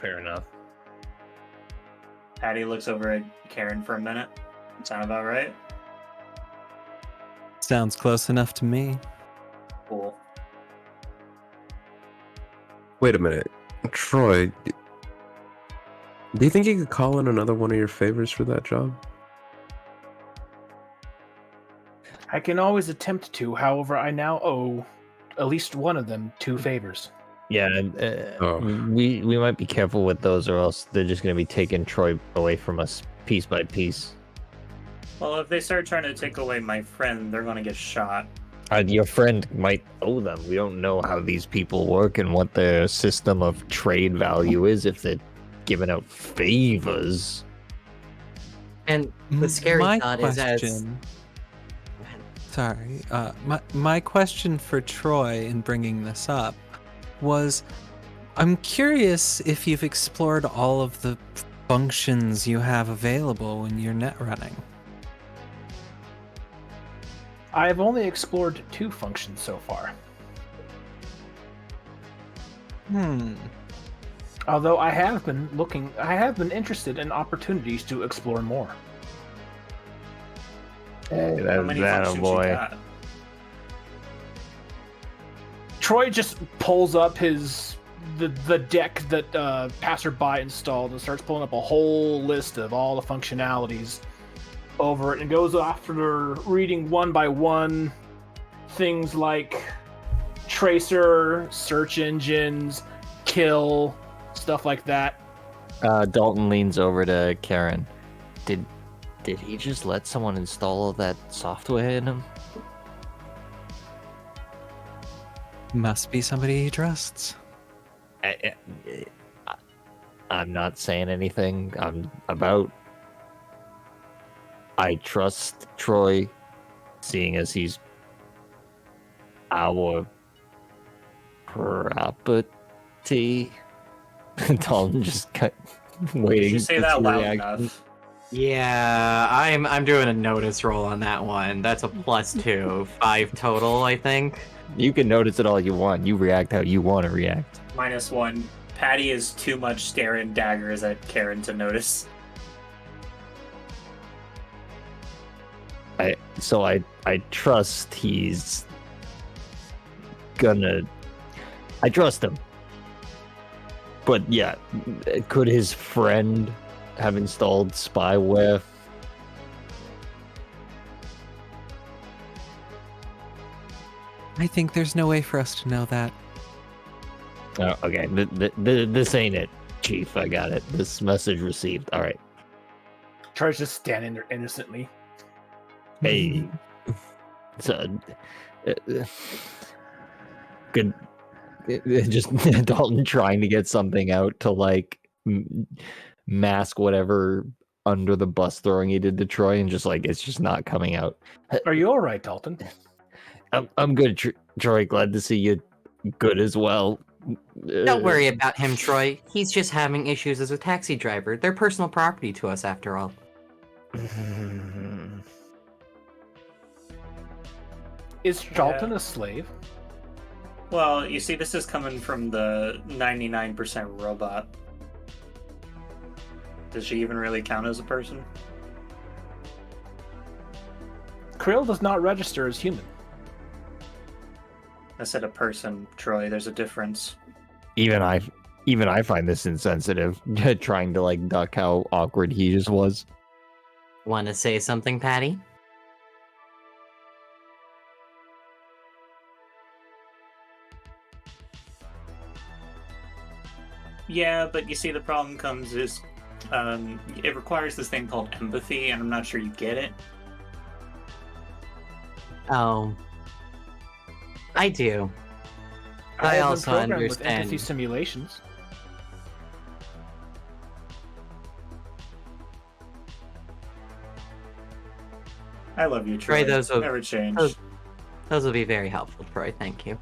Fair enough. Patty looks over at Karen for a minute. Sound about right? Sounds close enough to me. Cool. Wait a minute, Troy. Do you think you could call in another one of your favors for that job? I can always attempt to, however, I now owe at least one of them 2 favors. Yeah, we might be careful with those, or else they're just going to be taking Troy away from us piece by piece. Well, if they start trying to take away my friend, they're gonna get shot. Your friend might owe them. We don't know how these people work and what their system of trade value is if they're giving out favors. And the scary My thought is as question. Sorry. My question for Troy in bringing this up was, I'm curious if you've explored all of the functions you have available when you're net running. I've only explored 2 functions so far. Although I have been interested in opportunities to explore more. Hey, How many functions you got? Troy just pulls up the deck that Passerby installed and starts pulling up a whole list of all the functionalities over it and goes after reading one by one things like tracer, search engines, kill, stuff like that. Dalton leans over to Karen. Did he just let someone install all that software in him? Must be somebody he trusts. I'm not saying anything. I trust Troy, seeing as he's our property. Dalton just waiting. Did you say to that see loud reaction. enough? Yeah, I'm doing a notice roll on that one. That's a +2, 5 total, I think. You can notice it all you want. You react how you want to react. -1. Patty is too much staring daggers at Karen to notice. I trust he's gonna. I trust him. But yeah, could his friend have installed spyware? I think there's no way for us to know that. Oh, okay, this ain't it, Chief. I got it. This message received. All right. Troy's just standing there innocently. Hey, so good. Just Dalton trying to get something out to like mask whatever under the bus throwing he did to Troy, and just like it's just not coming out. Are you all right, Dalton? I'm good, Troy. Glad to see you good as well. Don't worry about him, Troy. He's just having issues as a taxi driver. They're personal property to us, after all. Is Dalton a slave? Well, you see, this is coming from the 99% robot. Does she even really count as a person? Krill does not register as human. I said a person, Troy. There's a difference. Even I find this insensitive. Trying to like duck how awkward he just was. Want to say something, Patty? Yeah, but you see, the problem comes is it requires this thing called empathy, and I'm not sure you get it. Oh. I do. I have been also programmed with understand. empathy simulations. I love you, Troy. Troy, those will- never change. Those will be very helpful, Troy. Thank you.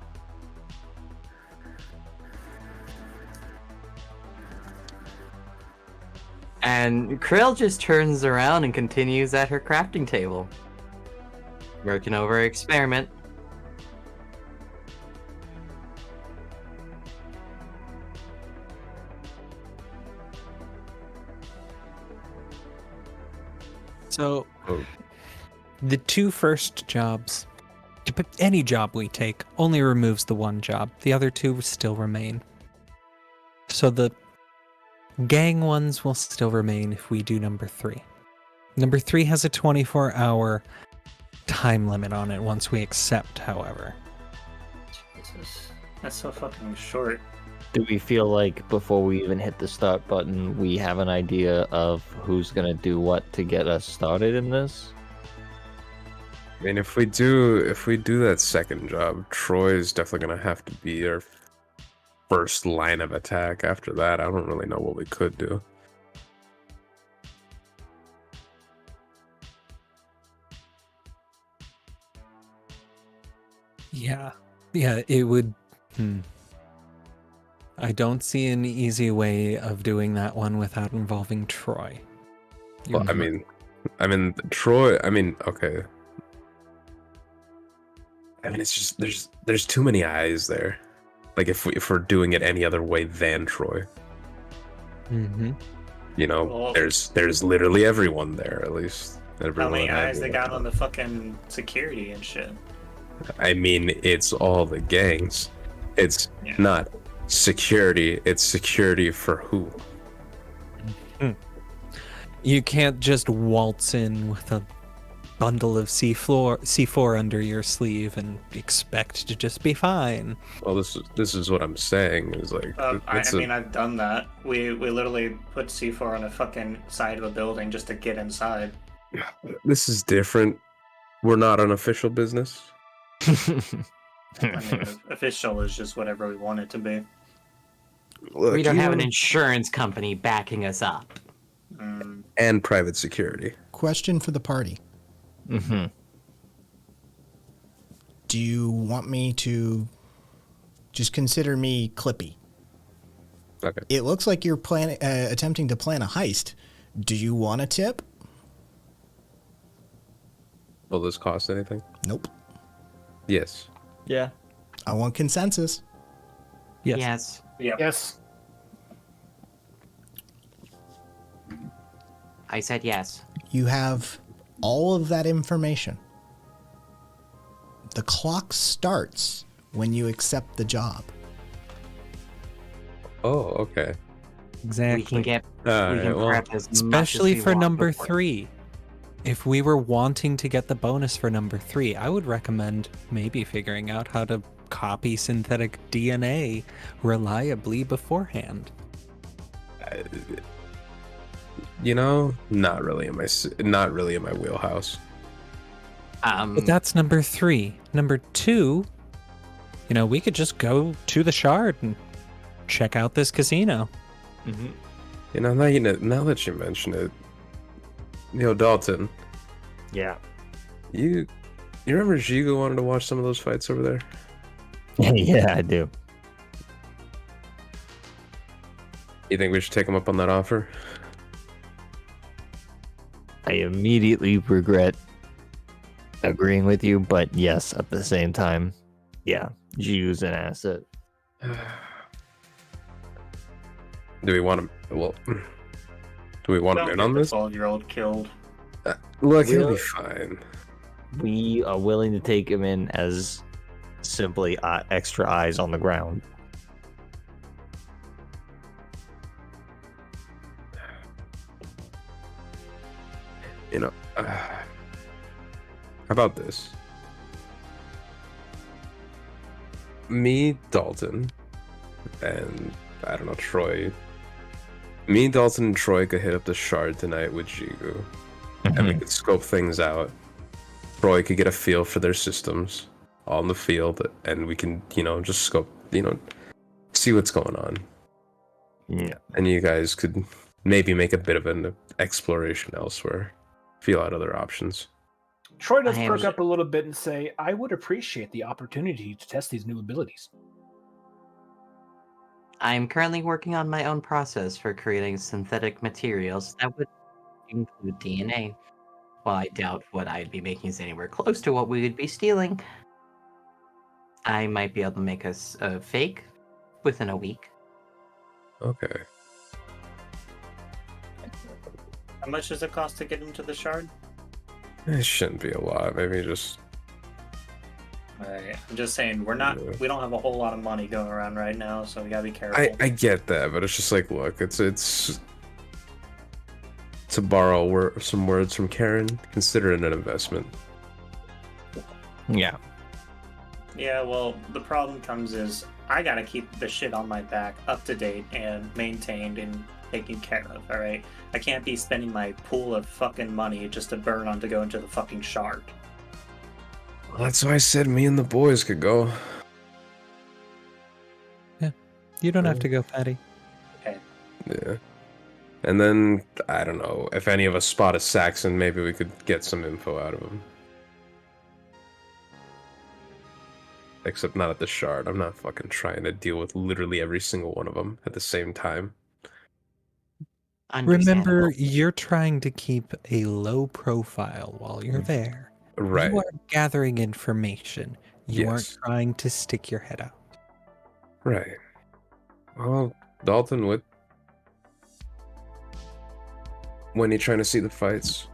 And Krill just turns around and continues at her crafting table, working over her experiment. So, the 2 first jobs, any job we take, only removes the 1 job. The other 2 still remain. So the gang ones will still remain if we do number 3. Number 3 has a 24-hour time limit on it once we accept, however. Jesus, that's so fucking short. Do we feel like before we even hit the start button, we have an idea of who's gonna do what to get us started in this? I mean, if we do that second job, Troy's definitely gonna have to be our first line of attack. After that, I don't really know what we could do. Yeah, it would. I don't see an easy way of doing that one without involving Troy. Well, I mean, Troy. I mean, okay. I mean, it's just there's too many eyes there. Like if we're doing it any other way than Troy, Mm-hmm. you know, Well, there's literally everyone there. At least How everyone. many that eyes they has got one. on the fucking security and shit? I mean, it's all the gangs. It's Yeah. not security. It's security for who? You can't just waltz in with a bundle of C4 under your sleeve and expect to just be fine. Well, this is what I'm saying. Is like I mean, I've done that. We literally put C4 on a fucking side of a building just to get inside. this is different. We're not an official business. I mean, official is just whatever we want it to be. Look, We don't you have an wanna- insurance company backing us up. and private security. Question for the party. Mm-hmm. Do you want me to just consider me Clippy? Okay. It looks like you're attempting to plan a heist. Do you want a tip? Will this cost anything? Nope. Yes. Yeah. I want consensus. Yes. Yep. Yes. I said yes. You have all of that information. The clock starts when you accept the job. Oh, okay. Exactly. We can get All we right. can Well, prep as much as Especially we for want number before- 3. If we were wanting to get the bonus for number 3, I would recommend maybe figuring out how to copy synthetic DNA reliably beforehand. you know, not really in my wheelhouse. But that's number 3. Number 2, we could just go to the Shard and check out this casino. Mm-hmm. You know, now that you mention it, Dalton, Yeah. you remember Jigo wanted to watch some of those fights over there? Yeah, I do. You think we should take him up on that offer? I immediately regret agreeing with you, but yes, at the same time, yeah, use an asset. Do we want him? Well, do we want him in on this? 12-year-old killed. Look, he'll be Really? fine. We are willing to take him in as simply extra eyes on the ground. How about this? Me, Dalton, and I don't know, Troy. Me, Dalton, and Troy could hit up the Shard tonight with Jigu, and we could scope things out. Troy could get a feel for their systems on the field, and we can, just scope, see what's going on. Yeah. And you guys could maybe make a bit of an exploration elsewhere, feel out other options. Troy does I am- perk up a little bit and say, I would appreciate the opportunity to test these new abilities. I'm currently working on my own process for creating synthetic materials that would include DNA. While I doubt what I'd be making is anywhere close to what we would be stealing, I might be able to make us a fake within a week. Okay. How much does it cost to get into the shard? It shouldn't be a lot. Maybe just. Alright, I'm just saying we don't have a whole lot of money going around right now, so we gotta be careful. I get that, but it's just like, look, it's to borrow some words from Karen. Consider it an investment. Yeah. Yeah, well, the problem comes is I gotta keep the shit on my back up to date and maintained and taken care of, alright? I can't be spending my pool of fucking money just to burn on to go into the fucking shard. That's why I said me and the boys could go. You don't have to go, Patty. Okay. Yeah. And then, I don't know, if any of us spot a Saxon, maybe we could get some info out of him. Except not at the Shard. I'm not fucking trying to deal with literally every single one of them at the same time. Remember, you're trying to keep a low profile while you're there. Right. You are gathering information. You aren't Yes. trying to stick your head out. Right. Well, Dalton, when are you trying to see the fights?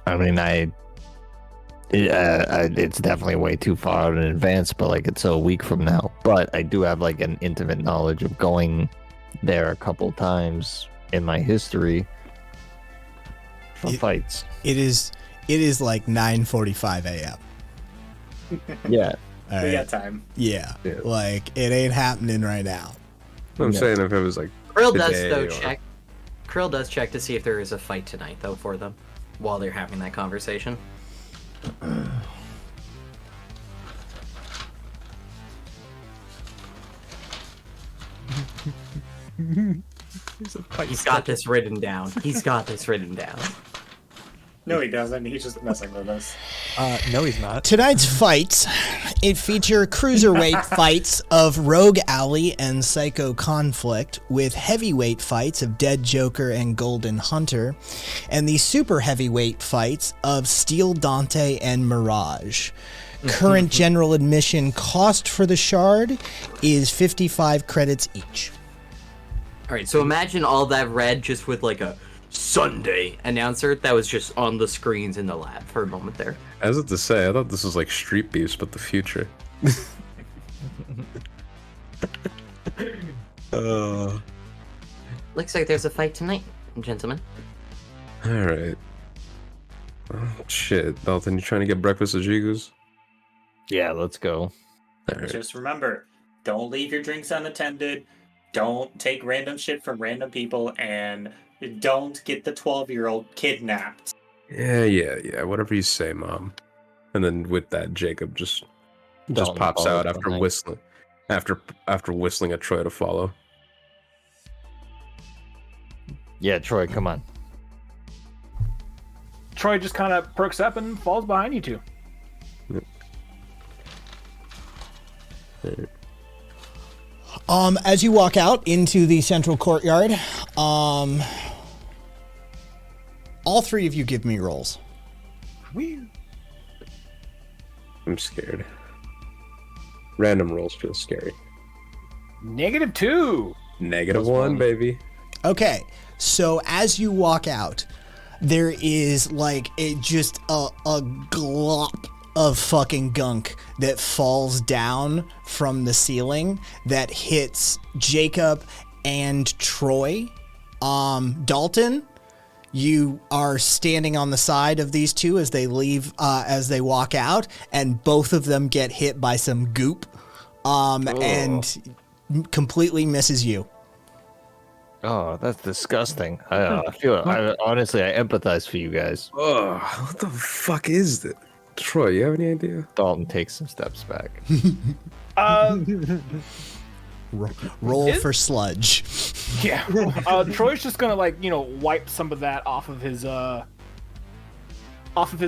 I mean, it's definitely way too far out in advance, but like it's a week from now. But I do have like an intimate knowledge of going there a couple times in my history for fights. It is like 9:45 a.m. Yeah. All We right. got time. Yeah. Like it ain't happening right now. I'm saying if it was like Krill does today though or- check. Krill does check to see if there is a fight tonight though for them while they're having that conversation. He's got this written down. He's got this written down. No, he doesn't. He's just messing with us. No, he's not. Tonight's fights, it feature cruiserweight fights of Rogue Alley and Psycho Conflict, with heavyweight fights of Dead Joker and Golden Hunter, and the super heavyweight fights of Steel Dante and Mirage. Current general admission cost for the Shard is 55 credits each. All right, so imagine all that red just with like a Sunday announcer that was just on the screens in the lab for a moment there. I was about to say, I thought this was like Street Beefs, but the future. Looks like there's a fight tonight, gentlemen. Alright. Oh, shit, Dalton, you trying to get breakfast at Jigu's? Yeah, let's go. Alright. Just remember, don't leave your drinks unattended. Don't take random shit from random people, and don't get the 12-year-old kidnapped. Yeah, whatever you say, Mom. And then with that, Jacob just Dalton pops follows out after behind. whistling. After whistling at Troy to follow. Yeah, Troy, come on. Troy just kind of perks up and falls behind you two. As you walk out into the central courtyard, all three of you give me rolls. I'm scared. Random rolls feel scary. -2. -1, baby. Okay, so as you walk out, there is like a glop of fucking gunk that falls down from the ceiling that hits Jacob and Troy. Dalton, you are standing on the side of these two as they leave, as they walk out, and both of them get hit by some goop, and completely misses you. Oh, that's disgusting. I honestly, I empathize for you guys. Oh, what the fuck is that? Troy, you have any idea? Dalton takes some steps back. Roll for sludge. Yeah. Troy's just gonna wipe some of that off of his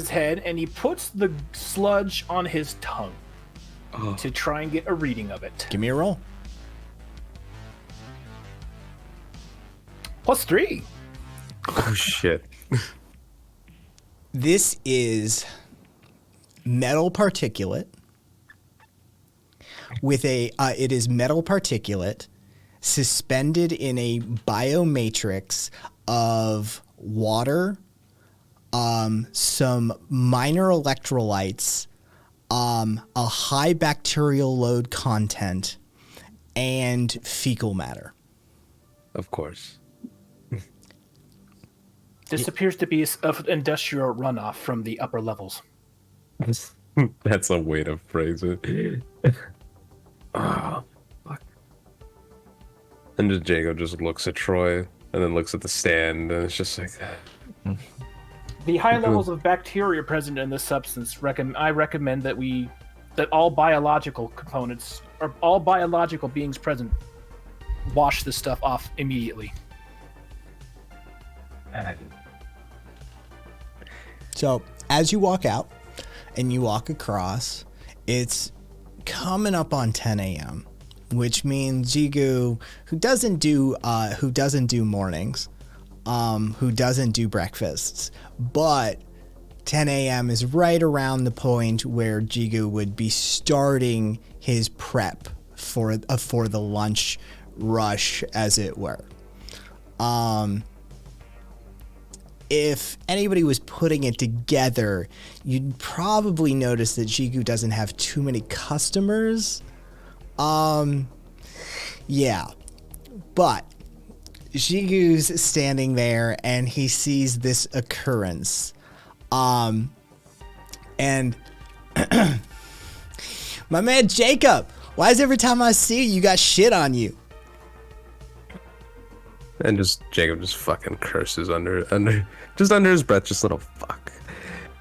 head, and he puts the sludge on his tongue to try and get a reading of it. Give me a roll. +3. Oh shit. This is metal particulate with it is metal particulate suspended in a biomatrix of water, some minor electrolytes, a high bacterial load content, and fecal matter. Of course. This appears to be of industrial runoff from the upper levels. That's a way to phrase it. Oh, fuck. And just Jacob just looks at Troy and then looks at the stand, and it's just like that. The high levels of bacteria present in this substance, I recommend that all biological components or all biological beings present wash this stuff off immediately. So as you walk out and you walk across, it's coming up on 10 a.m., which means Jigu, who doesn't do mornings, who doesn't do breakfasts, but 10 a.m. is right around the point where Jigu would be starting his prep for the lunch rush, as it were. If anybody was putting it together, you'd probably notice that Jigu doesn't have too many customers. Yeah, but Jigu's standing there and he sees this occurrence. And my man Jacob, why is every time I see you got shit on you? And Jacob just fucking curses under his breath, just little fuck.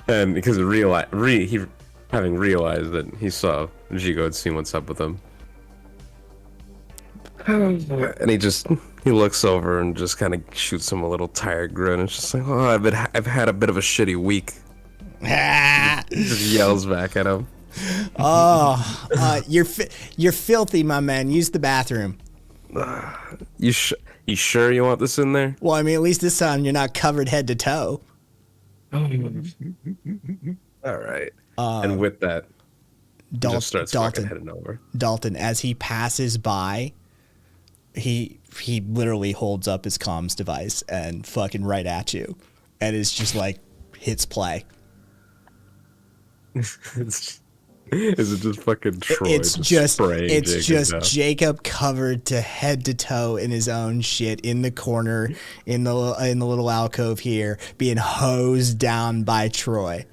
And because he having realized that he saw Jigo had seen what's up with him. And he looks over and just kind of shoots him a little tired grin. It's just like, oh, I've had a bit of a shitty week. Just yells back at him. Oh, you're filthy, my man. Use the bathroom. You sure you want this in there? Well, I mean, at least this time you're not covered head to toe. All right. And with that, just starts fucking heading over. Dalton, as he passes by, he literally holds up his comms device and fucking right at you, and it's just like hits play. Is it just fucking Troy? It's just Jacob covered to head to toe in his own shit in the corner in the little alcove here, being hosed down by Troy.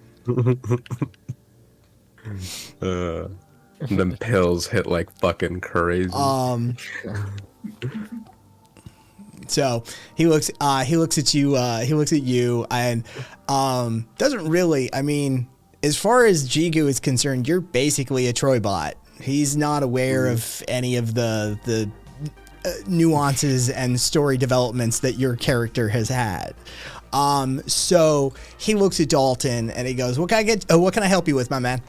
Them pills hit like fucking crazy. So he looks at you and doesn't really, I mean, as far as Jigu is concerned, you're basically a Troy bot. He's not aware of any of the nuances and story developments that your character has had. So he looks at Dalton and he goes, what can I help you with, my man?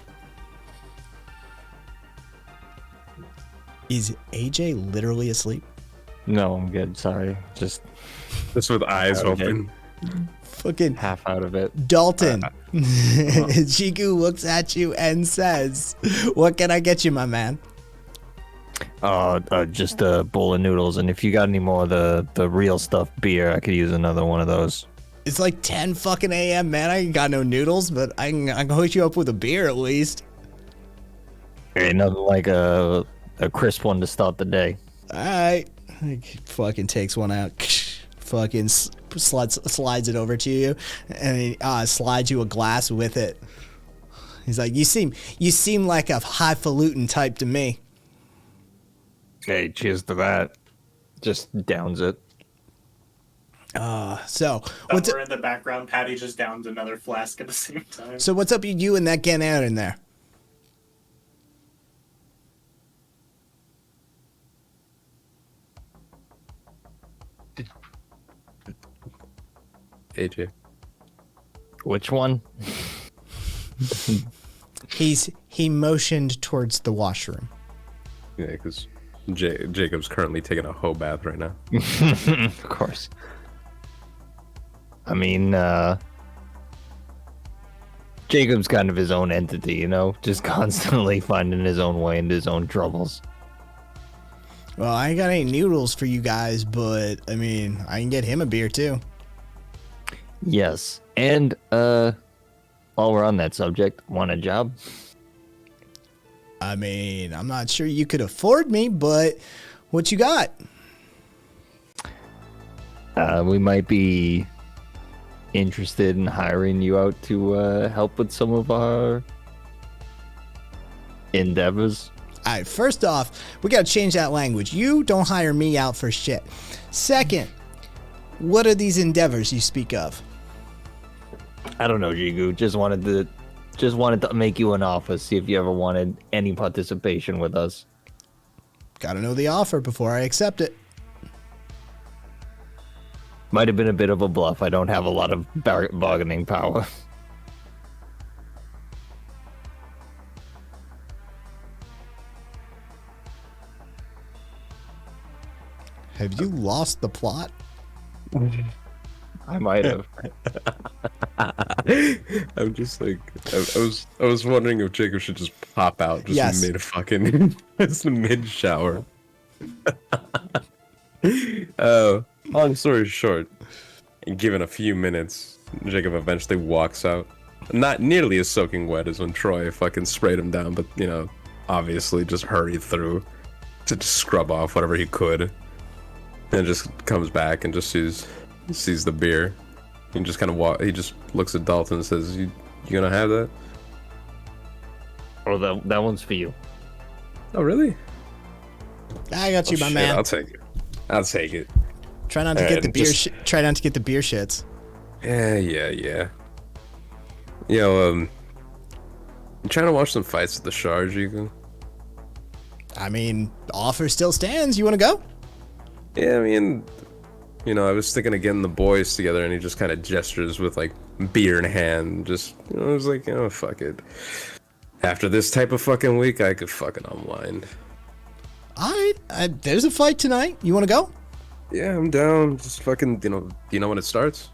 Is AJ literally asleep? No, I'm good. Sorry. Just with eyes open. Fucking half out of it. Dalton. Jigu looks at you and says, what can I get you, my man? Just a bowl of noodles, and if you got any more of the real stuff beer, I could use another one of those. It's like 10 fucking a.m., man. I ain't got no noodles, but I can hook you up with a beer at least. Ain't nothing like a crisp one to start the day. Alright. Fucking takes one out. Fucking slides it over to you, and he slides you a glass with it. He's like, you seem like a highfalutin type to me. Hey, cheers to that. Just downs it. So Somewhere in the background, Patty just downs another flask at the same time. So what's up with you and that getting out in there? AJ. Which one? He motioned towards the washroom. Yeah, because Jacob's currently taking a hoe bath right now. Of course. I mean, Jacob's kind of his own entity, you know? Just constantly finding his own way into his own troubles. Well, I ain't got any noodles for you guys, but, I mean, I can get him a beer, too. Yes. And, while we're on that subject, want a job? I mean, I'm not sure you could afford me, but what you got? We might be interested in hiring you out to help with some of our endeavors. All right, first off, we got to change that language. You don't hire me out for shit. Second, what are these endeavors you speak of? I don't know, Jigu. Just wanted to make you an offer, see if you ever wanted any participation with us. Gotta know the offer before I accept it. Might have been a bit of a bluff. I don't have a lot of bargaining power. Have you lost the plot? I might have. I'm just like, I was wondering if Jacob should just pop out just Yes. mid fucking just mid shower. Long story short, given a few minutes, Jacob eventually walks out. Not nearly as soaking wet as when Troy fucking sprayed him down, but obviously just hurried through to just scrub off whatever he could, and just comes back and just sees the beer. He just kind of he just looks at Dalton and says, "You gonna have that?" Oh, that one's for you. Oh, really? I got you, my Shit, man. I'll take it. I'll take it. Try not to All get right, the beer. just- Try not to get the beer shits. Yeah. I'm trying to watch some fights at the Shard, Jigu. I mean, the offer still stands. You want to go? Yeah, I mean, I was thinking of getting the boys together, and he just kind of gestures with like beer in hand. Just, I was like, fuck it. After this type of fucking week, I could fucking unwind. All right. There's a fight tonight. You want to go? Yeah, I'm down. Just fucking, do you know when it starts?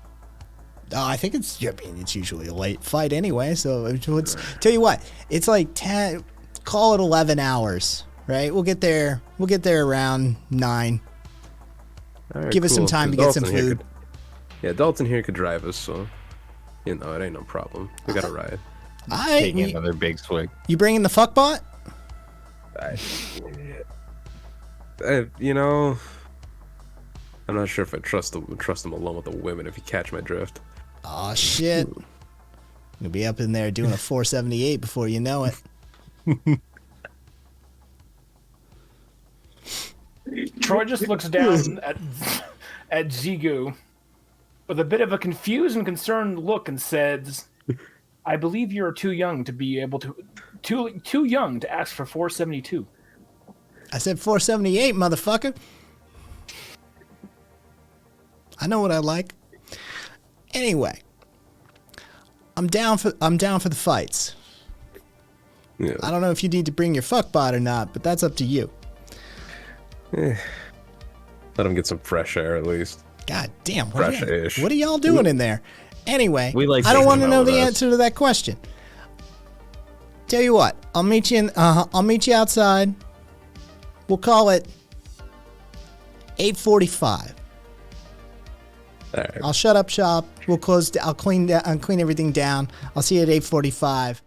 I think it's usually a late fight anyway. So it's tell you what, it's like 10. Call it 11 hours, right? We'll get there around 9. All right, Give us some cool, time to 'cause get some Dalton here food. Dalton here could drive us, so it ain't no problem. We got a ride. All right. Taking another big swig. You bringing the fuckbot? I'm not sure if I trust him alone with the women, if you catch my drift. Oh shit. You'll be up in there doing a 478 before you know it. Troy just looks down at Zigu with a bit of a confused and concerned look and says, "I believe you are too young to be able to too young to ask for 472." I said 478, motherfucker. I know what I like. Anyway, I'm down for the fights. Yeah. I don't know if you need to bring your fuckbot or not, but that's up to you. Let him get some fresh air at least. God damn, Fresh-ish. what are y'all doing in there? Anyway, We like I don't taking want to them know out the with us. answer to that question. Tell you what, I'll meet you outside. We'll call it 8:45. All right. I'll shut up shop. We'll close. I'll clean everything down. I'll see you at 8:45.